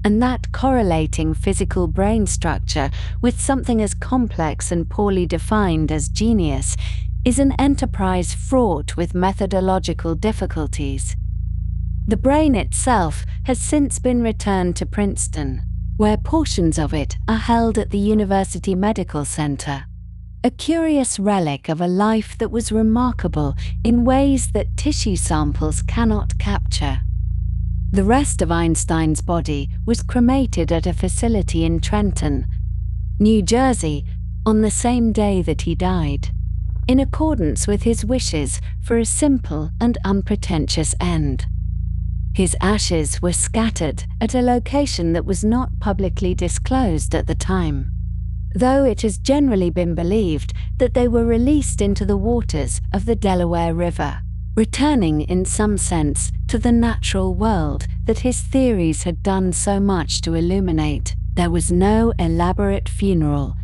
Speaker 1: and that correlating physical brain structure with something as complex and poorly defined as genius is an enterprise fraught with methodological difficulties. The brain itself has since been returned to Princeton, where portions of it are held at the University Medical Center, a curious relic of a life that was remarkable in ways that tissue samples cannot capture. The rest of Einstein's body was cremated at a facility in Trenton, New Jersey, on the same day that he died, in accordance with his wishes for a simple and unpretentious end. His ashes were scattered at a location that was not publicly disclosed at the time, though it has generally been believed that they were released into the waters of the Delaware River, returning in some sense to the natural world that his theories had done so much to illuminate. There was no elaborate funeral,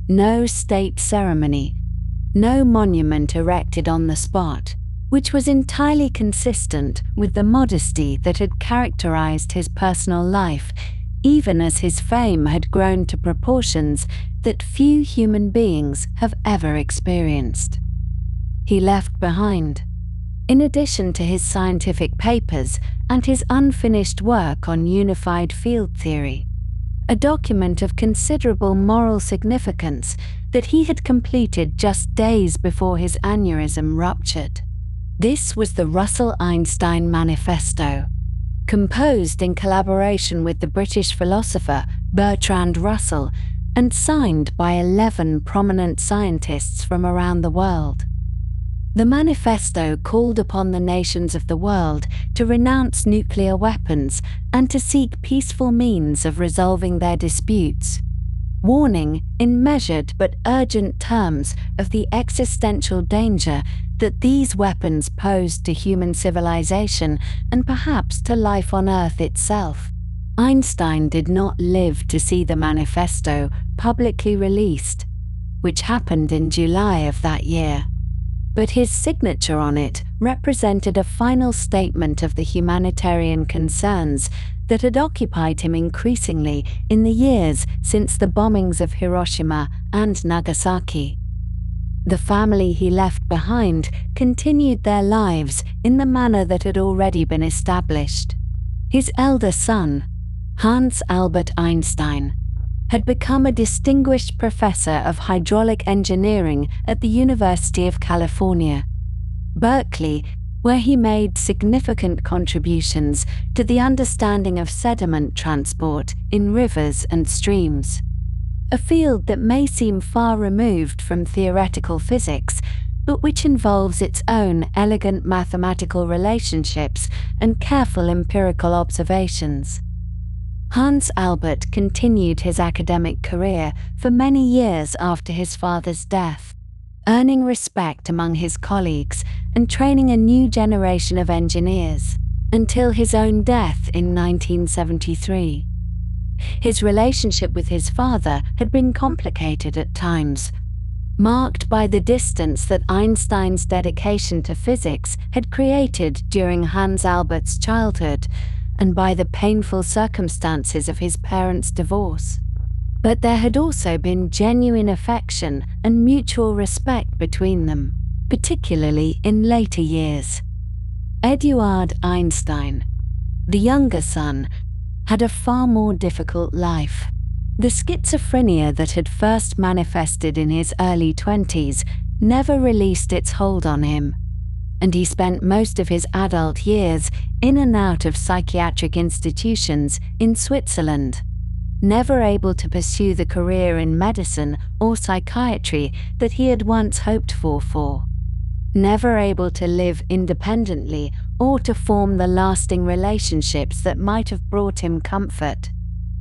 Speaker 1: no state ceremony, no monument erected on the spot, which was entirely consistent with the modesty that had characterized his personal life, even as his fame had grown to proportions that few human beings have ever experienced. He left behind, in addition to his scientific papers and his unfinished work on unified field theory, a document of considerable moral significance that he had completed just days before his aneurysm ruptured. This was the Russell-Einstein Manifesto, composed in collaboration with the British philosopher Bertrand Russell and signed by 11 prominent scientists from around the world. The manifesto called upon the nations of the world to renounce nuclear weapons and to seek peaceful means of resolving their disputes, warning in measured but urgent terms of the existential danger that these weapons posed to human civilization and perhaps to life on Earth itself. Einstein did not live to see the manifesto publicly released, which happened in July of that year, but his signature on it represented a final statement of the humanitarian concerns that had occupied him increasingly in the years since the bombings of Hiroshima and Nagasaki. The family he left behind continued their lives in the manner that had already been established. His elder son, Hans Albert Einstein, had become a distinguished professor of hydraulic engineering at the University of California, Berkeley, where he made significant contributions to the understanding of sediment transport in rivers and streams, a field that may seem far removed from theoretical physics, but which involves its own elegant mathematical relationships and careful empirical observations. Hans Albert continued his academic career for many years after his father's death, earning respect among his colleagues and training a new generation of engineers, until his own death in 1973. His relationship with his father had been complicated at times, marked by the distance that Einstein's dedication to physics had created during Hans Albert's childhood, and by the painful circumstances of his parents' divorce. But there had also been genuine affection and mutual respect between them, particularly in later years. Eduard Einstein, the younger son, had a far more difficult life. The schizophrenia that had first manifested in his early 20s never released its hold on him, and he spent most of his adult years in and out of psychiatric institutions in Switzerland, never able to pursue the career in medicine or psychiatry that he had once hoped for, never able to live independently or to form the lasting relationships that might have brought him comfort.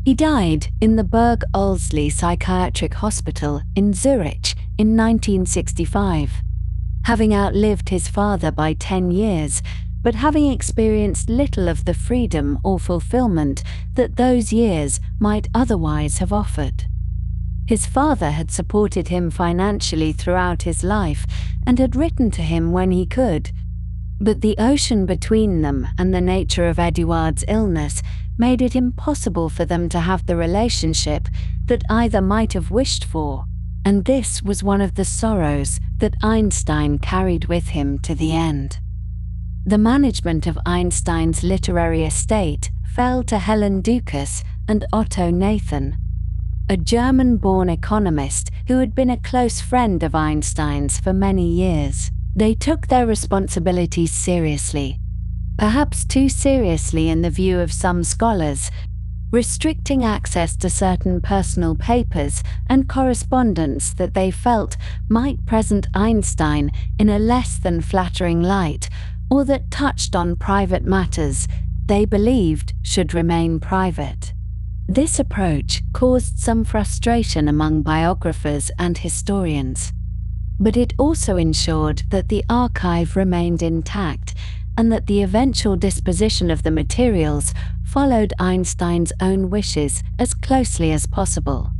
Speaker 1: He died in the Berg Olsley Psychiatric Hospital in Zurich in 1965, having outlived his father by 10 years, but having experienced little of the freedom or fulfillment that those years might otherwise have offered. His father had supported him financially throughout his life and had written to him when he could, but the ocean between them and the nature of Eduard's illness made it impossible for them to have the relationship that either might have wished for, and this was one of the sorrows that Einstein carried with him to the end. The management of Einstein's literary estate fell to Helen Dukas and Otto Nathan, a German-born economist who had been a close friend of Einstein's for many years. They took their responsibilities seriously, perhaps too seriously in the view of some scholars, restricting access to certain personal papers and correspondence that they felt might present Einstein in a less than flattering light, or that touched on private matters they believed should remain private. This approach caused some frustration among biographers and historians, but it also ensured that the archive remained intact and that the eventual disposition of the materials followed Einstein's own wishes as closely as possible.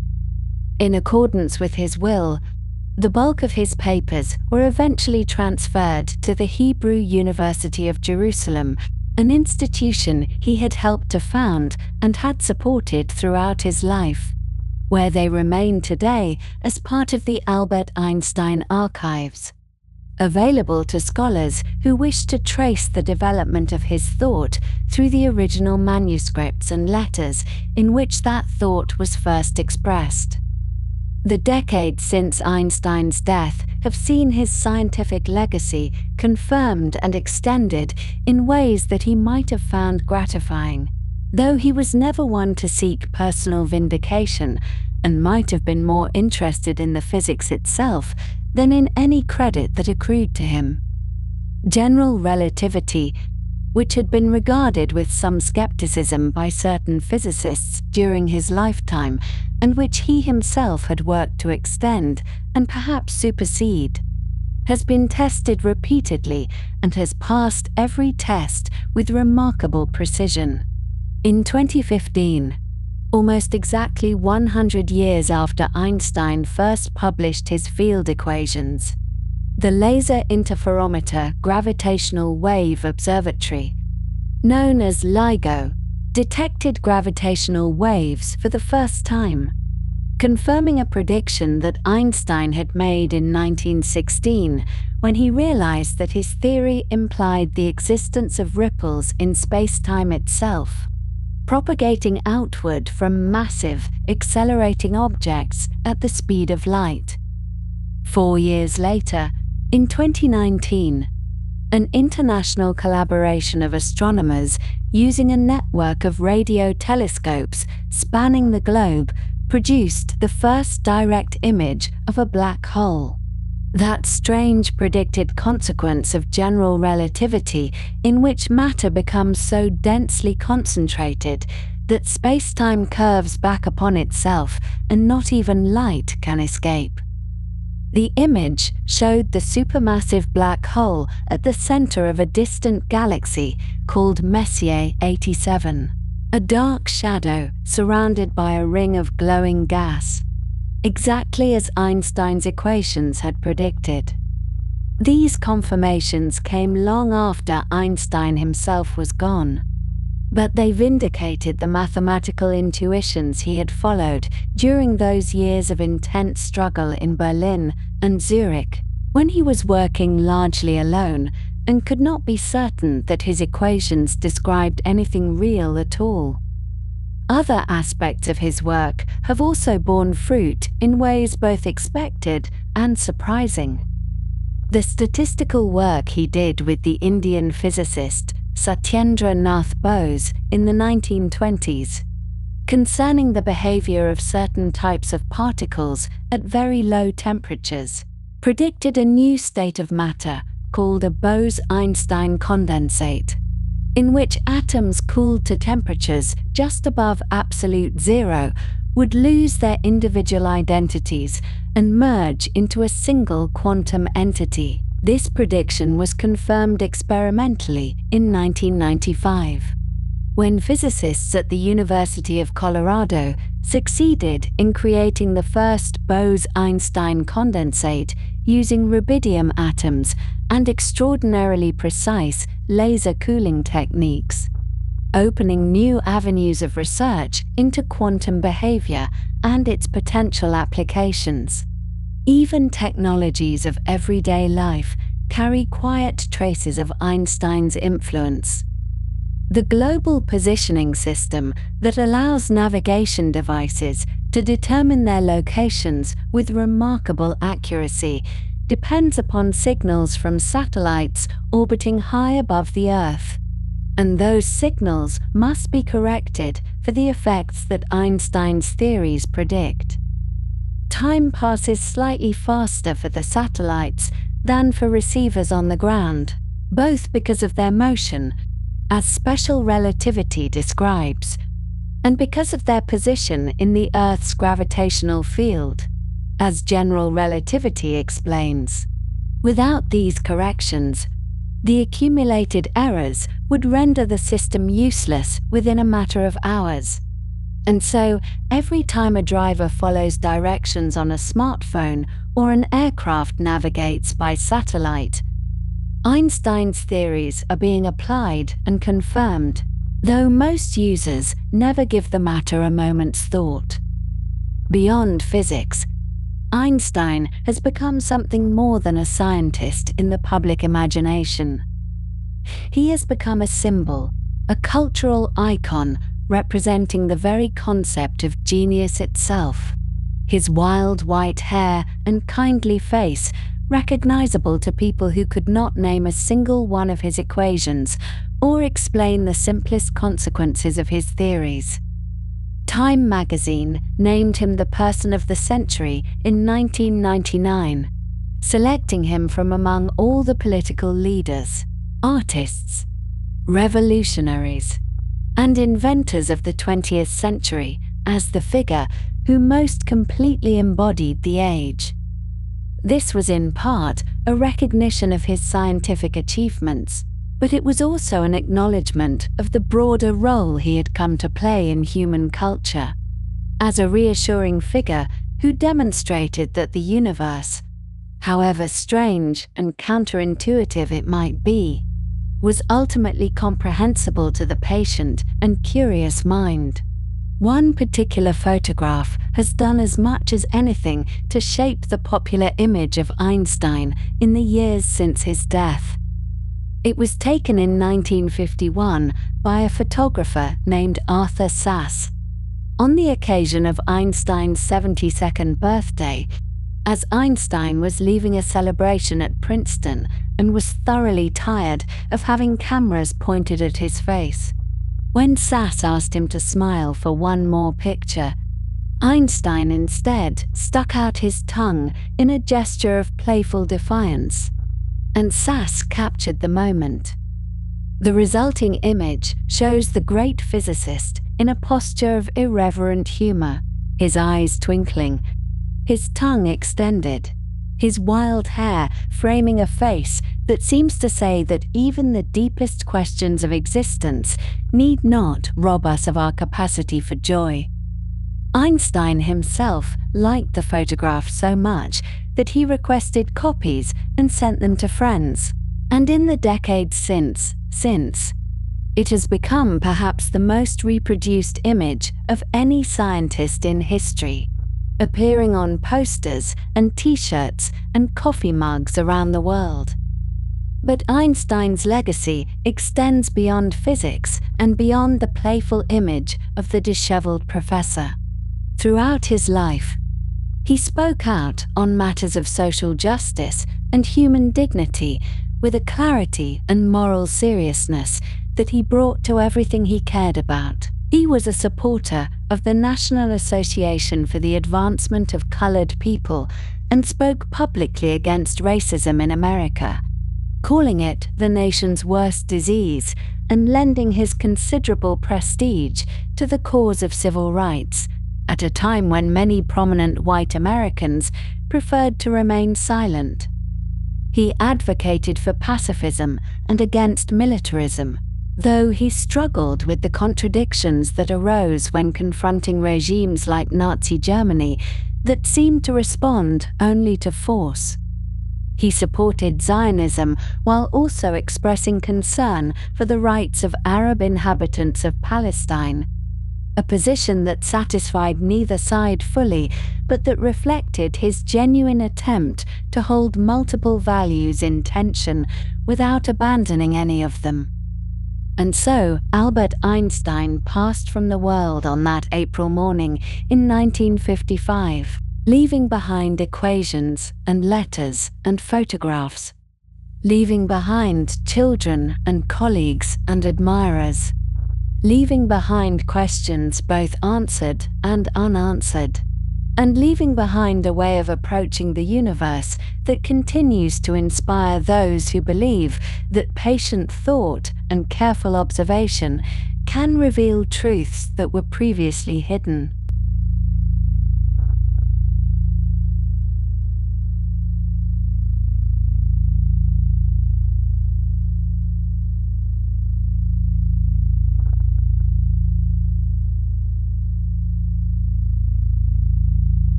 Speaker 1: In accordance with his will, the bulk of his papers were eventually transferred to the Hebrew University of Jerusalem, an institution he had helped to found and had supported throughout his life, where they remain today as part of the Albert Einstein archives, available to scholars who wish to trace the development of his thought through the original manuscripts and letters in which that thought was first expressed. The decades since Einstein's death have seen his scientific legacy confirmed and extended in ways that he might have found gratifying, though he was never one to seek personal vindication and might have been more interested in the physics itself than in any credit that accrued to him. General relativity, which had been regarded with some skepticism by certain physicists during his lifetime, and which he himself had worked to extend and perhaps supersede, has been tested repeatedly and has passed every test with remarkable precision. In 2015, almost exactly 100 years after Einstein first published his field equations, the Laser Interferometer Gravitational Wave Observatory, known as LIGO, detected gravitational waves for the first time, confirming a prediction that Einstein had made in 1916 when he realized that his theory implied the existence of ripples in spacetime itself, propagating outward from massive, accelerating objects at the speed of light. 4 years later, in 2019, an international collaboration of astronomers using a network of radio telescopes spanning the globe produced the first direct image of a black hole. That strange predicted consequence of general relativity in which matter becomes so densely concentrated that space-time curves back upon itself and not even light can escape. The image showed the supermassive black hole at the center of a distant galaxy called Messier 87, a dark shadow surrounded by a ring of glowing gas, exactly as Einstein's equations had predicted. These confirmations came long after Einstein himself was gone, but they vindicated the mathematical intuitions he had followed during those years of intense struggle in Berlin and Zurich, when he was working largely alone and could not be certain that his equations described anything real at all. Other aspects of his work have also borne fruit in ways both expected and surprising. The statistical work he did with the Indian physicist Satyendra Nath Bose in the 1920s, concerning the behavior of certain types of particles at very low temperatures, predicted a new state of matter called a Bose-Einstein condensate, in which atoms cooled to temperatures just above absolute zero would lose their individual identities and merge into a single quantum entity. This prediction was confirmed experimentally in 1995, when physicists at the University of Colorado succeeded in creating the first Bose-Einstein condensate using rubidium atoms and extraordinarily precise laser cooling techniques, opening new avenues of research into quantum behavior and its potential applications. Even technologies of everyday life carry quiet traces of Einstein's influence. The global positioning system that allows navigation devices to determine their locations with remarkable accuracy depends upon signals from satellites orbiting high above the Earth, and those signals must be corrected for the effects that Einstein's theories predict. Time passes slightly faster for the satellites than for receivers on the ground, both because of their motion, as special relativity describes, and because of their position in the Earth's gravitational field, as general relativity explains. Without these corrections, the accumulated errors would render the system useless within a matter of hours. And so, every time a driver follows directions on a smartphone or an aircraft navigates by satellite, Einstein's theories are being applied and confirmed, though most users never give the matter a moment's thought. Beyond physics, Einstein has become something more than a scientist in the public imagination. He has become a symbol, a cultural icon representing the very concept of genius itself. His wild white hair and kindly face, recognizable to people who could not name a single one of his equations or explain the simplest consequences of his theories. Time magazine named him the Person of the Century in 1999, selecting him from among all the political leaders, artists, revolutionaries, and inventors of the 20th century as the figure who most completely embodied the age. This was in part a recognition of his scientific achievements, but it was also an acknowledgement of the broader role he had come to play in human culture, as a reassuring figure who demonstrated that the universe, however strange and counterintuitive it might be, was ultimately comprehensible to the patient and curious mind. One particular photograph has done as much as anything to shape the popular image of Einstein in the years since his death. It was taken in 1951 by a photographer named Arthur Sass, on the occasion of Einstein's 72nd birthday, as Einstein was leaving a celebration at Princeton and was thoroughly tired of having cameras pointed at his face. When Sass asked him to smile for one more picture, Einstein instead stuck out his tongue in a gesture of playful defiance, and Sass captured the moment. The resulting image shows the great physicist in a posture of irreverent humor, his eyes twinkling, his tongue extended, his wild hair framing a face that seems to say that even the deepest questions of existence need not rob us of our capacity for joy. Einstein himself liked the photograph so much that he requested copies and sent them to friends. And in the decades since, it has become perhaps the most reproduced image of any scientist in history, appearing on posters and t-shirts and coffee mugs around the world. But Einstein's legacy extends beyond physics and beyond the playful image of the disheveled professor. Throughout his life, he spoke out on matters of social justice and human dignity with a clarity and moral seriousness that he brought to everything he cared about. He was a supporter of the National Association for the Advancement of Colored People and spoke publicly against racism in America, calling it the nation's worst disease and lending his considerable prestige to the cause of civil rights, at a time when many prominent white Americans preferred to remain silent. He advocated for pacifism and against militarism, though he struggled with the contradictions that arose when confronting regimes like Nazi Germany that seemed to respond only to force. He supported Zionism while also expressing concern for the rights of Arab inhabitants of Palestine, a position that satisfied neither side fully, but that reflected his genuine attempt to hold multiple values in tension without abandoning any of them. And so, Albert Einstein passed from the world on that April morning in 1955, leaving behind equations and letters and photographs, leaving behind children and colleagues and admirers, leaving behind questions both answered and unanswered, and leaving behind a way of approaching the universe that continues to inspire those who believe that patient thought and careful observation can reveal truths that were previously hidden.